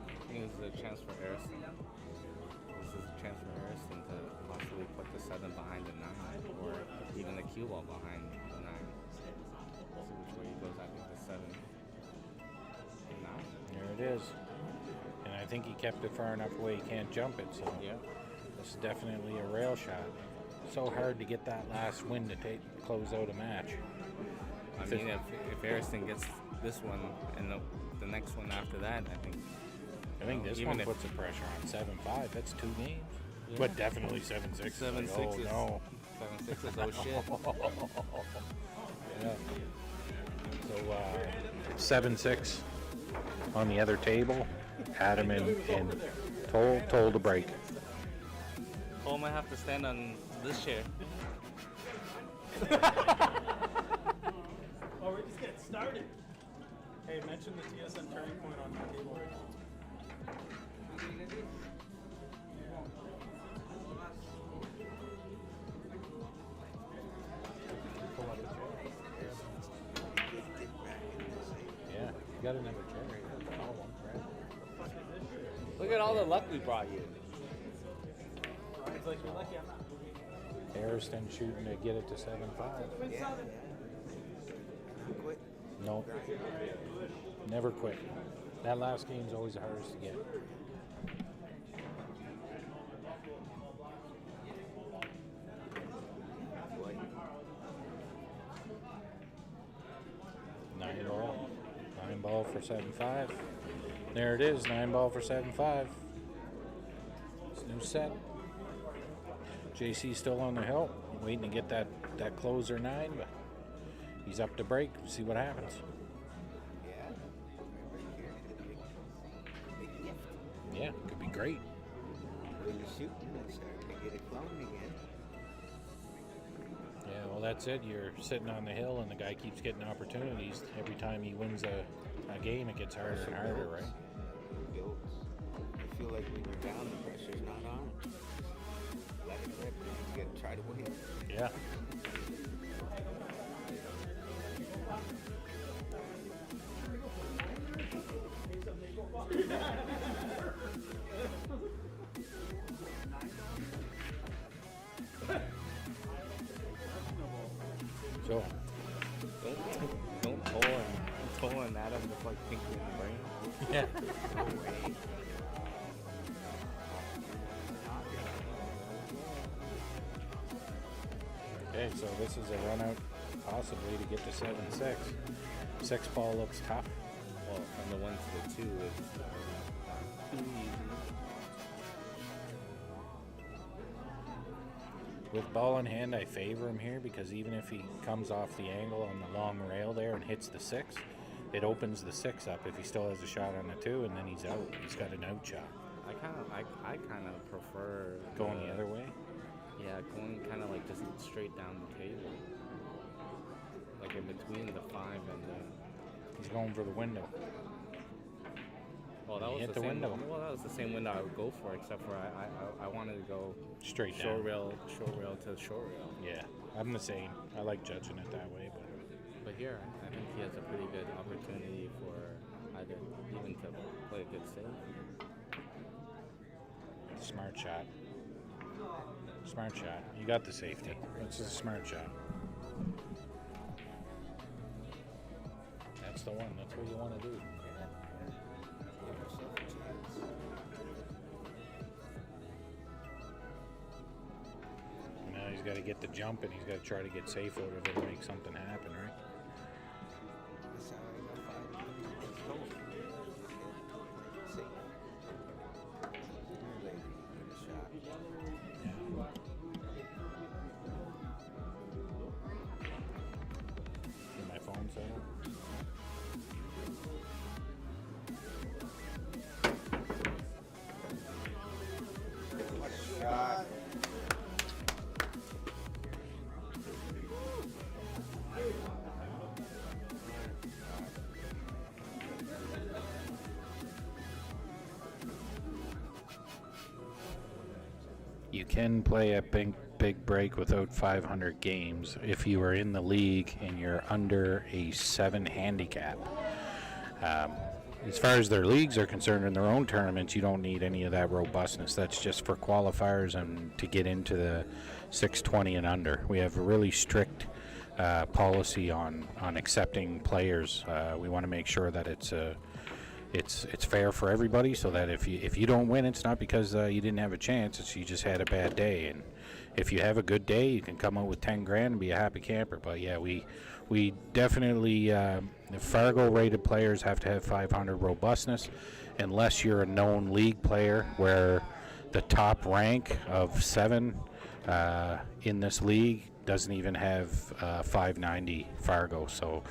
I think this is a chance for Ariston. This is a chance for Ariston to possibly put the 7 behind the 9, or even the cue ball behind the 9. See which way he goes. I think the 7. 9. There it it is. And I think he kept it far enough away he can't jump it, so Yeah. this is definitely a rail shot. So hard to get that last win to close out a match. I mean, if Harrison gets this one and the next one after that, I think this even one if- puts the pressure on 7-5. That's 2 games. Yeah. But definitely 7-6. 7-6 Oh, is no. 7-6 is oh shit. Yeah. So 7-6 on the other table. Adam and Toll to break. Cole might have to stand on this chair. Oh, we're just getting started. Hey, mention the TSN turning point on the table right now. Pull up a chair. Yeah, you got another chair right here. Oh, one, right? Look at all the luck we brought you. It's like you're lucky I'm not moving. Harrison shooting to get it to 7-5. Yeah. Quit. No, never quit. That last game's always the hardest to get. Nine ball for 7-5. There it is, 9 ball for 7-5. It's a new set. JC still on the hill, waiting to get that closer 9, but he's up to break. See what happens. Yeah. Big gift. Yeah, could be great. When you shoot, you start to get it flowing again. Yeah, well, that's it. You're sitting on the hill, and the guy keeps getting opportunities. Every time he wins a game, it gets harder and harder, right? It builds. I feel like when you're down, the pressure's not on. Let it rip. You gotta try to win. Yeah. So, Don't Cole and Adam look like Pinky in the brain. yeah. No way. Okay, so this is a run out possibly to get to 7-6. 6 ball looks tough. Well, and the 1 to the 2 is too easy. With ball in hand, I favor him here because even if he comes off the angle on the long rail there and hits the 6, it opens the 6 up if he still has a shot on the 2, and then he's out. He's got an out shot. I kind of prefer Going the other way? Yeah, going kind of like just straight down the table, like in between the 5 and the. He's going for the window. Well, that He was hit the the same window. Well, that was the same window I would go for, except for I wanted to go Straight short down. rail to short rail. Yeah, I'm the same. I like judging it that way, But here, I think he has a pretty good opportunity for either even to play a good save. smart shot. Smart shot. You got the safety. It's a smart shot. That's the one. That's what you want to do. Give yourself a chance. Now he's got to get the jump, and he's got to try to get safe out of it and make something happen, right? That's how I got 5. Let's go. Safe. Later, get a shot. Get my phone set up. What a shot. You can play a big break without 500 games if you are in the league and you're under a 7 handicap. As far as their leagues are concerned in their own tournaments, you don't need any of that robustness. That's just for qualifiers and to get into the 620 and under. We have a really strict policy on accepting players. We want to make sure that it's it's fair for everybody, so that if you don't win, it's not because you didn't have a chance. It's you just had a bad day. And if you have a good day, you can come out with 10 grand and be a happy camper. But yeah, we definitely Fargo rated players have to have 500 robustness, unless you're a known league player where the top rank of 7 in this league doesn't even have 590 Fargo. So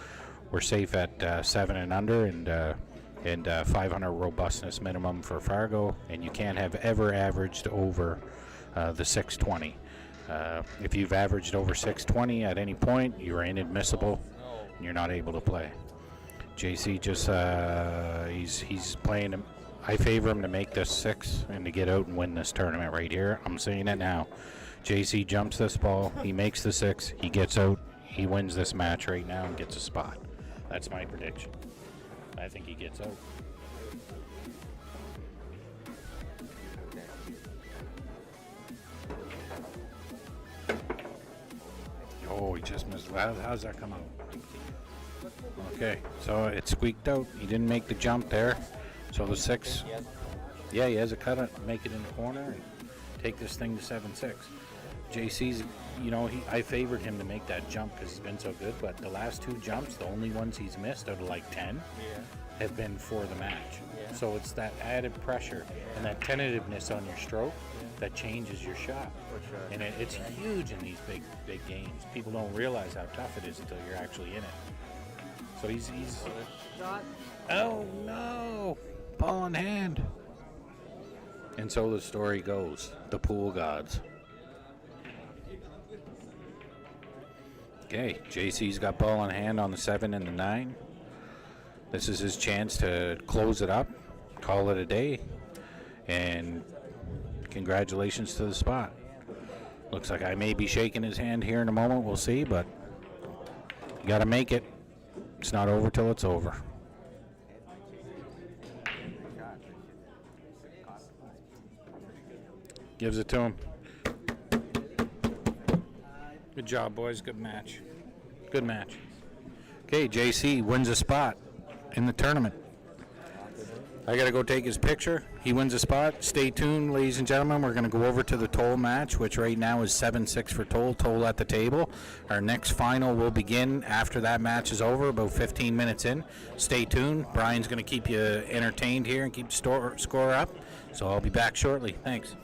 we're safe at 7 and under, and 500 robustness minimum for Fargo, and you can't have ever averaged over the 620. If you've averaged over 620 at any point, you're inadmissible and you're not able to play. JC just he's playing. I favor him to make this 6 and to get out and win this tournament right here. I'm saying it now. JC jumps this ball, he makes the 6, he gets out, he wins this match right now and gets a spot. That's my prediction. I think he gets out. Oh, he just missed. How's that come out? Okay, so it squeaked out. He didn't make the jump there. So the 6. Yeah, he has a cut it, make it in the corner, and take this thing to 7-6. JC's, I favored him to make that jump because he's been so good, but the last 2 jumps, the only ones he's missed out of like 10, have been for the match. So it's that added pressure and that tentativeness on your stroke that changes your shot. For sure. And it's huge in these big games. People don't realize how tough it is until you're actually in it. So he's oh no, ball in hand. And so the story goes, the pool gods. Okay, JC's got ball in hand on the 7 and the 9. This is his chance to close it up, call it a day, and congratulations to the spot. Looks like I may be shaking his hand here in a moment, we'll see, but you gotta make it. It's not over till it's over. Gives it to him. Good job, boys. Good match. Good match. Okay, JC wins a spot in the tournament. I got to go take his picture. He wins a spot. Stay tuned, ladies and gentlemen. We're going to go over to the Toll match, which right now is 7-6 for Toll. Toll at the table. Our next final will begin after that match is over, about 15 minutes in. Stay tuned. Brian's going to keep you entertained here and keep the score up. So I'll be back shortly. Thanks.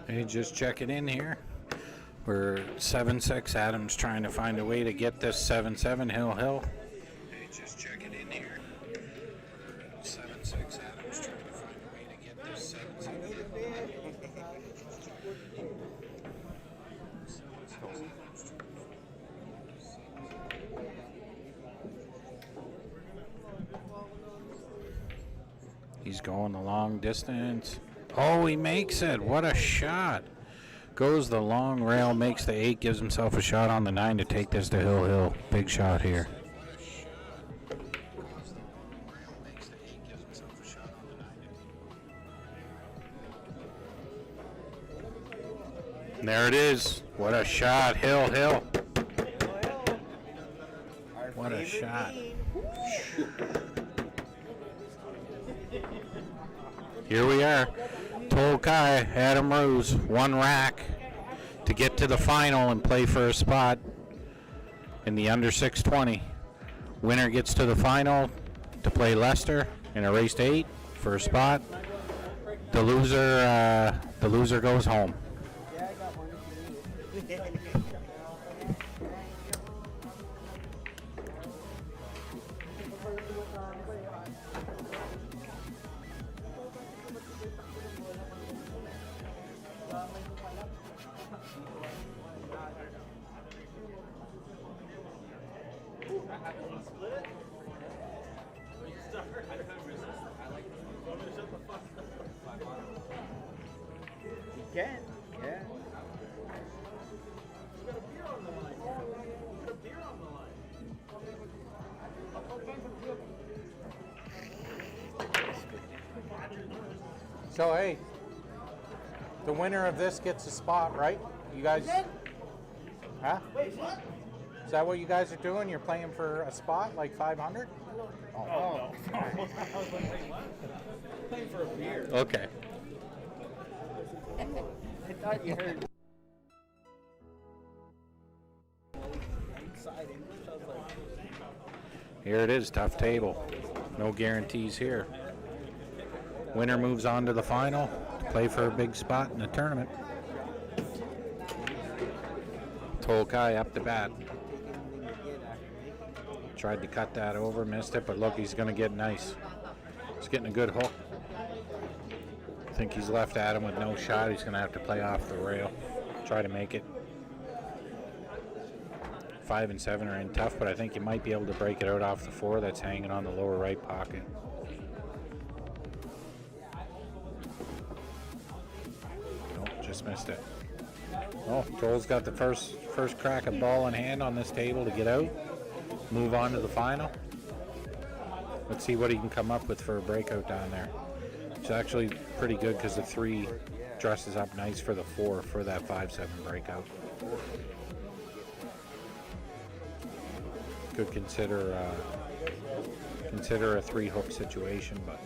Hey, just checking in here. We're 7-6. Adam's trying to find a way to get this 7-7 Hill. Hey, just checking in here. 7-6. Adam's trying to find a way to get this 7-7. He's going the long distance. Oh, he makes it. What a shot. Goes the long rail, makes the 8, gives himself a shot on the 9 to take this to Hill. Big shot here. And there it is. What a shot. Hill. What a shot. Here we are. Tolkai, Adam Rose, 1 rack to get to the final and play for a spot in the under 620. Winner gets to the final to play Leicester in a race to 8 for a spot. The loser goes home. Can, yeah. So, hey, the winner of this gets a spot, right? You guys, huh? Is that what you guys are doing? You're playing for a spot, like 500? Oh, no. Playing for a beer. Okay. I thought you heard. Inside English, I was like, Here it is, tough table. No guarantees here. Winner moves on to the final to play for a big spot in the tournament. Tolkai up to bat. Tried to cut that over, missed it, but look, he's going to get nice. He's getting a good hook. I think he's left Adam with no shot. He's going to have to play off the rail. Try to make it. 5 and 7 are in tough, but I think you might be able to break it out off the 4 that's hanging on the lower right pocket. Nope, just missed it. Oh, Joel's got the first crack of ball in hand on this table to get out. Move on to the final. Let's see what he can come up with for a breakout down there. It's actually pretty good because the 3 dresses up nice for the 4 for that 5-7 breakout. Could consider a 3 hook situation, but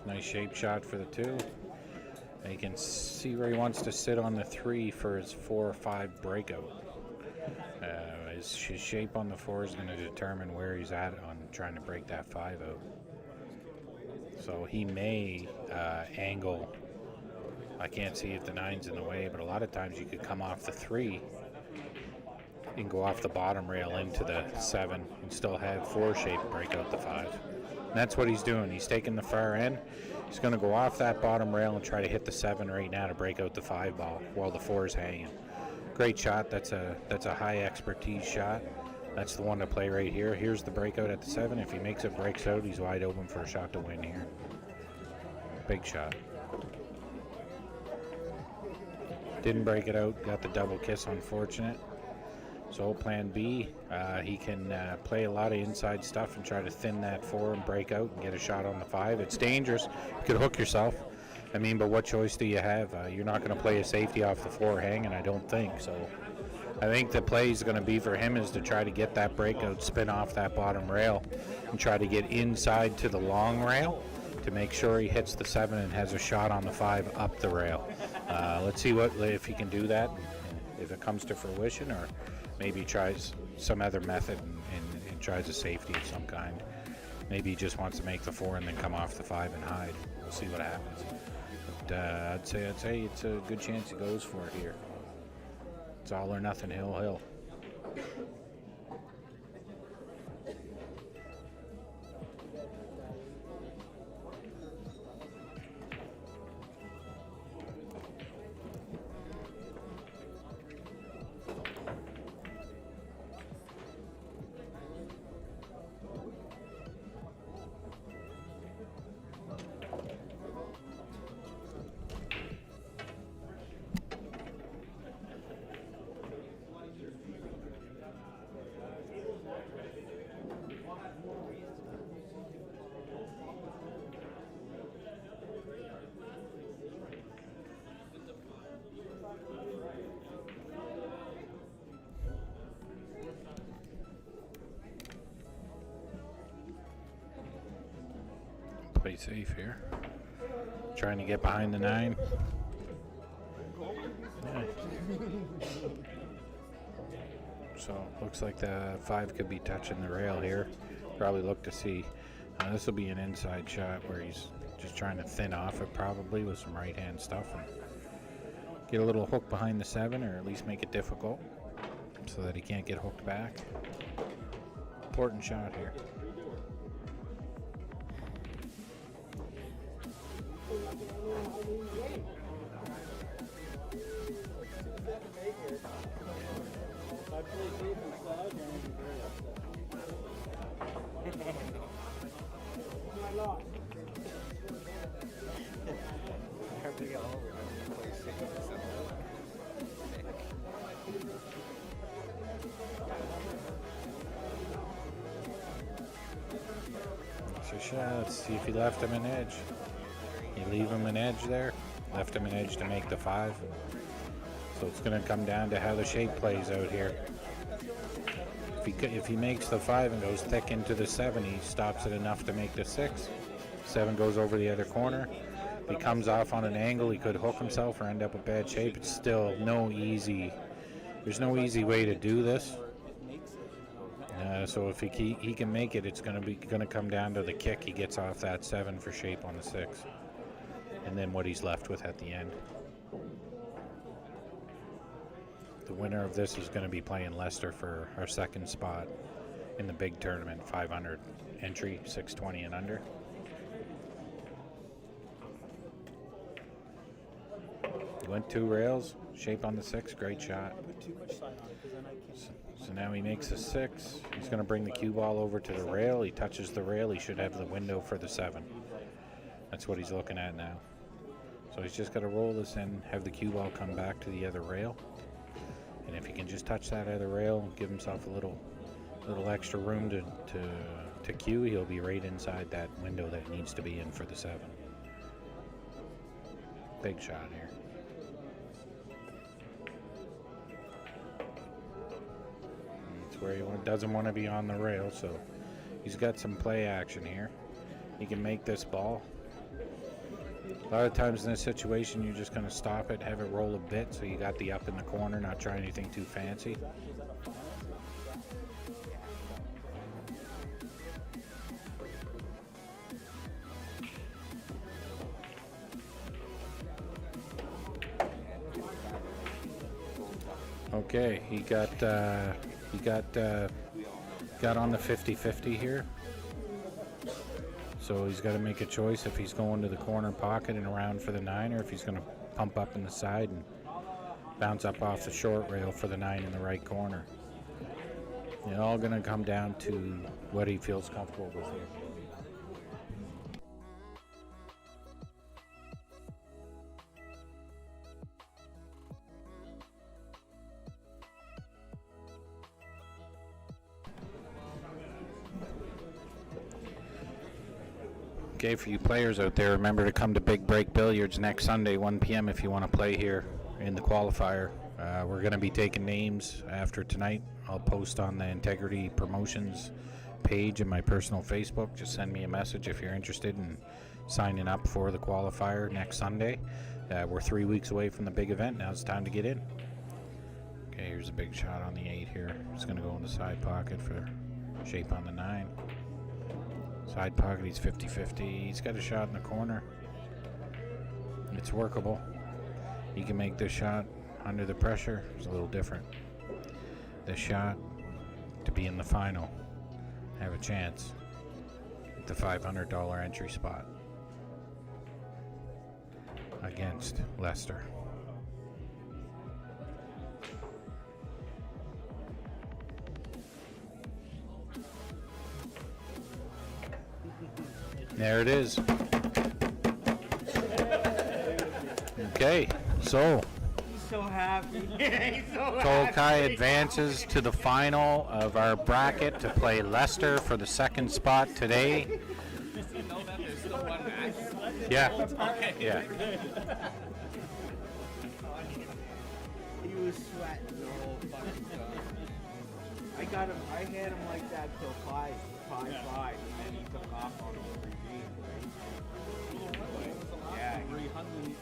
nice shape shot for the 2. And you can see where he wants to sit on the 3 for his 4 or 5 breakout. His shape on the 4 is going to determine where he's at on trying to break that 5 out. So he may angle. I can't see if the 9's in the way, but a lot of times you could come off the 3 and go off the bottom rail into the 7 and still have 4 shape break out the 5. And that's what he's doing. He's taking the far end. He's going to go off that bottom rail and try to hit the 7 right now to break out the 5 ball while the 4 is hanging. Great shot. That's a high expertise shot. That's the one to play right here. Here's the breakout at the 7. If he makes it, breaks out, he's wide open for a shot to win here. Big shot. Didn't break it out. Got the double kiss, unfortunate. So plan B, he can play a lot of inside stuff and try to thin that 4 and break out and get a shot on the 5. It's dangerous. You could hook yourself. I mean, but what choice do you have? You're not going to play a safety off the 4 hanging, I don't think. So I think the play is going to be for him is to try to get that breakout spin off that bottom rail and try to get inside to the long rail to make sure he hits the 7 and has a shot on the 5 up the rail. Let's see if he can do that, if it comes to fruition, or maybe tries some other method and tries a safety of some kind. Maybe he just wants to make the 4 and then come off the 5 and hide. We'll see what happens. But I'd say it's a good chance he goes for it here. It's all or nothing, hill. Play safe here. Trying to get behind the 9. Yeah. So looks like the 5 could be touching the rail here. Probably look to see. This will be an inside shot where he's just trying to thin off it probably with some right hand stuff and get a little hook behind the 7, or at least make it difficult so that he can't get hooked back. Important shot here. That's a shot. Let's see if he left him an edge. You leave him an edge there. Left him an edge to make the 5. So it's going to come down to how the shape plays out here. If he makes the 5 and goes thick into the 7, he stops it enough to make the 6. 7 goes over the other corner. If he comes off on an angle, he could hook himself or end up with bad shape. It's still there's no easy way to do this. So if he can make it, it's going to come down to the kick he gets off that 7 for shape on the 6, and then what he's left with at the end. The winner of this is going to be playing Leicester for our second spot in the big tournament, 500 entry, 620 and under. He went 2 rails, shape on the 6, great shot. So now he makes a 6. He's going to bring the cue ball over to the rail. He touches the rail. He should have the window for the 7. That's what he's looking at now. So he's just got to roll this in, have the cue ball come back to the other rail. And if he can just touch that other rail and give himself a little extra room to cue, he'll be right inside that window that needs to be in for the 7. Big shot here. It's where he doesn't want to be on the rail, so he's got some play action here. He can make this ball. A lot of times in this situation, you're just going to stop it, have it roll a bit, so you got the up in the corner, not try anything too fancy. Okay, he got on the 50-50 here. So he's got to make a choice if he's going to the corner pocket and around for the 9, or if he's going to pump up in the side and bounce up off the short rail for the 9 in the right corner. It's all going to come down to what he feels comfortable with here. Okay, for you players out there, remember to come to Big Break Billiards next Sunday, 1 p.m. if you want to play here in the qualifier. We're going to be taking names after tonight. I'll post on the Integrity Promotions page in my personal Facebook. Just send me a message if you're interested in signing up for the qualifier next Sunday. We're 3 weeks away from the big event. Now it's time to get in. Okay, here's a big shot on the 8 here. It's going to go in the side pocket for shape on the 9. Side pocket, he's 50-50. He's got a shot in the corner. It's workable. He can make this shot under the pressure. It's a little different. This shot to be in the final, have a chance at the $500 entry spot against Leicester. There it is. Okay, so He's so happy. He's so Tolkai advances to the final of our bracket to play Leicester for the second spot today. Yeah. Yeah. He was sweating the whole fucking time. I had him like that till 5, and then he took off on the regime, right? Yeah. Where he hung me.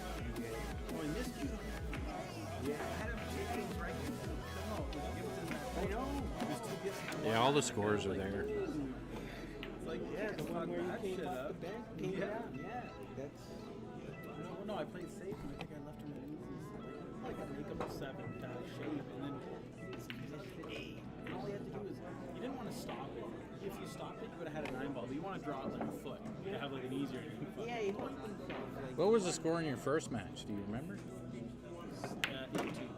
Oh, I missed you. Yeah. I had him change right into the no, it was in that. I know. It was 2 gifts. Yeah, all the scores are there. It's like, Yeah, the one where you that came shit off up. the bench, came Yeah. down. Yeah, that's. No, I played safe and I think I left him at easy. Like I make him a 7 kind of shape, and then and all he had to do is he didn't want to stop it. If you stopped it, you would have had a 9 ball, but you want to draw it like a foot to have like an easier game. Yeah, he hooked himself. Like, What was the score in your first match? Do you remember? 8-2.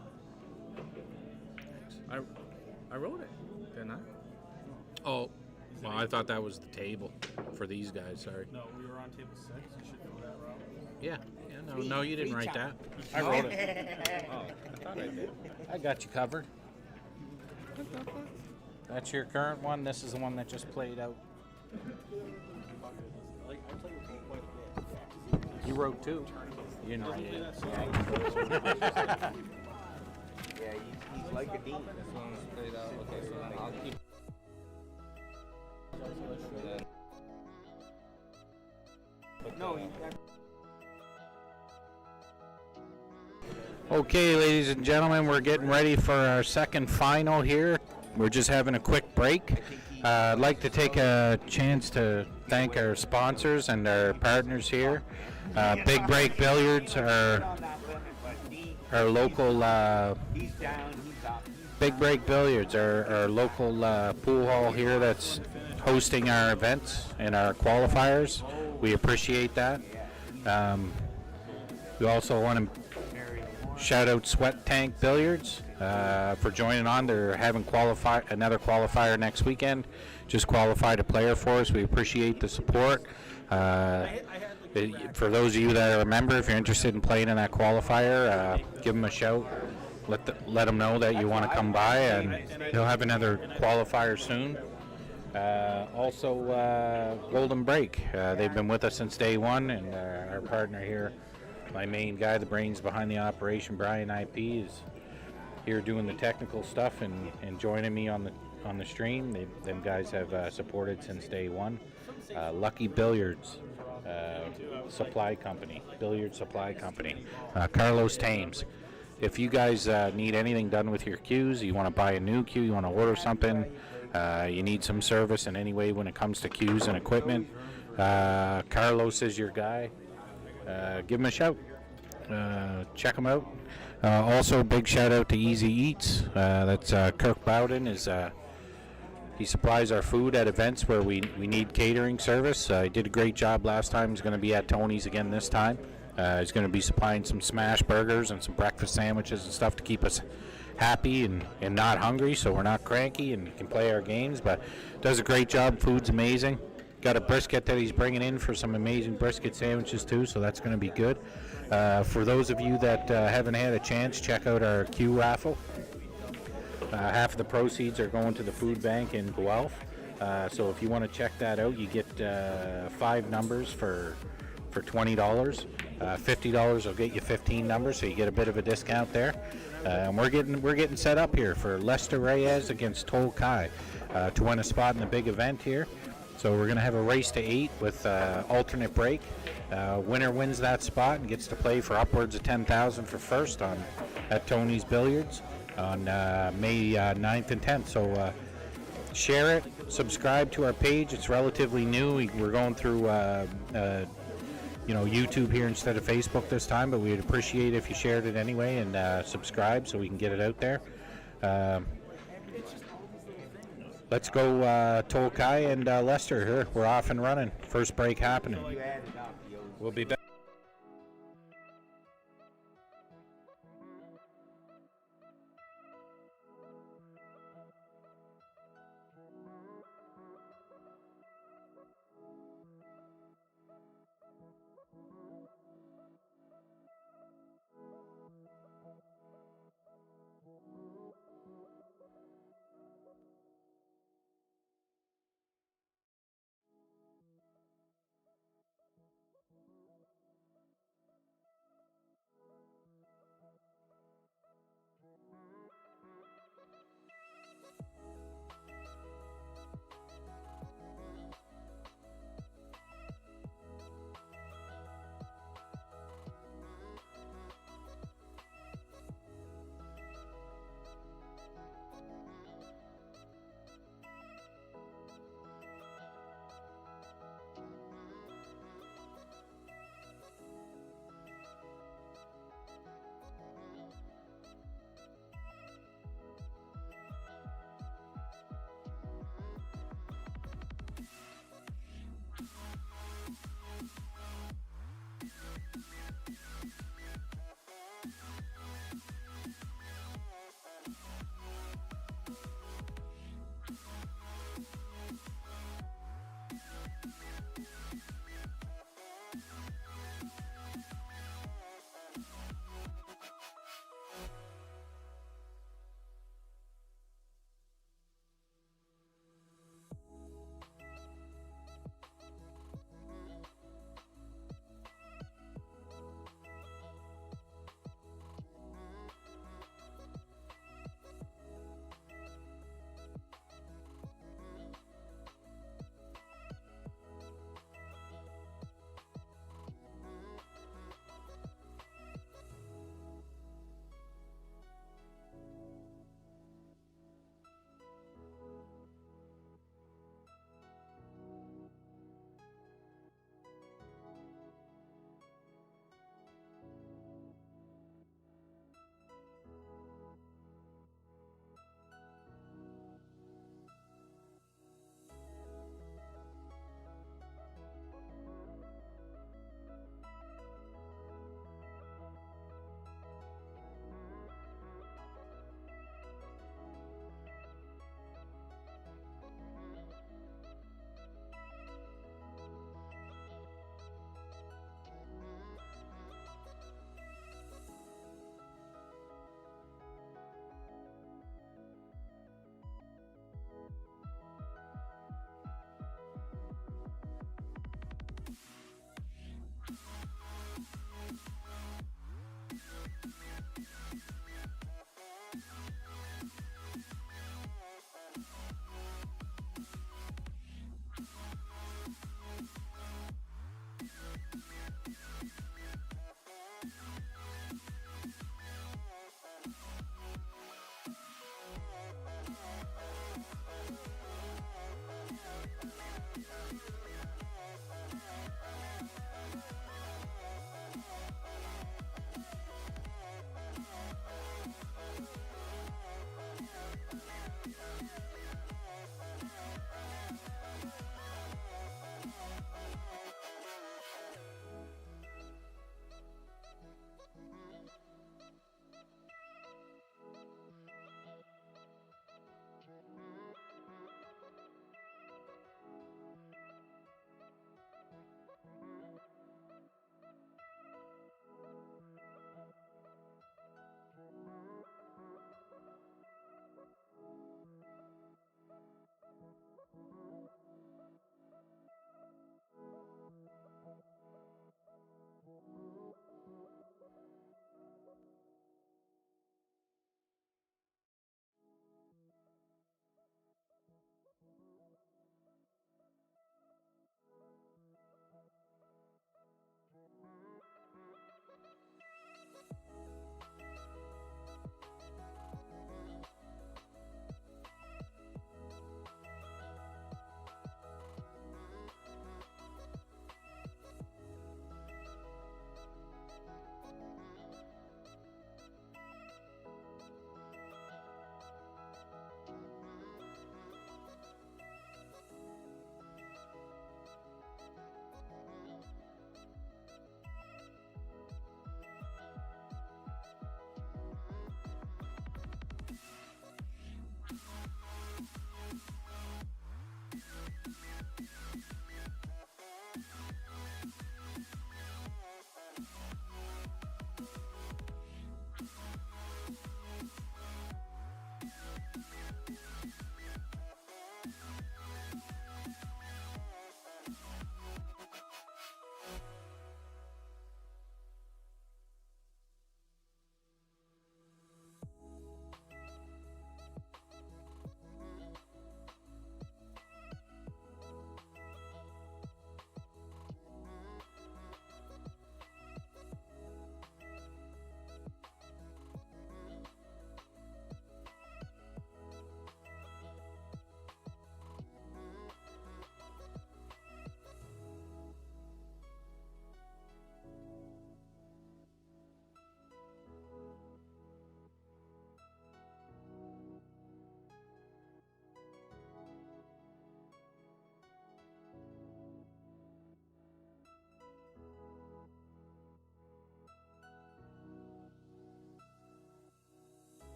I wrote it, didn't I? Oh, well, I thought that was the table for these guys. Sorry. No, we were on table 6. You should know that, Rob. Yeah. No, you didn't write that. I wrote it. Oh, I thought I did. I got you covered. That's your current one. This is the one that just played out. Like I play with him quite a bit. You wrote 2. You didn't write it. yeah, he's like a dean. This one's played out. Okay, so then I'll keep. No, he, Okay, ladies and gentlemen, we're getting ready for our second final here. We're just having a quick break. I'd like to take a chance to thank our sponsors and our partners here. Big Break Billiards, our local he's down, he's up. Big Break Billiards, our local pool hall here that's hosting our events and our qualifiers. We appreciate that. We also want to shout out Sweat Tank Billiards for joining on. They're having another qualifier next weekend. Just qualified a player for us. We appreciate the support. For those of you that are a member, if you're interested in playing in that qualifier, give them a shout. Let them know that you want to come by, and they'll have another qualifier soon. Also, Golden Break. They've been with us since day one, and our partner here, my main guy, the brains behind the operation, Brian IP, is here doing the technical stuff and joining me on the stream. Them guys have supported since day one. Lucky Billiards Supply Company, Billiard Supply Company. Carlos Thames. If you guys need anything done with your cues, you want to buy a new cue, you want to order something, you need some service in any way when it comes to cues and equipment, Carlos is your guy. Give him a shout. Check him out. Also, big shout out to Easy Eats. That's Kirk Bowden. He supplies our food at events where we need catering service. He did a great job last time. He's going to be at Tony's again this time. He's going to be supplying some smash burgers and some breakfast sandwiches and stuff to keep us happy and not hungry, so we're not cranky and can play our games. But does a great job. Food's amazing. Got a brisket that he's bringing in for some amazing brisket sandwiches too, so that's going to be good. For those of you that haven't had a chance, check out our Q raffle. Half of the proceeds are going to the food bank in Guelph. So if you want to check that out, you get 5 numbers for $20. $50 will get you 15 numbers, so you get a bit of a discount there. And we're getting set up here for Lester Reyes against Tol Kai to win a spot in the big event here. So we're gonna have a race to 8 with alternate break. Winner wins that spot and gets to play for upwards of 10,000 for first at Tony's Billiards on May 9th and 10th. So share it, subscribe to our page. It's relatively new. We're going through YouTube here instead of Facebook this time, but we'd appreciate if you shared it anyway and subscribe so we can get it out there. Let's go Tol Kai and Lester here. We're off and running. First break happening. We'll be back.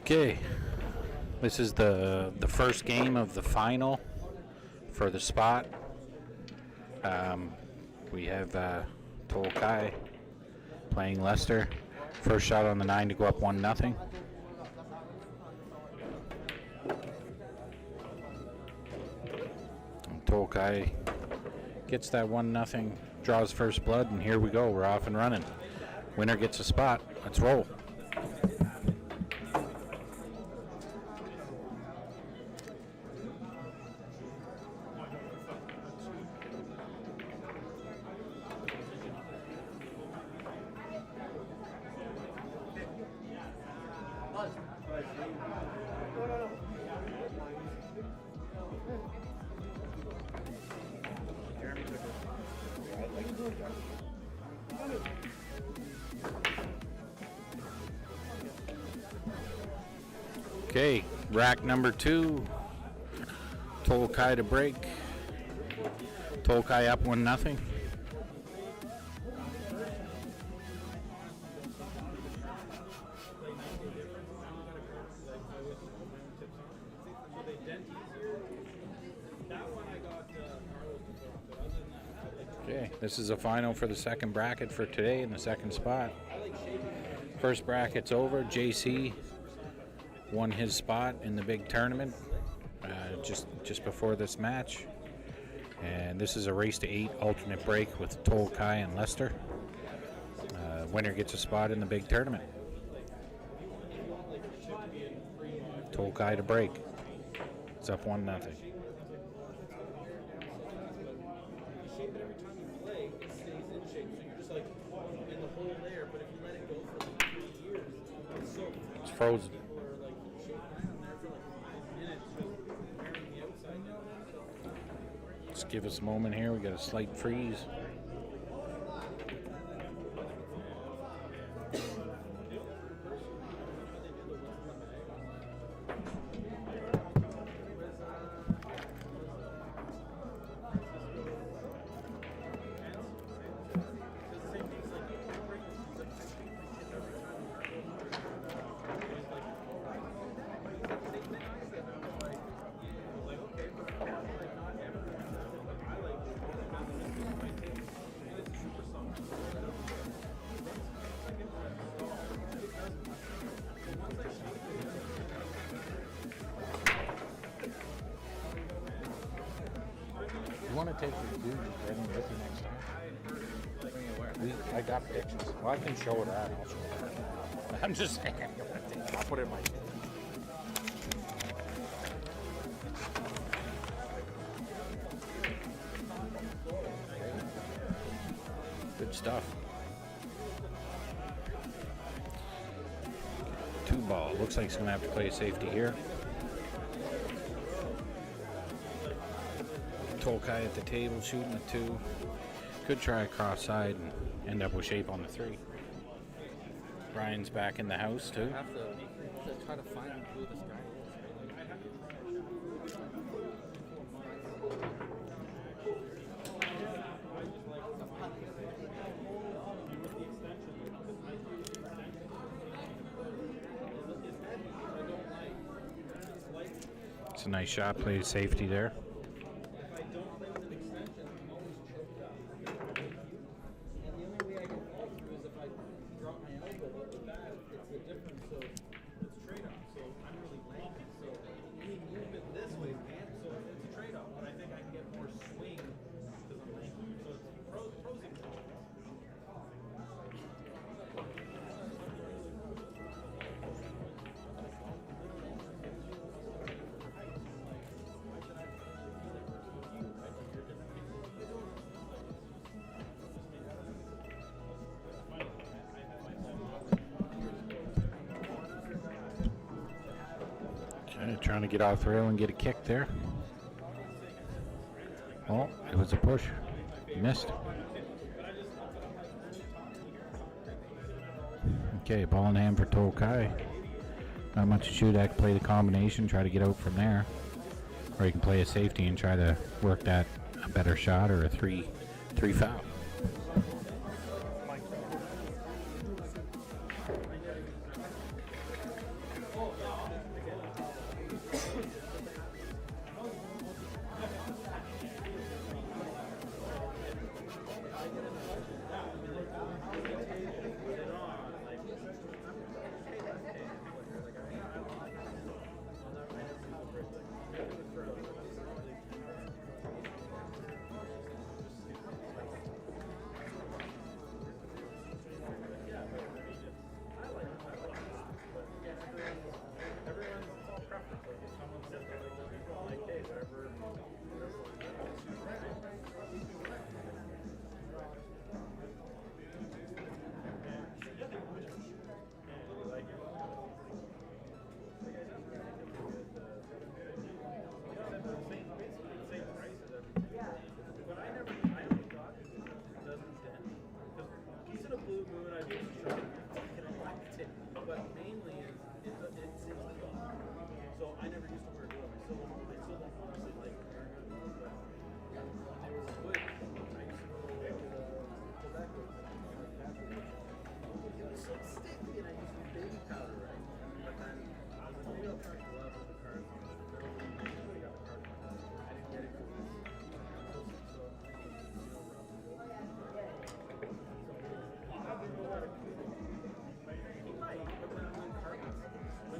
Okay, this is the first game of the final for the spot. We have Tolkai playing Leicester. First shot on the 9 to go up 1-0. Tolkai gets that 1-0, draws first blood, and here we go. We're off and running. Winner gets a spot. Let's roll. Okay, rack number 2. Tolkai to break. Tolkai up 1-0. Okay, this is a final for the second bracket for today in the second spot. First bracket's over. JC won his spot in the big tournament just before this match. And this is a race to 8 alternate break with Tolkai and Leicester. Winner gets a spot in the big tournament. Tolkai to break. It's up 1-0. It's frozen. Just give us a moment here. We got a slight freeze. You want to take your dude with you next time? I got pictures. Well, I can show it out. I'll show it. I'm just saying. I'll put it in my. Good stuff. 2 ball. Looks like he's going to have to play safety here. Tolkai at the table shooting the 2. Could try a cross side and end up with shape on the 3. Brian's back in the house too. I have to try to find who this guy It's a nice shot, plays safety there. Trying to get off the rail and get a kick there. Oh, it was a push. Missed. Okay, ball in hand for Tolkai. Not much to shoot at. Play the combination, try to get out from there. Or you can play a safety and try to work that a better shot or a 3 foul. never used to wear glove. I still don't honestly like wearing a glove, but when they were wood, I used to go like tobacco and tobacco. It was so sticky, and I used to use baby powder, right? But then maybe I'll try glove with the card. I got the card. I didn't get it because it was so he might, but then when carpets came out,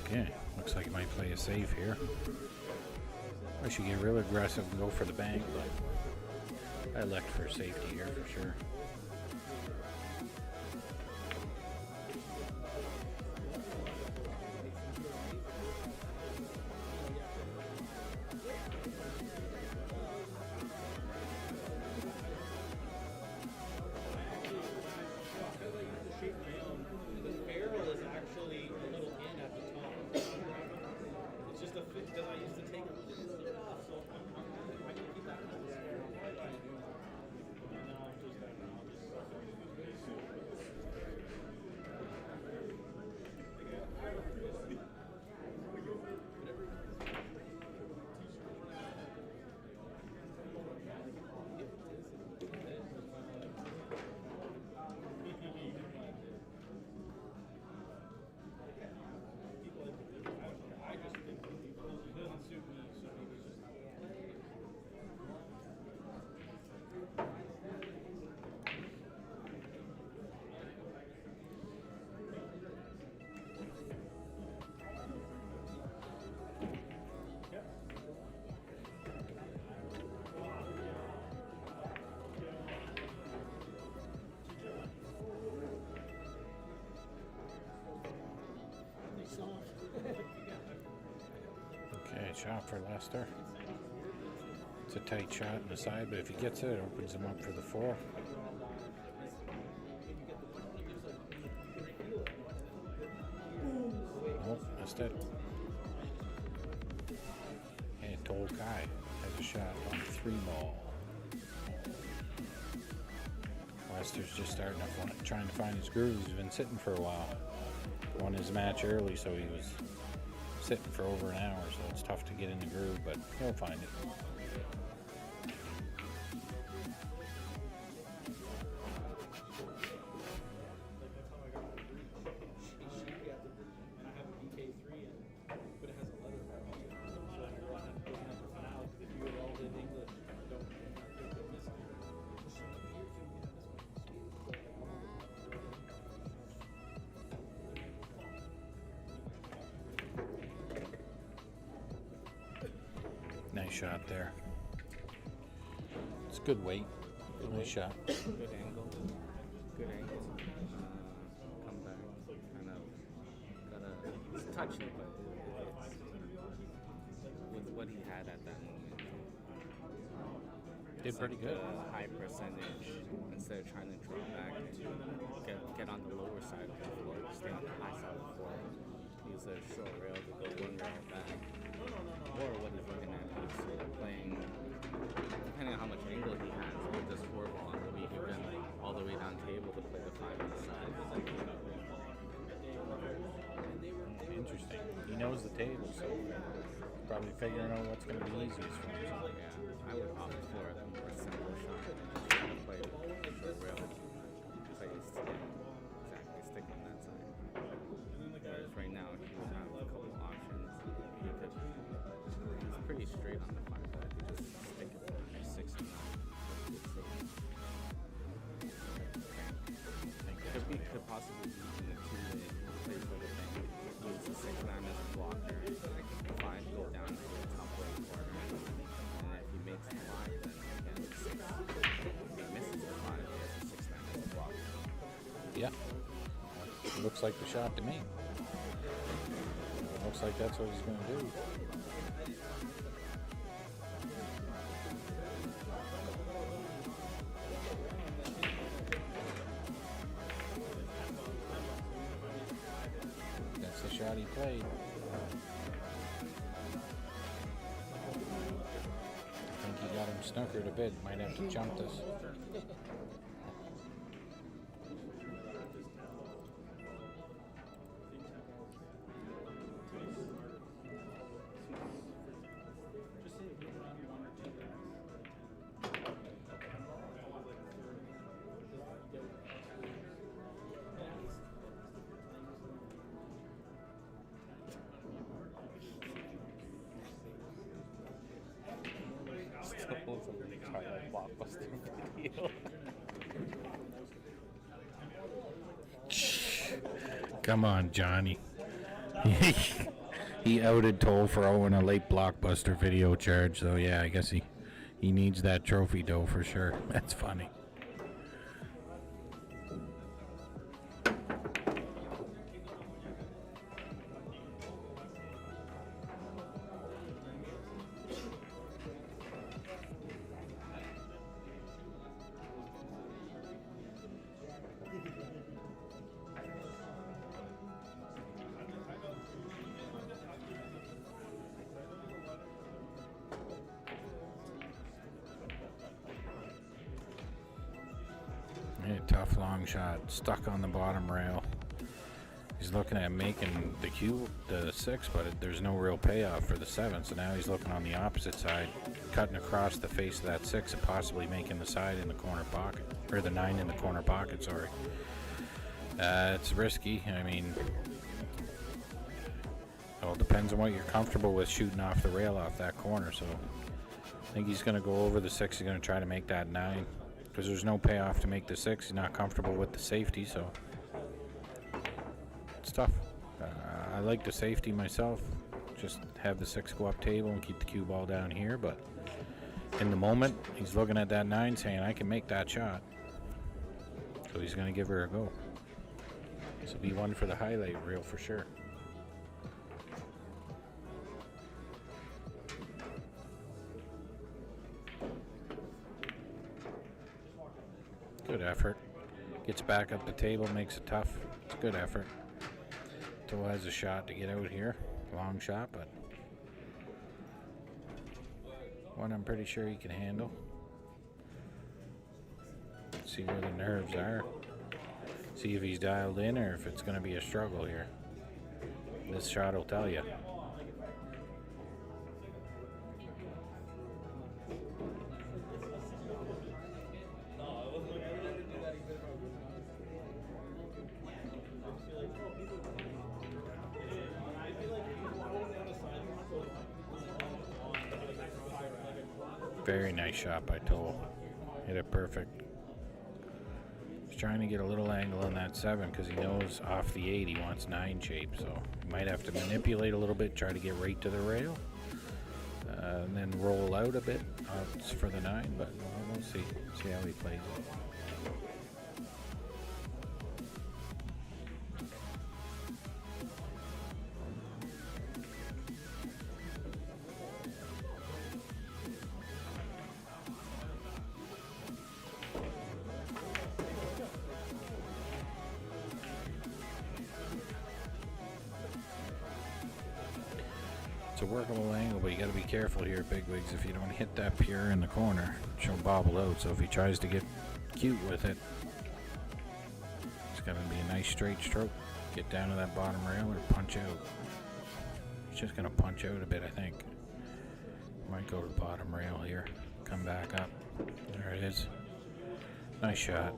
Okay, looks like he might play a safe here. I should get real aggressive and go for the bank, but I elect for safety here for sure. the barrel is actually a little in at the top. It's just a fit because I used to take it off, so I can keep that. I just think it doesn't suit me, so maybe it's just not. Okay, shot for Lester. It's a tight shot in the side, but if he gets it, it opens him up for the 4. Oh, missed it. And Tall Guy has a shot on 3 ball. Lester's just starting to trying to find his groove. He's been sitting for a while. Won his match early, so he was sitting for over an hour, so it's tough to get in the groove, but he'll find it. Nice shot there. It's good weight. Nice shot. Good angle. Good angle. Come back. Kind of it's touchy, but it's with what he had at that moment. Did pretty good. A high percentage instead of trying to draw back to get on the lower side of the floor, stay on the high side of the floor. Use a short rail to go 1 rail back. Or what he's looking at is playing, depending on how much angle he has, with this 4 ball, maybe he can all the way down table to play the 5 on the side. Interesting. He knows the table, so probably figuring out what's going to be easiest for him. Yeah, I would opt for a more simple shot. Play short rail, play exactly sticking on that side. Whereas right now, he would have a couple options. He's pretty straight on the 5 ball. He just stick it to 6 and 9. Could possibly be in the 2-way play for the thing. Use the 6-9 as a blocker. 5 go down to the top right corner. And if he makes the 5, then again, 6. If he misses the 5, he has a 6-9 as a blocker. Yeah. It looks like the shot to me. Looks like that's what he's going to do. shot he played. I think he got him snookered a bit. Might have to jump this. Blockbuster video. Come on, Johnny. He outed Toll for owing a late Blockbuster video charge, so yeah, I guess he needs that trophy dough for sure. That's funny. Yeah, tough long shot, stuck on the bottom rail. He's looking at making the 6, but there's no real payoff for the 7, so now he's looking on the opposite side, cutting across the face of that 6 and possibly making the side in the corner pocket, or the 9 in the corner pocket, sorry. It's risky. I mean, well, it depends on what you're comfortable with shooting off the rail off that corner, so I think he's going to go over the 6. He's going to try to make that 9. Because there's no payoff to make the 6. He's not comfortable with the safety, so it's tough. I like the safety myself. Just have the 6 go up table and keep the cue ball down here. But in the moment, he's looking at that 9 saying, I can make that shot. So he's going to give her a go. This will be one for the highlight reel for sure. Good effort. Gets back up the table, makes it tough. It's a good effort. Still has a shot to get out here. Long shot, but one I'm pretty sure he can handle. See where the nerves are. See if he's dialed in or if it's going to be a struggle here. This shot will tell you. Very nice shot by Toll. Hit it perfect. He's trying to get a little angle on that 7 because he knows off the 8 he wants 9 shape, so he might have to manipulate a little bit, try to get right to the rail, and then roll out a bit for the 9, but we'll see how he plays it. It's a workable angle, but you got to be careful here, bigwigs. If you don't hit that pure in the corner, she'll bobble out. So if he tries to get cute with it, it's got to be a nice straight stroke. Get down to that bottom rail or punch out. He's just going to punch out a bit, I think. Might go to the bottom rail here. Come back up. There it is. Nice shot.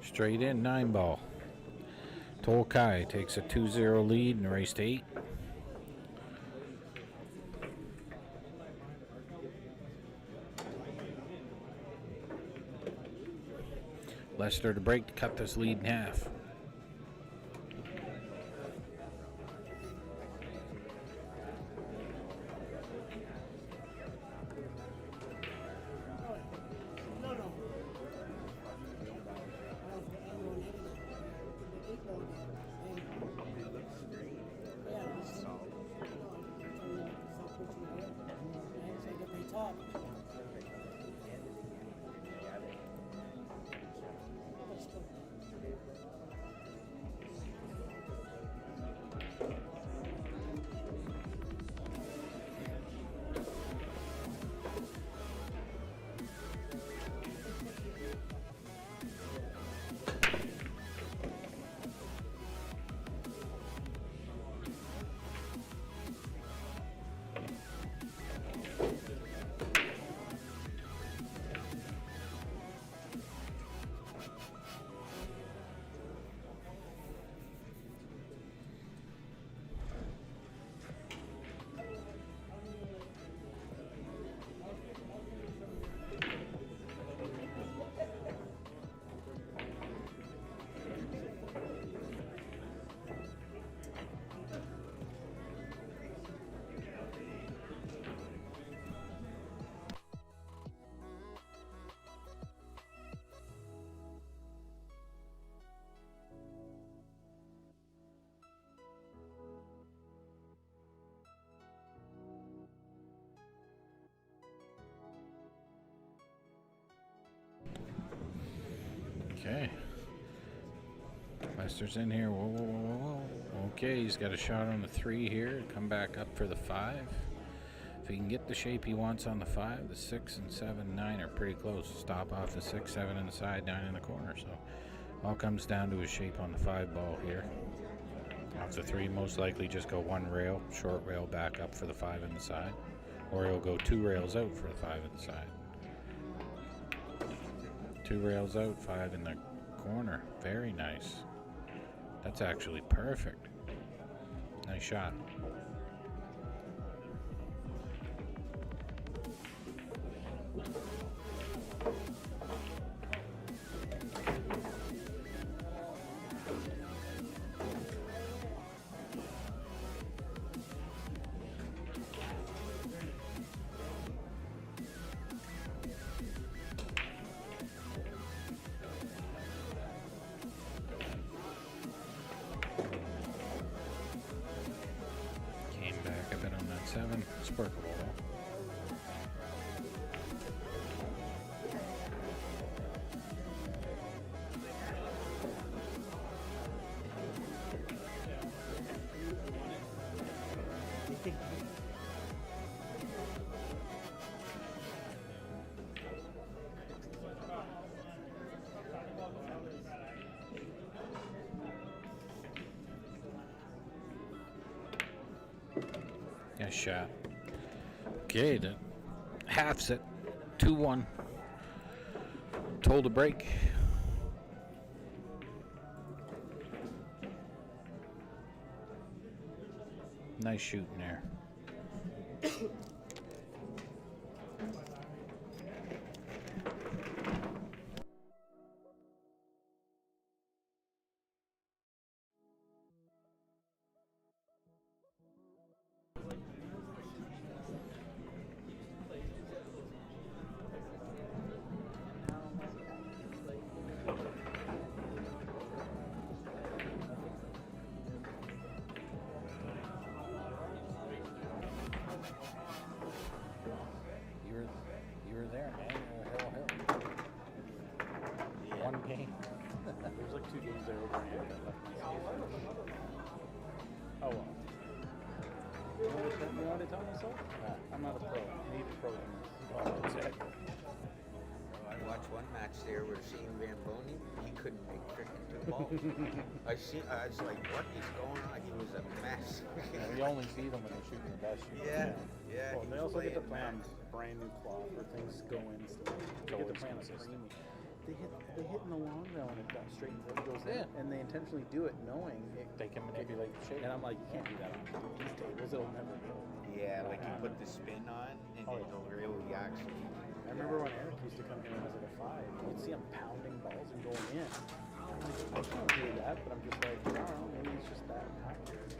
Straight in, 9 ball. Toll Kai takes a 2-0 lead in race 8. Lester to break to cut this lead in half. top. Okay. Lester's in here. Whoa, whoa, whoa, whoa, whoa. Okay, he's got a shot on the 3 here. Come back up for the 5. If he can get the shape he wants on the 5, the 6 and 7, 9 are pretty close. Stop off the 6, 7 in the side, 9 in the corner. So all comes down to his shape on the 5 ball here. Off the 3, most likely just go 1 rail, short rail back up for the 5 in the side. Or he'll go 2 rails out for the 5 in the side. 2 rails out, 5 in the corner. Very nice. That's actually perfect. Nice shot. Came back a bit on that 7. It's workable though. Nice shot. Okay, the half's it. 2-1. Told to break. Nice shooting there. You were there, man. Hill. One game. There's like 2 games there over here that left my seat. Oh well. You want to tell myself? I'm not a pro. I need a pro in this. Oh, exactly. I watched one match there where Shane Van Boney, he couldn't make freaking 2 balls. I was like, what is going on? He was a mess. You only see them when they're shooting the best. Yeah. Well, he they was also get to laying play on back. brand new cloth where things go in still. They get to play on a creamy. They hit in the long rail and it got straight and it goes in, and they intentionally do it knowing They can manipulate the shape. And I'm like, you can't do that on these tables. It'll never go. Yeah, like you put the spin on and it'll really actually. I remember when Eric used to come here when I was at a 5. You'd see him pounding balls and going in. I'm like, I can't do that, but I'm just like, I don't know, maybe it's just that accurate.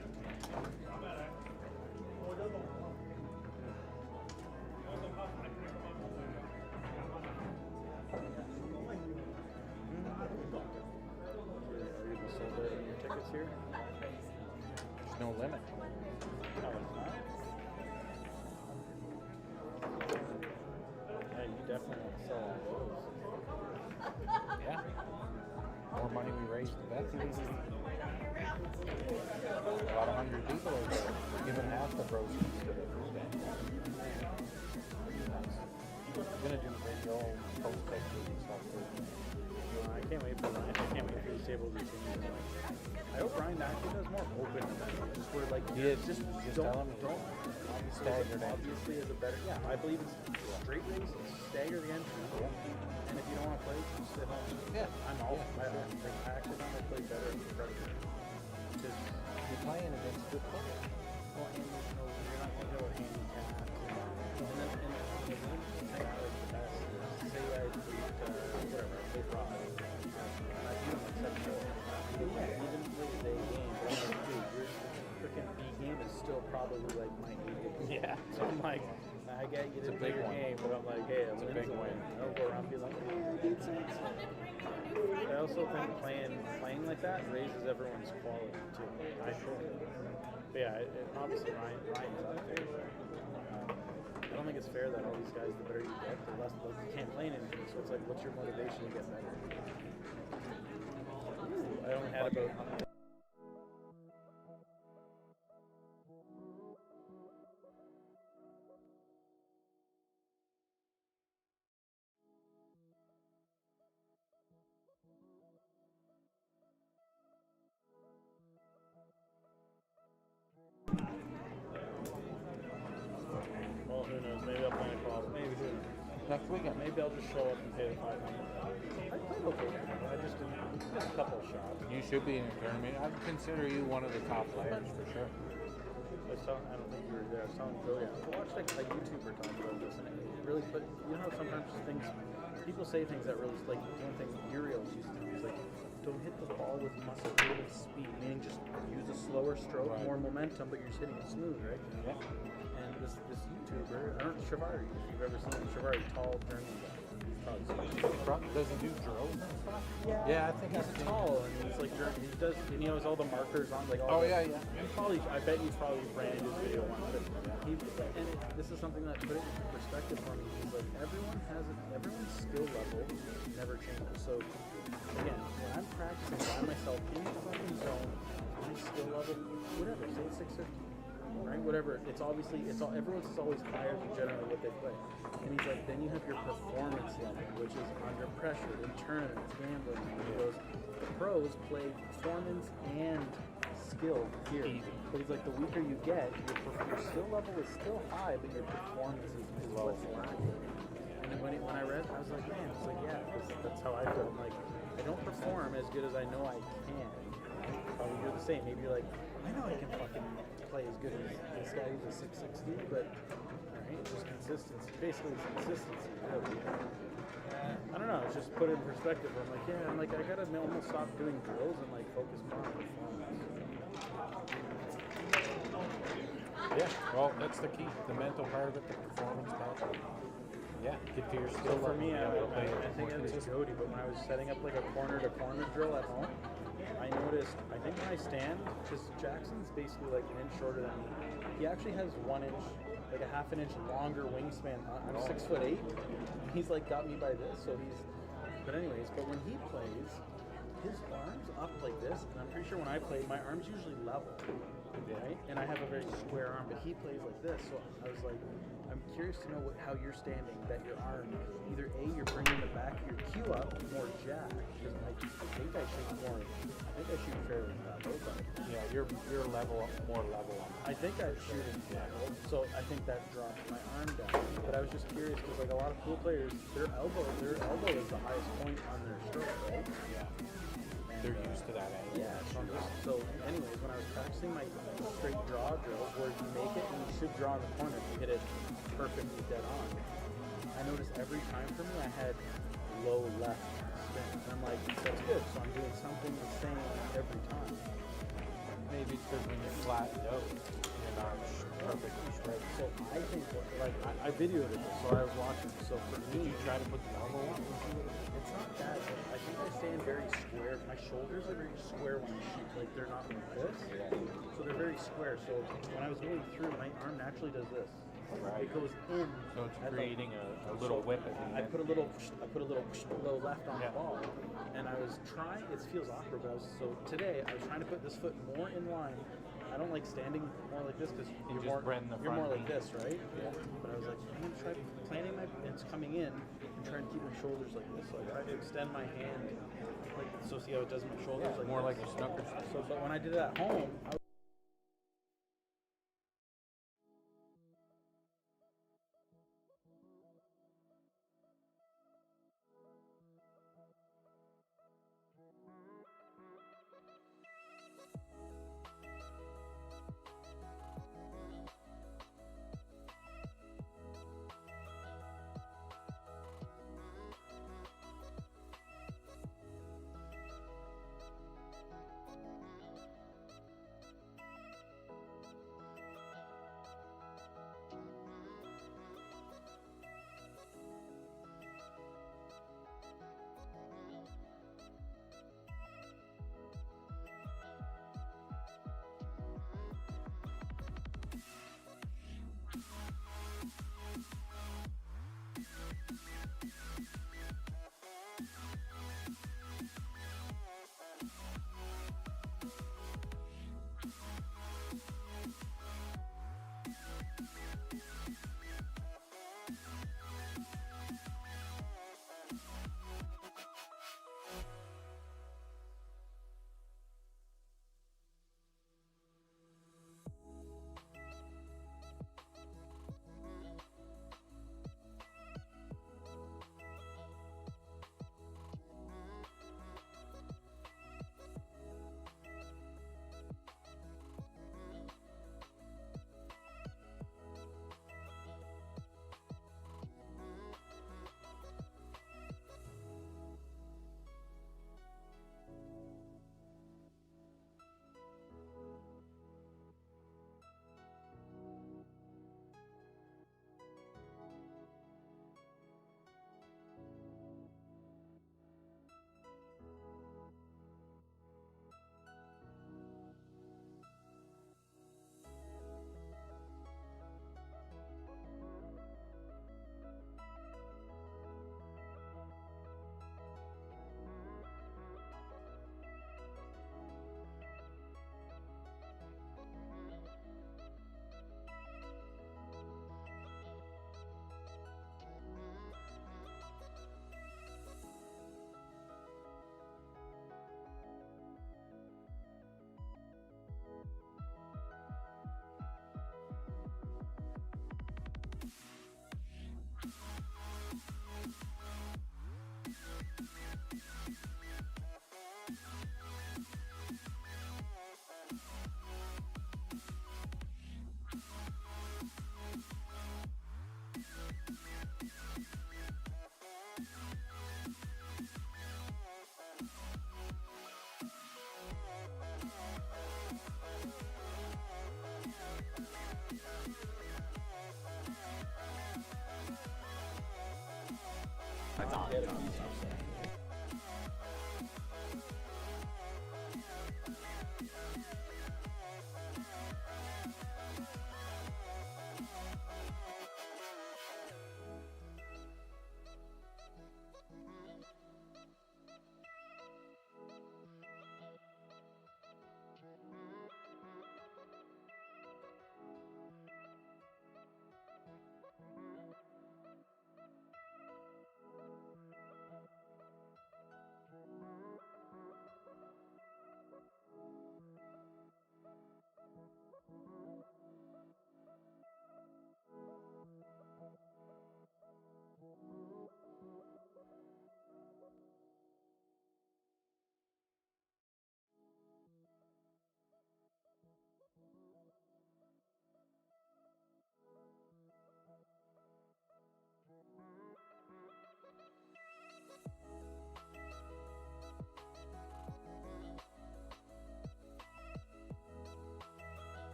Are you sold out on your tickets here? There's no limit. Oh, it's not? raise the bet. A lot of hungry people are there. Giving half the proceeds to the food bank. I'm gonna do video post pictures and stuff too. I can't wait for Ryan. I can't wait for these table routines. I hope Ryan actually does more open events. Just where like just tell him don't staggered obviously is a better I believe it's straight race, stagger the entry. And if you don't want to play, just sit home. Yeah. I'm all I actually think I play better as a predator. Because you're playing against good players. well, and you're not thinking about handicaps and then the thing I like the best is say I beat whatever, I played Rod. And I beat him like 7-4. Yeah, you didn't play the day game, but I'm like, dude, your freaking B game is still probably like my A game. Yeah. So I'm like, I get you didn't play your game, but I'm like, hey, It's a big win. I don't go around being like, hey, I did six. I also think playing like that raises everyone's quality too. I think. But yeah, obviously Ryan's up there. I don't think it's fair that all these guys, the better you get, the less you can't play anything. So it's like, what's your motivation to get better? Ooh, I only had about. Well, who knows? Maybe I'll play a problem. Maybe who knows? Next weekend. Maybe I'll just show up and pay the $500. I played okay. I just didn't. Just a couple of shots. You should be in a tournament. I'd consider you one of the top players for sure. I don't think you were there. I was telling Billy. I watched like a YouTuber talk about this, and it really put. You know how sometimes things, people say things that really like one thing Uriel used to do is like, don't hit the ball with muscle, hit it with speed, meaning just use a slower stroke, more momentum, but you're just hitting it smooth, right? Yeah. And this YouTuber, I don't know, Shivari, if you've ever seen him, Shivari, tall German guy. Doesn't do drills and stuff? Yeah, I think he's tall, and he's like, he does, and he has all the markers on, like all yeah. I bet he's probably branded his video once, but this is something that put it into perspective for me. He's like, everyone's skill level never changes. So again, when I'm practicing by myself in the fucking zone, my skill level, whatever, say it's 650. Right, whatever. It's obviously everyone's is always higher than generally what they play. And he's like, then you have your performance level, which is under pressure in tournaments, gambling. And he goes, the pros play performance and skill here. But he's like, the weaker you get, your skill level is still high, but your performance is what's lacking. And then when I read, I was like, man, it's like, yeah, that's how I feel. I'm like, I don't perform as good as I know I can. Probably you're the same. Maybe you're like, I know I can fucking play as good as this guy who's a 660, but alright, it's just consistency. Basically, it's consistency, really. I don't know, it's just put it in perspective. I'm like, yeah, I gotta almost stop doing drills and like focus more on performance. Yeah, well, that's the key. The mental part of it, the performance part. Yeah, get to your skill. For me, I think it it was Jody, but when I was setting up like a corner-to-corner drill at home, I noticed, I think when I stand, because Jackson's basically like an inch shorter than me, he actually has 1 inch, like a half an inch longer wingspan. I'm 6'8". He's like got me by this, so he's, but anyways, but when he plays, his arms up like this, and I'm pretty sure when I play, my arm's usually level, right? And I have a very square arm, but he plays like this, so I was like, I'm curious to know how you're standing, that your arm, either A, you're bringing the back of your cue up more jack, because I think I shoot fairly level, but yeah, you're level up, more level up. I think I'm shooting level, so I think that drops my arm down. But I was just curious, because like a lot of cool players, their elbow is the highest point on their stroke, right? Yeah. They're used to that angle. Yeah, so anyways, when I was practicing my straight draw drills where you make it and you should draw in the corner, you hit it perfectly dead on. I noticed every time for me I had low left spin. And I'm like, that's good, so I'm doing something the same every time. Maybe it's because when you're flattened out, you're not perfectly straight. So I think, like, I videoed it, so I was watching. So for me, did you try to put the elbow on? It's not bad, but I think I stand very square. My shoulders are very square when I shoot. Like, they're not like this. So they're very square. So when I was going through, my arm naturally does this. It goes in. So it's at the- creating a little whip at the I end. put a little left on the ball, and I was trying. It feels awkward, but so today I was trying to put this foot more in line. I don't like standing more like this because you're just more bend the you're front more like knee. this, right? Yeah. But I was like, I'm gonna try planting my. It's coming in and trying to keep my shoulders like this. So I tried to extend my hand, like so. See how it does my shoulders like More this. like a snooker. So, but when I did it at home, I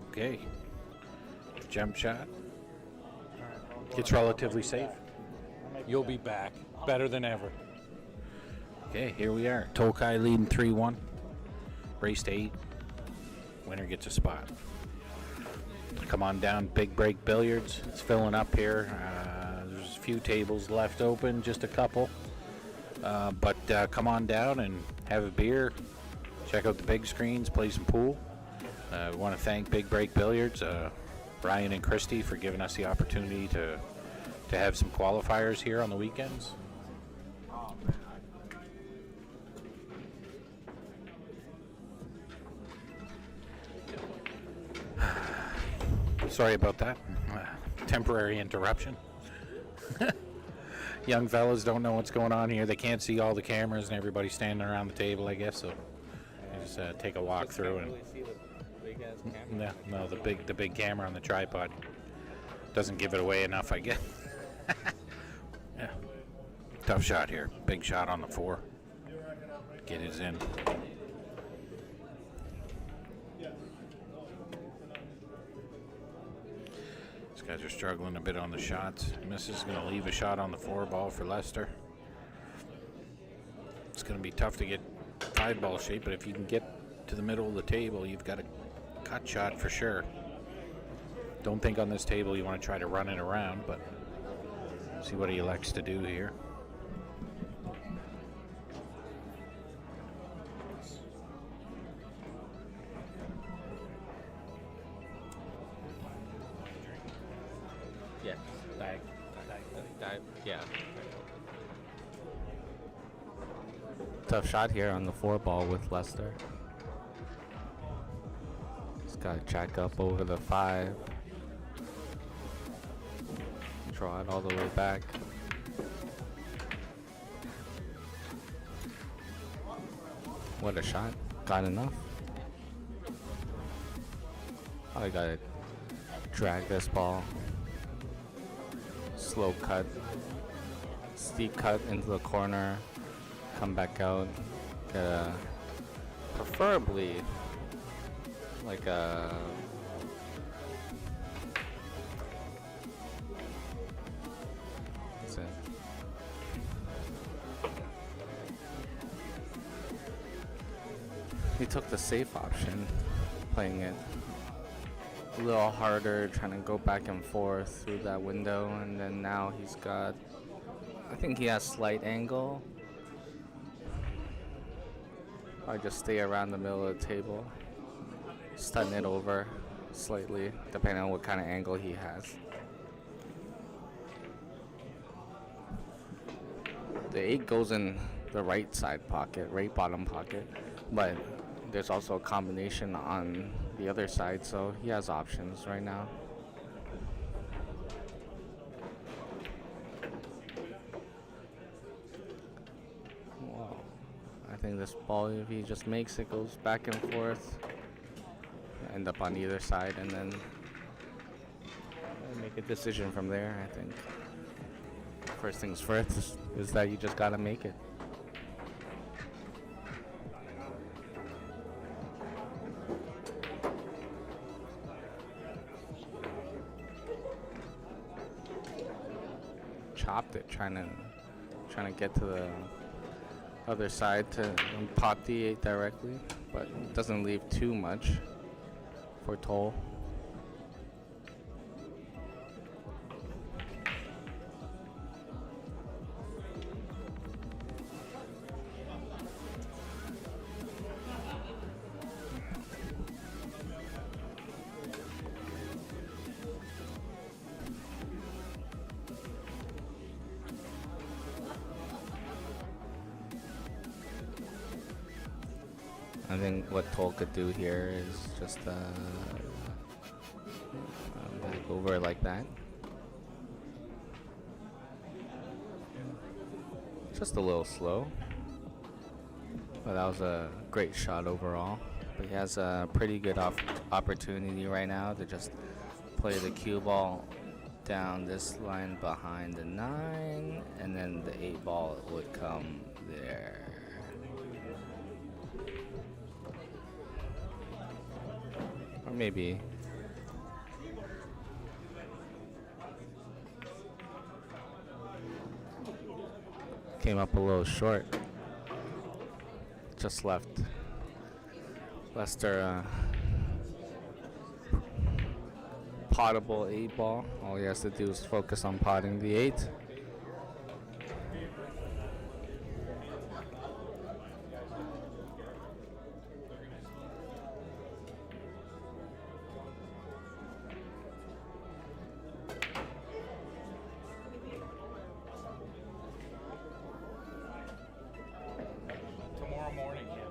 Okay. Jump shot. It's relatively safe. You'll be back. Better than ever. Okay, here we are. Tokai leading 3-1. Race to 8. Winner gets a spot. Come on down, Big Break Billiards. It's filling up here. There's a few tables left open, just a couple. But come on down and have a beer. Check out the big screens, play some pool. We want to thank Big Break Billiards, Ryan and Christy, for giving us the opportunity to have some qualifiers here on the weekends. Sorry about that. Temporary interruption. Young fellas don't know what's going on here. They can't see all the cameras and everybody standing around the table, I guess. So they just take a walk through and no, the big camera on the tripod doesn't give it away enough, I guess. Yeah. Tough shot here. Big shot on the 4. Get his in. These guys are struggling a bit on the shots. Missus is going to leave a shot on the 4 ball for Lester. It's going to be tough to get 5 ball shape, but if you can get to the middle of the table, you've got a cut shot for sure. Don't think on this table you want to try to run it around, but see what he elects to do here. Yeah. Yeah. Tough shot here on the 4 ball with Lester. He's got to jack up over the 5. Draw it all the way back. What a shot. Got enough. I gotta drag this ball. Slow cut. Steep cut into the corner. Come back out. Get a, preferably like a he took the safe option, playing it a little harder, trying to go back and forth through that window, and then now he's got, I think he has slight angle. I just stay around the middle of the table, stun it over slightly, depending on what kind of angle he has. The 8 goes in the right side pocket, right bottom pocket, but there's also a combination on the other side, so he has options right now. Wow. I think this ball, if he just makes it, goes back and forth, end up on either side, and then make a decision from there. I think first things first is that you just gotta make it. Chopped it, trying to get to the other side to pot the 8 directly, but it doesn't leave too much for Toll. I think what Toll could do here is just back over like that. Just a little slow, but that was a great shot overall. But he has a pretty good opportunity right now to just play the cue ball down this line behind the 9, and then the 8 ball would come there. Or maybe Came up a little short. Just left Lester potable 8 ball. All he has to do is focus on potting the 8. Tomorrow morning, yes.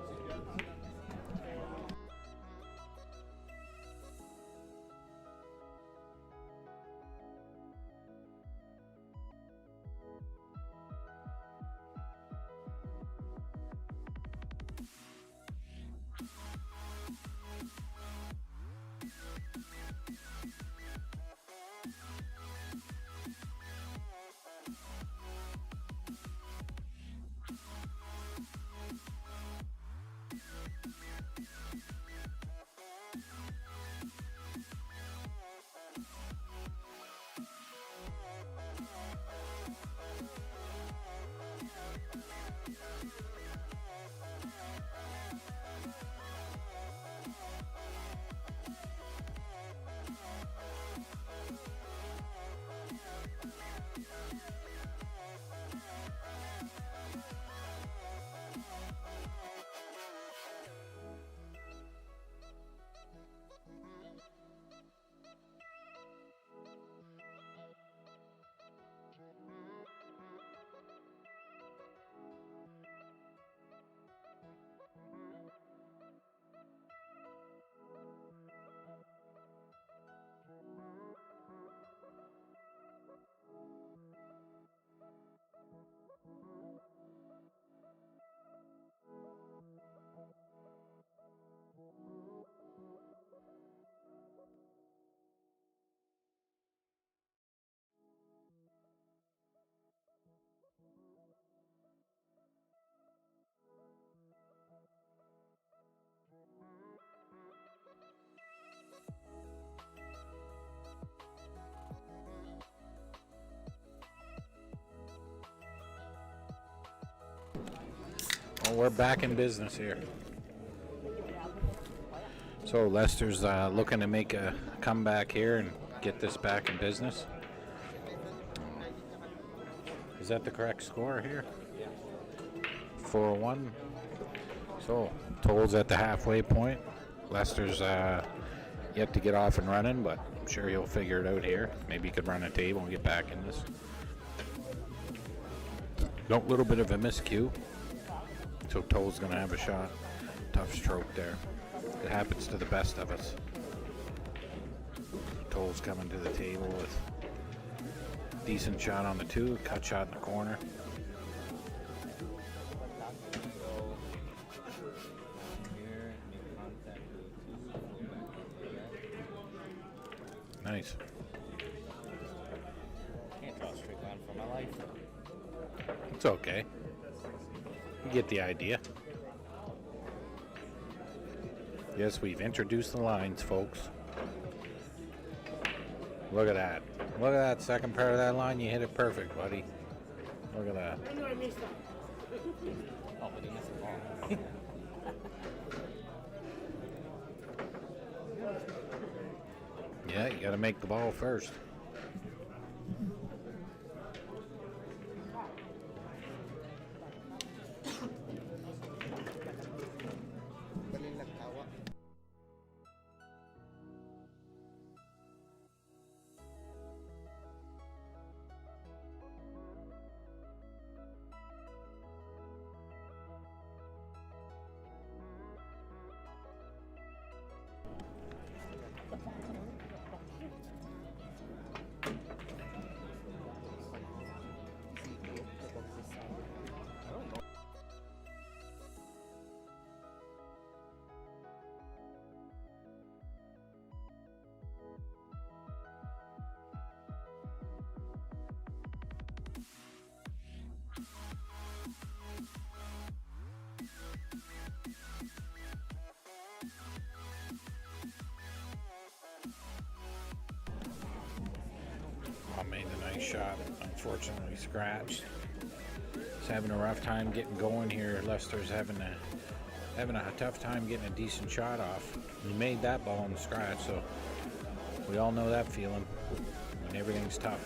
Well, we're back in business here. So Lester's looking to make a comeback here and get this back in business. Is that the correct score here? 4-1. So Toll's at the halfway point. Lester's yet to get off and running, but I'm sure he'll figure it out here. Maybe he could run a table and get back in this. A little bit of a miscue. So Toll's going to have a shot. Tough stroke there. It happens to the best of us. Toll's coming to the table with decent shot on the 2, cut shot in the corner. Nice. Can't draw a straight line for my life. It's okay. You get the idea. Yes, we've introduced the lines, folks. Look at that. Look at that second part of that line. You hit it perfect, buddy. Look at that. I know I missed that. Oh, but he missed the ball. Yeah, you got to make the ball first. I made a nice shot, unfortunately scratched. having a rough time getting going here. Lester's having a tough time getting a decent shot off. He made that ball in the scratch, so we all know that feeling when everything's tough.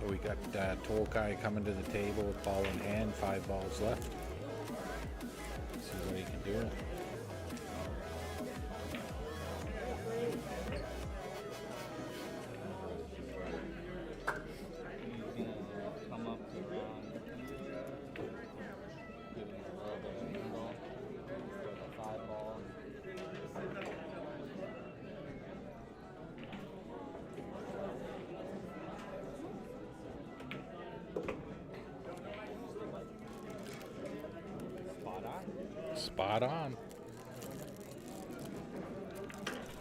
So we got Tolkai coming to the table with ball in hand, 5 balls left. See what he can do. Come up to around, giving a little bit of angle for the 5 ball. Spot on. Spot on.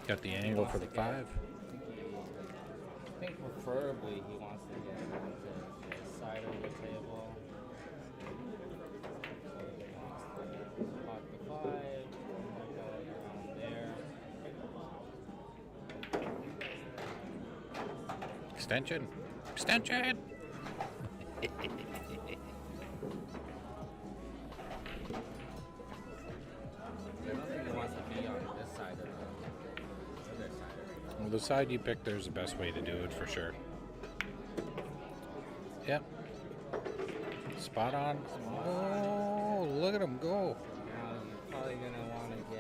Got the angle for the 5. I think preferably he wants to get onto the side of the table. So he wants to block the 5, and go around there. Extension. Extension. I don't think he wants to be on this side of the other side. Well, the side you pick there's the best way to do it for sure. Yep. Spot on. Oh, look at him go. Now you're probably gonna want to get.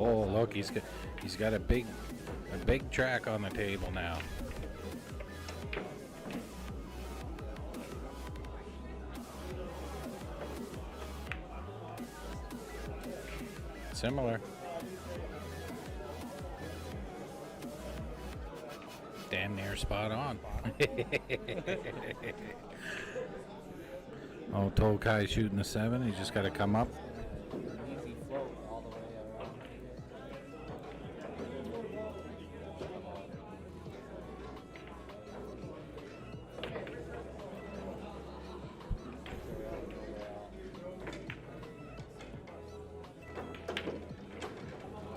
Oh, look, he's got a big track on the table now. Similar. Damn near spot on. Oh, Tolkai shooting the 7. He's just got to come up. Easy float all the way around.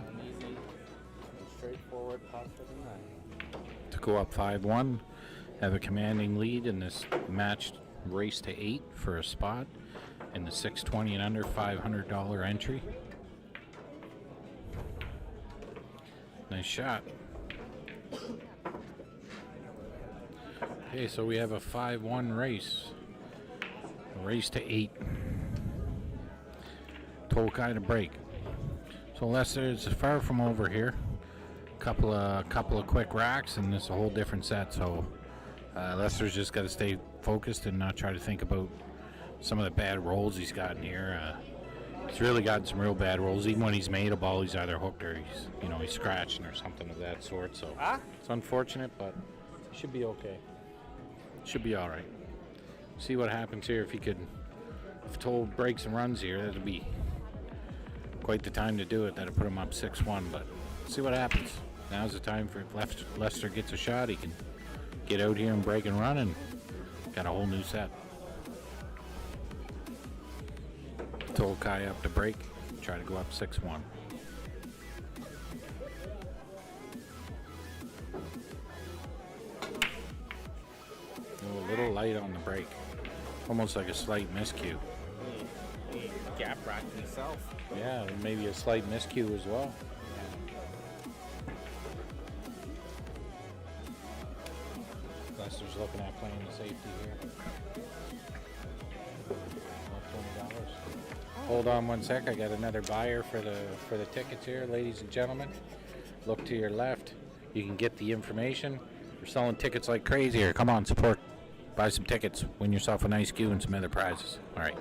An easy, straightforward putt for the night. To go up 5-1, have a commanding lead in this matched race to 8 for a spot in the 620 and under $500 entry. Nice shot. Okay, so we have a 5-1 race. A race to 8. Tolkai to break. So Lester is far from over here. Couple of quick racks and it's a whole different set. So Lester's just got to stay focused and not try to think about some of the bad rolls he's gotten here. He's really gotten some real bad rolls. Even when he's made a ball, he's either hooked or he's scratching or something of that sort. So it's unfortunate, but he should be okay. Should be all right. See what happens here. If Toll breaks and runs here, that'll be quite the time to do it. That'll put him up 6-1. But see what happens. Now's the time for if Lester gets a shot, he can get out here and break and run and got a whole new set. Tolkai up to break, try to go up 6-1. Oh, a little light on the break, almost like a slight miscue. He gap racked himself. Yeah, maybe a slight miscue as well. Lester's looking at playing the safety here. $20. Hold on one sec. I got another buyer for the tickets here, ladies and gentlemen. Look to your left. You can get the information. We're selling tickets like crazy here. Come on, support. Buy some tickets. Win yourself a nice queue and some other prizes. All right.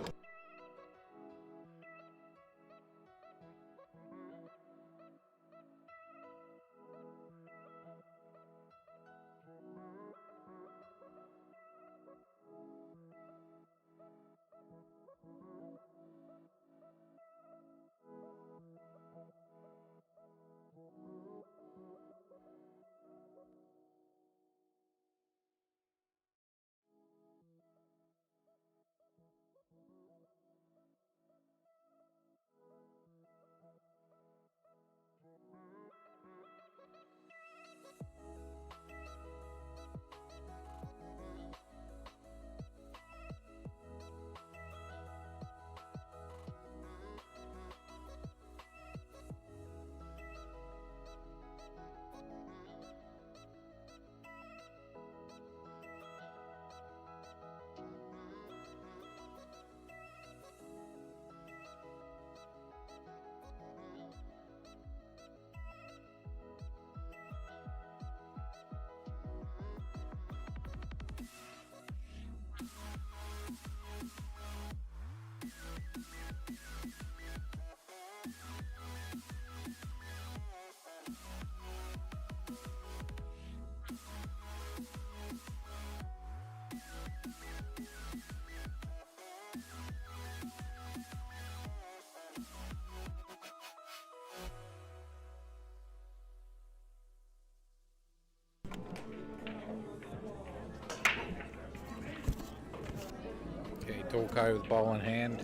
Tolkai with ball in hand.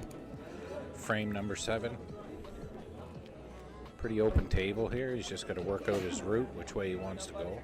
Frame number 7. Pretty open table here. He's just got to work out his route, which way he wants to go.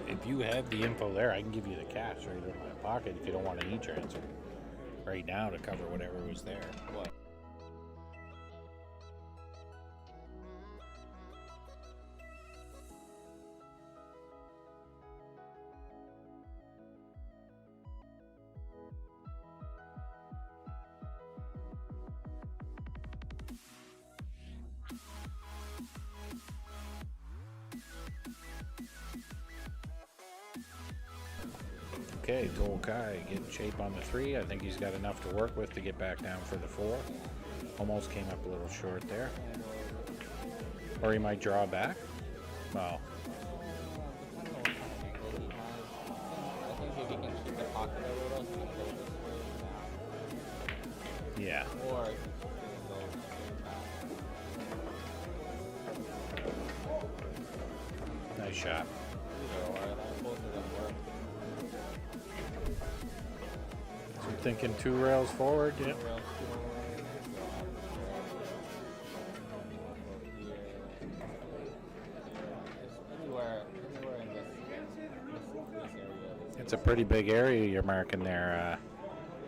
If you have the info there, I can give you the cash right in my pocket if you don't want an e-transfer right now to cover whatever was there. What? Okay, Tolkai getting shape on the 3. I think he's got enough to work with to get back down for the 4. Almost came up a little short there. Or he might draw back. Well, I think if he can shoot the pocket a little, he can go down. yeah. Or he can go back. Nice shot. Either or, both of them work. So you're thinking 2 rails forward? Yep. Anywhere in this area. It's a pretty big area you're marking there.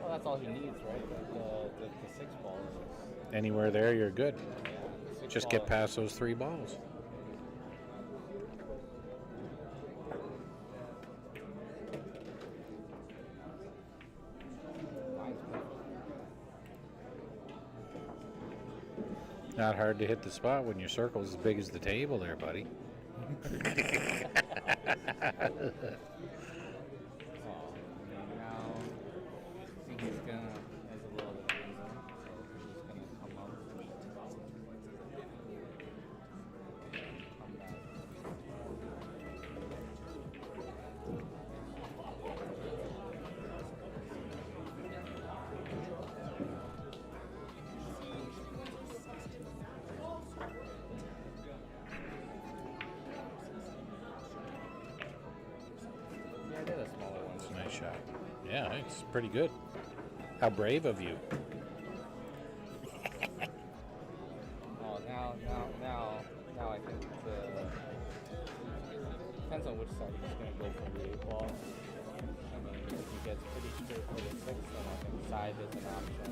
Well, that's all he needs, right? The 6 ball is. Anywhere there, you're good. Yeah, the 6 Just ball get past those 3 balls. Not hard to hit the spot when your circle's as big as the table there, buddy. Oh, now see he's gonna has a little bit of reason, so he's gonna come up. Come back. Yeah, I did a smaller one. It's a nice shot. Yeah, it's pretty good. How brave of you. Oh, now I think depends on which side he's going to go for the 8 ball. I mean, if he gets pretty straight for the 6, then I think side is an option.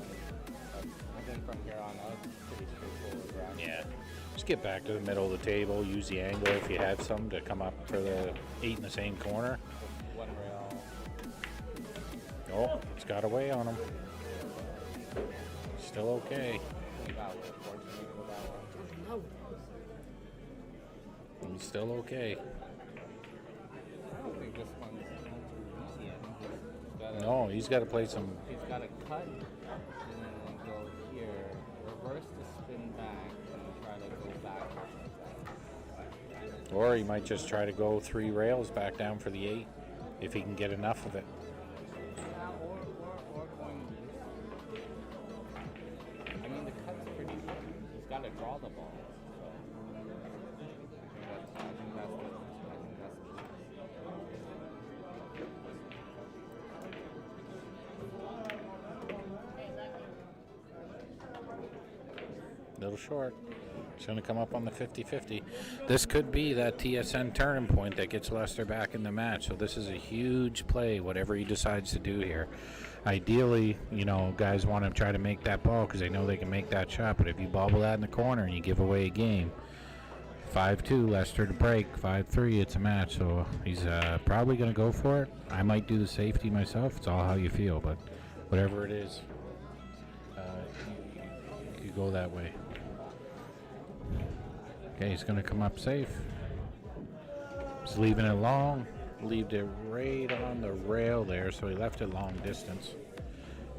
But I think from here on out, it's pretty straightforward. Right? Yeah. Just get back to the middle of the table. Use the angle if you have some to come up for the 8 in the same corner. Just one rail. Oh, it's got away on him. Still okay. That was fortunate for that one. He's still okay. I don't think this one's too easy. I think he's got to. No, he's got to play some. He's got to cut and then go here, reverse the spin back, and try to go back. Or he might just try to go 3 rails back down for the 8 if he can get enough of it. Yeah, or going loose. I mean, the cut's pretty good. He's got to draw the ball. So I think that's the Little short. It's going to come up on the 50-50. This could be that TSN turning point that gets Lester back in the match. So this is a huge play, whatever he decides to do here. Ideally, you know, guys want to try to make that ball because they know they can make that shot. But if you bobble that in the corner and you give away a game, 5-2, Lester to break, 5-3, it's a match. So he's probably going to go for it. I might do the safety myself. It's all how you feel. But whatever it is, you go that way. Okay, he's going to come up safe. He's leaving it long. Leaved it right on the rail there, so he left it long distance.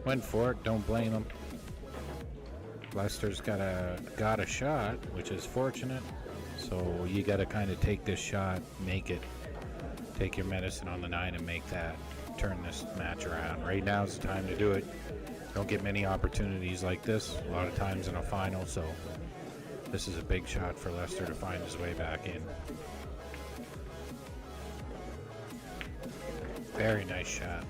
Went for it, don't blame him. Lester's got a shot, which is fortunate. So you got to kind of take this shot, make it. Take your medicine on the 9 and make that. Turn this match around. Right now is the time to do it. Don't get many opportunities like this a lot of times in a final, so this is a big shot for Lester to find his way back in. Very nice shot.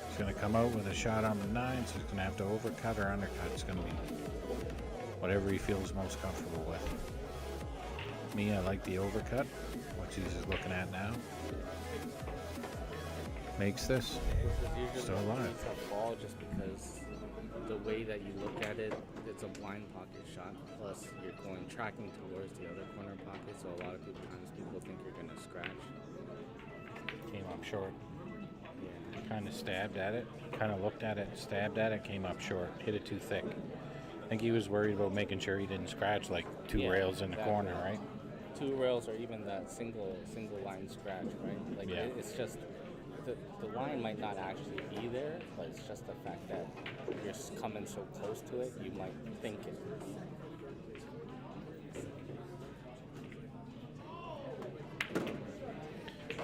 He's going to come out with a shot on the 9, so he's going to have to overcut or undercut. It's going to be whatever he feels most comfortable with. Me, I like the overcut, which he's looking at now. Makes this still alive. It's a ball just because the way that you look at it, it's a blind pocket shot. Plus, you're going tracking towards the other corner pocket, so a lot of people think you're going to scratch. Came up short. Yeah. Kind of stabbed at it. Kind of looked at it, stabbed at it, came up short. Hit it too thick. I think he was worried about making sure he didn't scratch like two rails in the corner, right? 2 rails or even that single line scratch, right? Like it's just the line might not actually be there, but it's just the fact that you're coming so close to it, you might think it.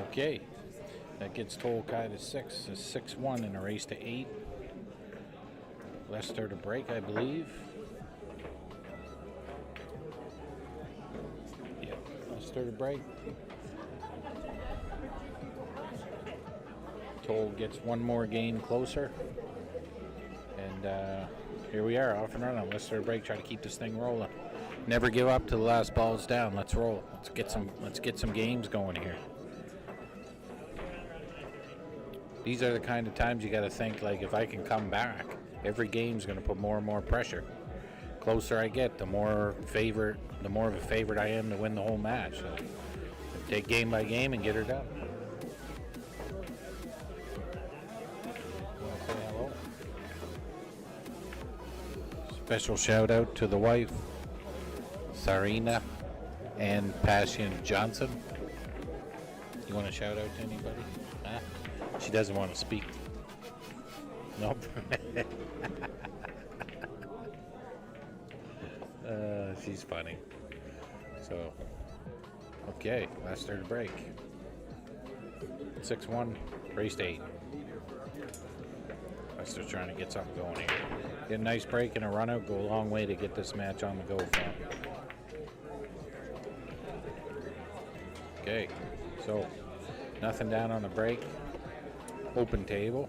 Okay, that gets Tolkai to 6. It's 6-1 in a race to 8. Lester to break, I believe. Yep, Lester to break. Toll gets one more game closer. And here we are, off and running. Lester to break, try to keep this thing rolling. Never give up till the last ball's down. Let's roll. Let's get some games going here. These are the kind of times you got to think, like, if I can come back, every game's going to put more and more pressure. Closer I get, the more of a favorite I am to win the whole match. So take game by game and get her done. Wanna say hello? Special shout out to the wife, Sarina and Passion Johnson. You want to shout out to anybody? Huh? She doesn't want to speak. Nope. She's funny. So, okay, Lester to break. 6-1, race to 8. Lester's trying to get something going here. Get a nice break and a run out, go a long way to get this match on the go for him. Okay, so nothing down on the break. Open table.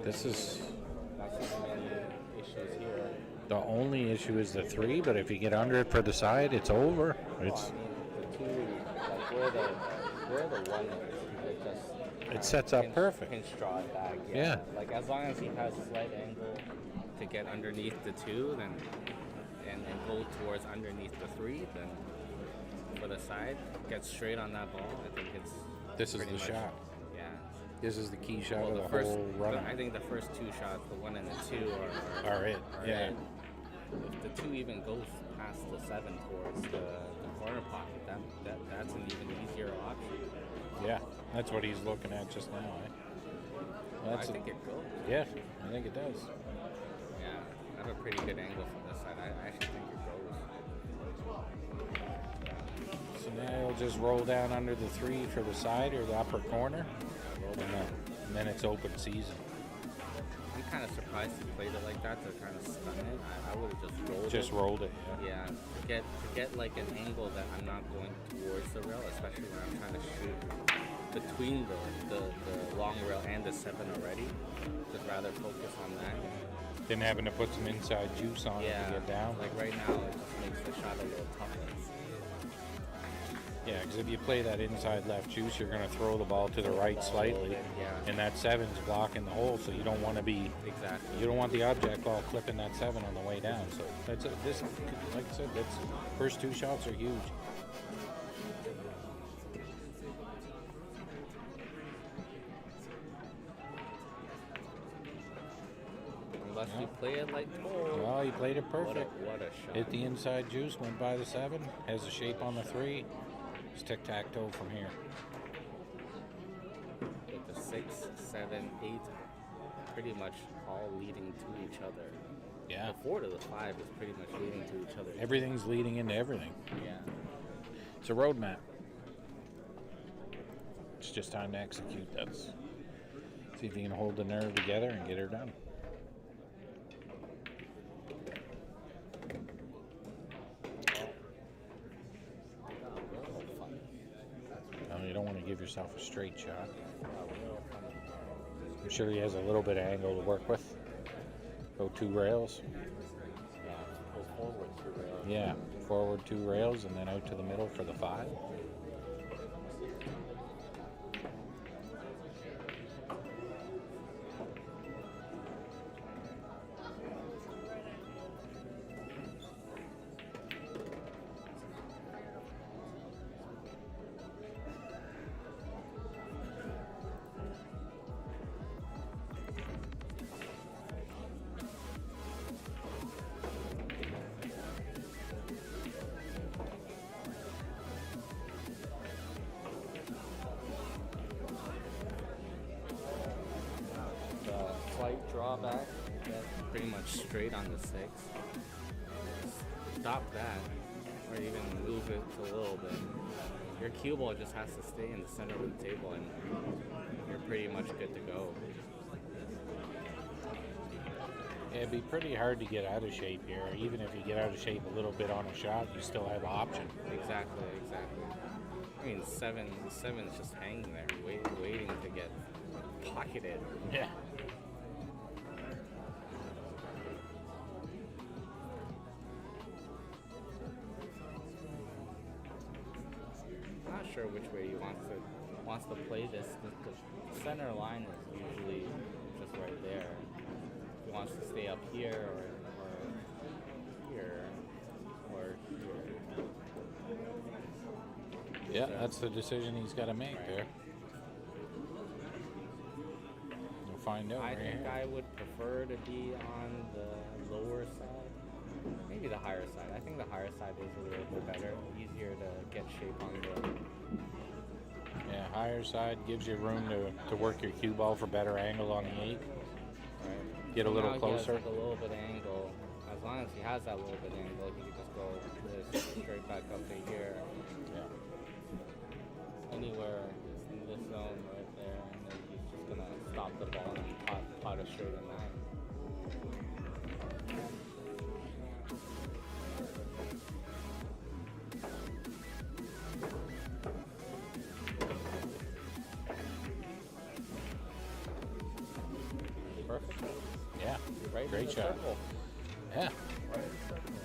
This is Issues here. the only issue is the 3, but if you get under it for the side, it's over. It's The 2, like where the 1 is, it sets up perfect. Pinch draw it back. Yeah. Like as long as he has a slight angle to get underneath the 2, then and go towards underneath the 3, then for the side, get straight on that ball. I think it's. This is pretty the much, shot. Yeah. This is the key shot Well, of the first, whole run. I think the first 2 shots, the 1 and the 2, Are it, yeah. it. If the 2 even goes past the 7 towards the corner pocket, that's an even easier option. Yeah, that's what he's looking at just now. I think it goes. Yeah, I think it does. Yeah, I have a pretty good angle from this side. I actually think it goes. So now he'll just roll down under the 3 for the side or the upper corner, and then it's open season. I'm kind of surprised he played it like that to kind of stun it. I would have just rolled it. Just rolled it. Yeah, to get like an angle that I'm not going towards the rail, especially when I'm trying to shoot between the long rail and the 7 already. Just rather focus on that. Then having to put some inside juice on it to get down. Like right now, it just makes the shot a little tougher. Yeah, because if you play that inside left juice, you're going to throw the ball to the right slightly, and that 7's blocking the hole. So you don't want to be You don't want the object ball clipping that 7 on the way down. So that's this, like I said, that's first 2 shots are huge. Unless you play it like Toll. Well, he played it perfect. What a shot. Hit the inside juice, went by the 7, has the shape on the 3. It's tic-tac-toe from here. With the 6, 7, 8, pretty much all leading to each other. Yeah. The 4 to the 5 is pretty much leading to each other. Everything's leading into everything. Yeah. It's a roadmap. It's just time to execute. That's see if you can hold the nerve together and get her done. No, you don't want to give yourself a straight shot. I'm sure he has a little bit of angle to work with. Go 2 rails. Yeah. Go forward 2 rails. Yeah, forward 2 rails and then out to the middle for the 5. Slight drawback, that's pretty much straight on the 6. Stop that, or even move it a little bit. Your cue ball just has to stay in the center of the table and you're pretty much good to go. Yeah, it'd be pretty hard to get out of shape here. Even if you get out of shape a little bit on a shot, you still have an option. Exactly. I mean, 7 is just hanging there, waiting to get pocketed. Yeah. Not sure which way he wants to play this. The center line is usually just right there. He wants to stay up here or here or here. Yeah, that's the decision he's got to make there. We'll find out. I right think here. I would prefer to be on the lower side. Maybe the higher side. I think the higher side is a little bit better. Easier to get shape on the... Yeah, higher side gives you room to work your cue ball for better angle on the 8. Right. Get a little now closer. He has like a little bit of angle. As long as he has that little bit of angle, he can just go this straight back up to here. Yeah. Anywhere in this zone right there, and then he's just gonna stop the ball and pot it straight in 9. Perfect. Yeah. Right. Great in the shot. circle. Yeah.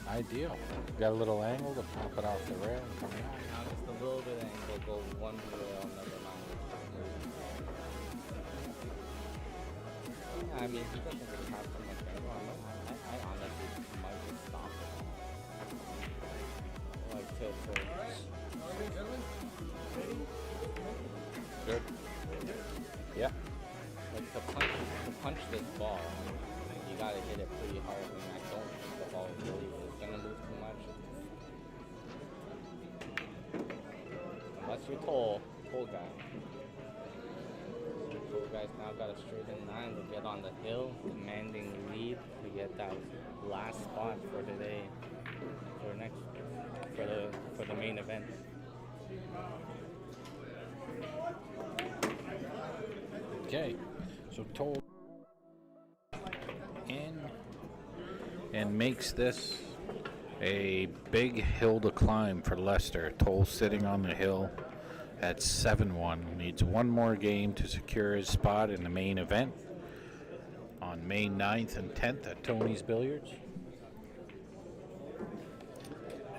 Ideal. Got a little angle to pop it off the rail and come out. Now just a little bit of angle, go one rail, never mind. Yeah, I mean, he doesn't really have so much angle. I honestly might just stop it. Like to Good. Yeah. like to punch this ball, you gotta hit it pretty hard. I mean, I don't think the ball really is gonna move too much. Unless you're Toll guy. Toll guy's now got a straight in 9 to get on the hill, commanding lead to get that last spot for today, for the main event. Okay. So Toll in and makes this a big hill to climb for Leicester. Toll sitting on the hill at 7-1. Needs one more game to secure his spot in the main event on May 9th and 10th at Tony's Billiards.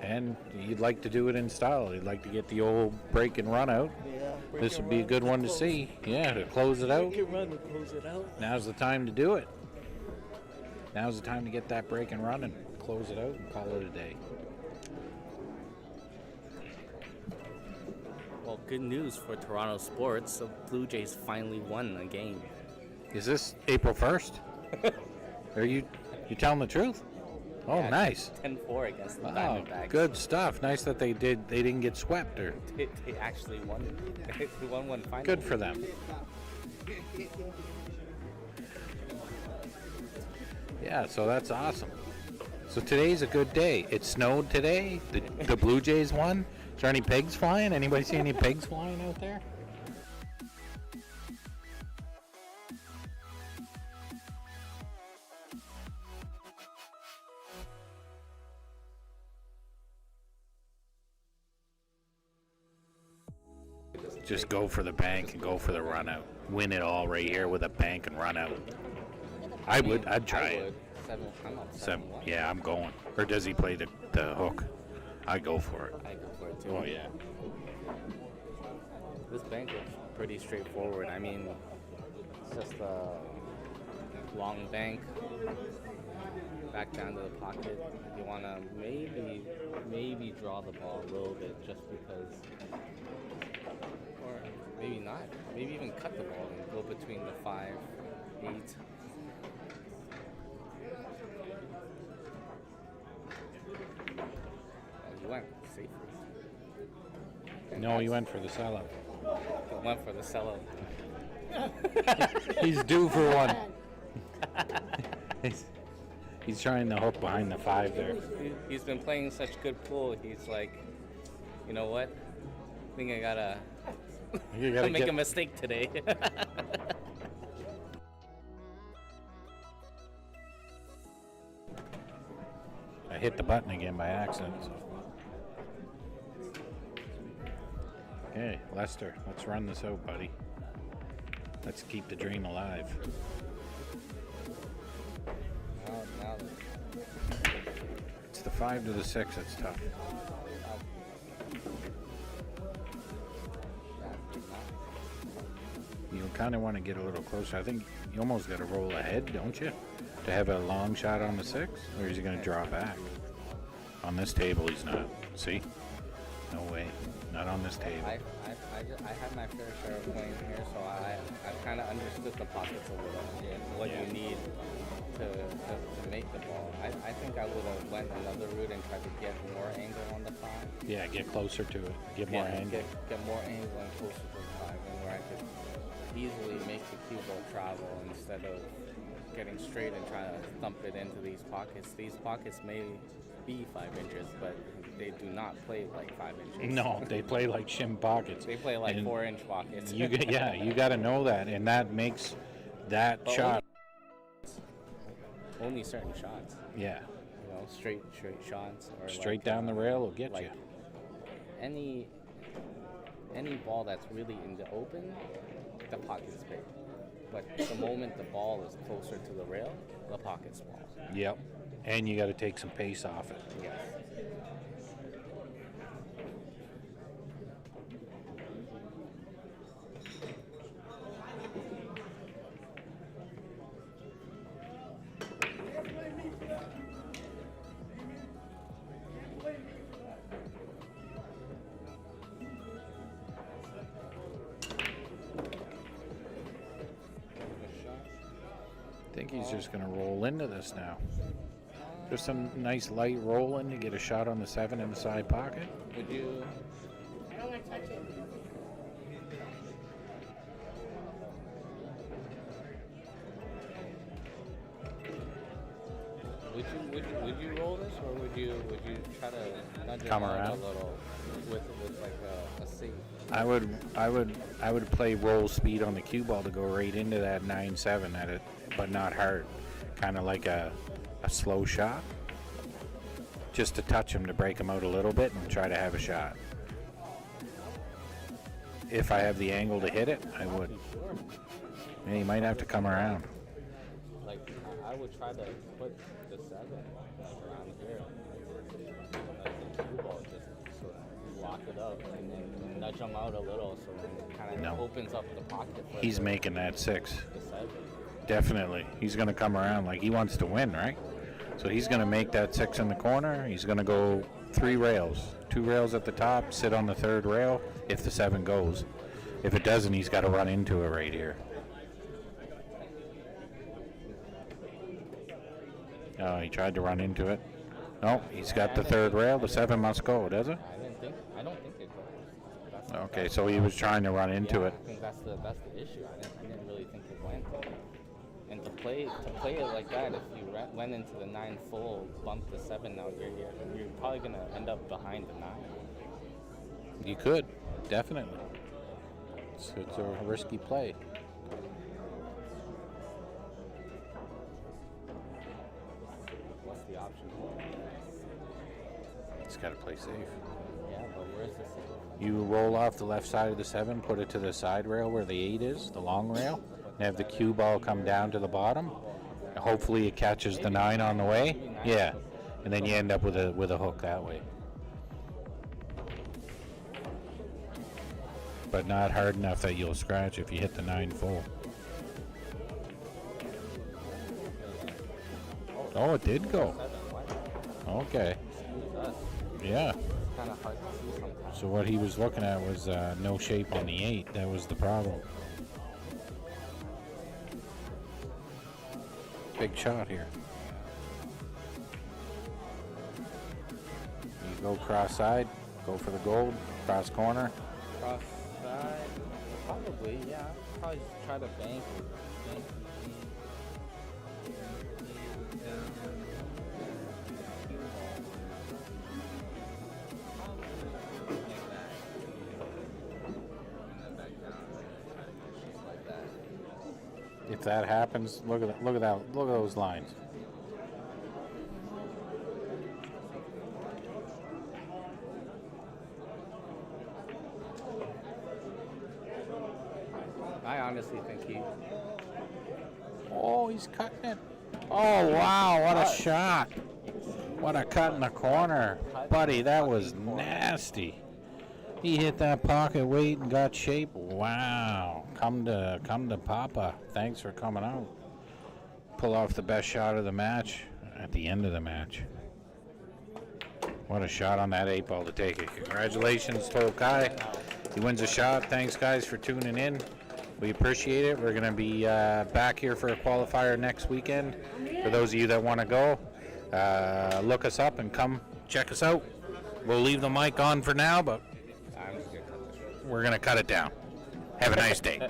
And he'd like to do it in style. He'd like to get the old break and run out. Yeah. This would be a good one to see. Yeah, to close it out. Break and run to close it out. Now's the time to do it. Now's the time to get that break and run and close it out and call it a day. Well, good news for Toronto sports. The Blue Jays finally won a game. Is this April 1st? Are you telling the truth? Oh, Yeah, nice. 10-4 against the Wow, Diamondbacks. good stuff. Nice that they didn't get swept. Or They actually won. They won one final. good for them. Yeah, so that's awesome. So today's a good day. It snowed today. The Blue Jays won. Is there any pigs flying? Anybody see any pigs flying out there? Just go for the bank and go for the run out. Win it all right here with a bank and run out. I'd try it. I'm up 7, 7-1. yeah, I'm going. Or does he play the hook? I go for it. I go for it too. Oh yeah. This bank looks pretty straightforward. I mean, it's just a long bank. Back down to the pocket. You want to maybe draw the ball a little bit just because. Or maybe not. Maybe even cut the ball and go between the 5, 8. You went safely. No, he went for the sellout. You went for the sellout. He's due for one. He's trying to hook behind the 5 there. He's been playing such good pool. He's like, you know what? I think I gotta You gotta make get a mistake today. I hit the button again by accident. So. Okay, Lester, let's run this out, buddy. Let's keep the dream alive. now It's the 5 to the 6 that's tough. You kind of want to get a little closer. I think you almost got to roll ahead, don't you? To have a long shot on the 6? Or is he going to draw back? On this table, he's not. See? No way. Not on this table. I had my fair share of playing here, so I kind of understood the pockets a little and what you need to make the ball. I think I would have went another route and tried to get more angle on the 5. Yeah, get closer to it. Get more angle. Get more angle and closer to the 5, and where I could easily make the cue ball travel instead of getting straight and trying to thump it into these pockets. These pockets may be 5 inches, but they do not play like 5 inches. No, they play like shim pockets. They play like And 4-inch pockets. you got to know that, and that makes that But shot. Only certain shots. Yeah, You know, straight shots. Or straight like, down the rail will get like you. any ball that's really in the open, the pocket's big. But the moment the ball is closer to the rail, the pocket's small. Yep, and you got to take some pace off it. Yes. I think he's just going to roll into this now. Just some nice light rolling to get a shot on the 7 in the side pocket. Would you? I don't want to touch it. Would you roll this, or would you try to nudge Come it out around? a little with like a C? I would play roll speed on the cue ball to go right into that 9-7 at it, but not hard. Kind of like a slow shot. Just to touch him to break him out a little bit and try to have a shot. If I have the angle to hit it, I would. Yeah, you might have to come around. Like I would try to put the 7 like around here, like the cue ball, just sort of lock it up and then nudge him out a little, so it kind of No. opens up the pocket. For He's the, making that 6. the 7. Definitely. He's going to come around like he wants to win, right? So he's going to make that 6 in the corner. He's going to go 3 rails. 2 rails at the top, sit on the 3rd rail if the 7 goes. If it doesn't, he's got to run into it right here. Oh, he tried to run into it. No, he's got the third rail. The 7 must go, does it? I don't think it goes. Okay, so he was trying to run into it. I think that's the issue. I didn't really think it went. And to play it like that, if you went into the 9 full, bumped the 7 out, you're probably gonna end up behind the 9. You could, definitely. It's a risky play. What's the option? He's got to play safe. Yeah, but where's the 6? You roll off the left side of the 7, put it to the side rail where the 8 is, the long rail, and have the cue ball come down to the bottom. Hopefully it catches the 9 on the way. Yeah, and then you end up with a hook that way. But not hard enough that you'll scratch if you hit the 9 full. Oh, it did go. Okay. Yeah. Kind of hard to see sometimes. So what he was looking at was no shape on the 8. That was the problem. Big shot here. You go cross side, go for the gold, cross corner. Cross side, probably, yeah. Probably just try to bank. If that happens, look at those lines. I honestly think he. Oh, he's cutting it. Oh, wow, what a shot. What a cut in the corner. Buddy, that was nasty. He hit that pocket weight and got shape. Wow. Come to Papa. Thanks for coming out. Pull off the best shot of the match at the end of the match. What a shot on that 8 ball to take it. Congratulations to Kai. He wins a shot. Thanks, guys, for tuning in. We appreciate it. We're going to be back here for a qualifier next weekend. For those of you that want to go, look us up and come check us out. We'll leave the mic on for now, but we're going to cut it down. Have a nice day.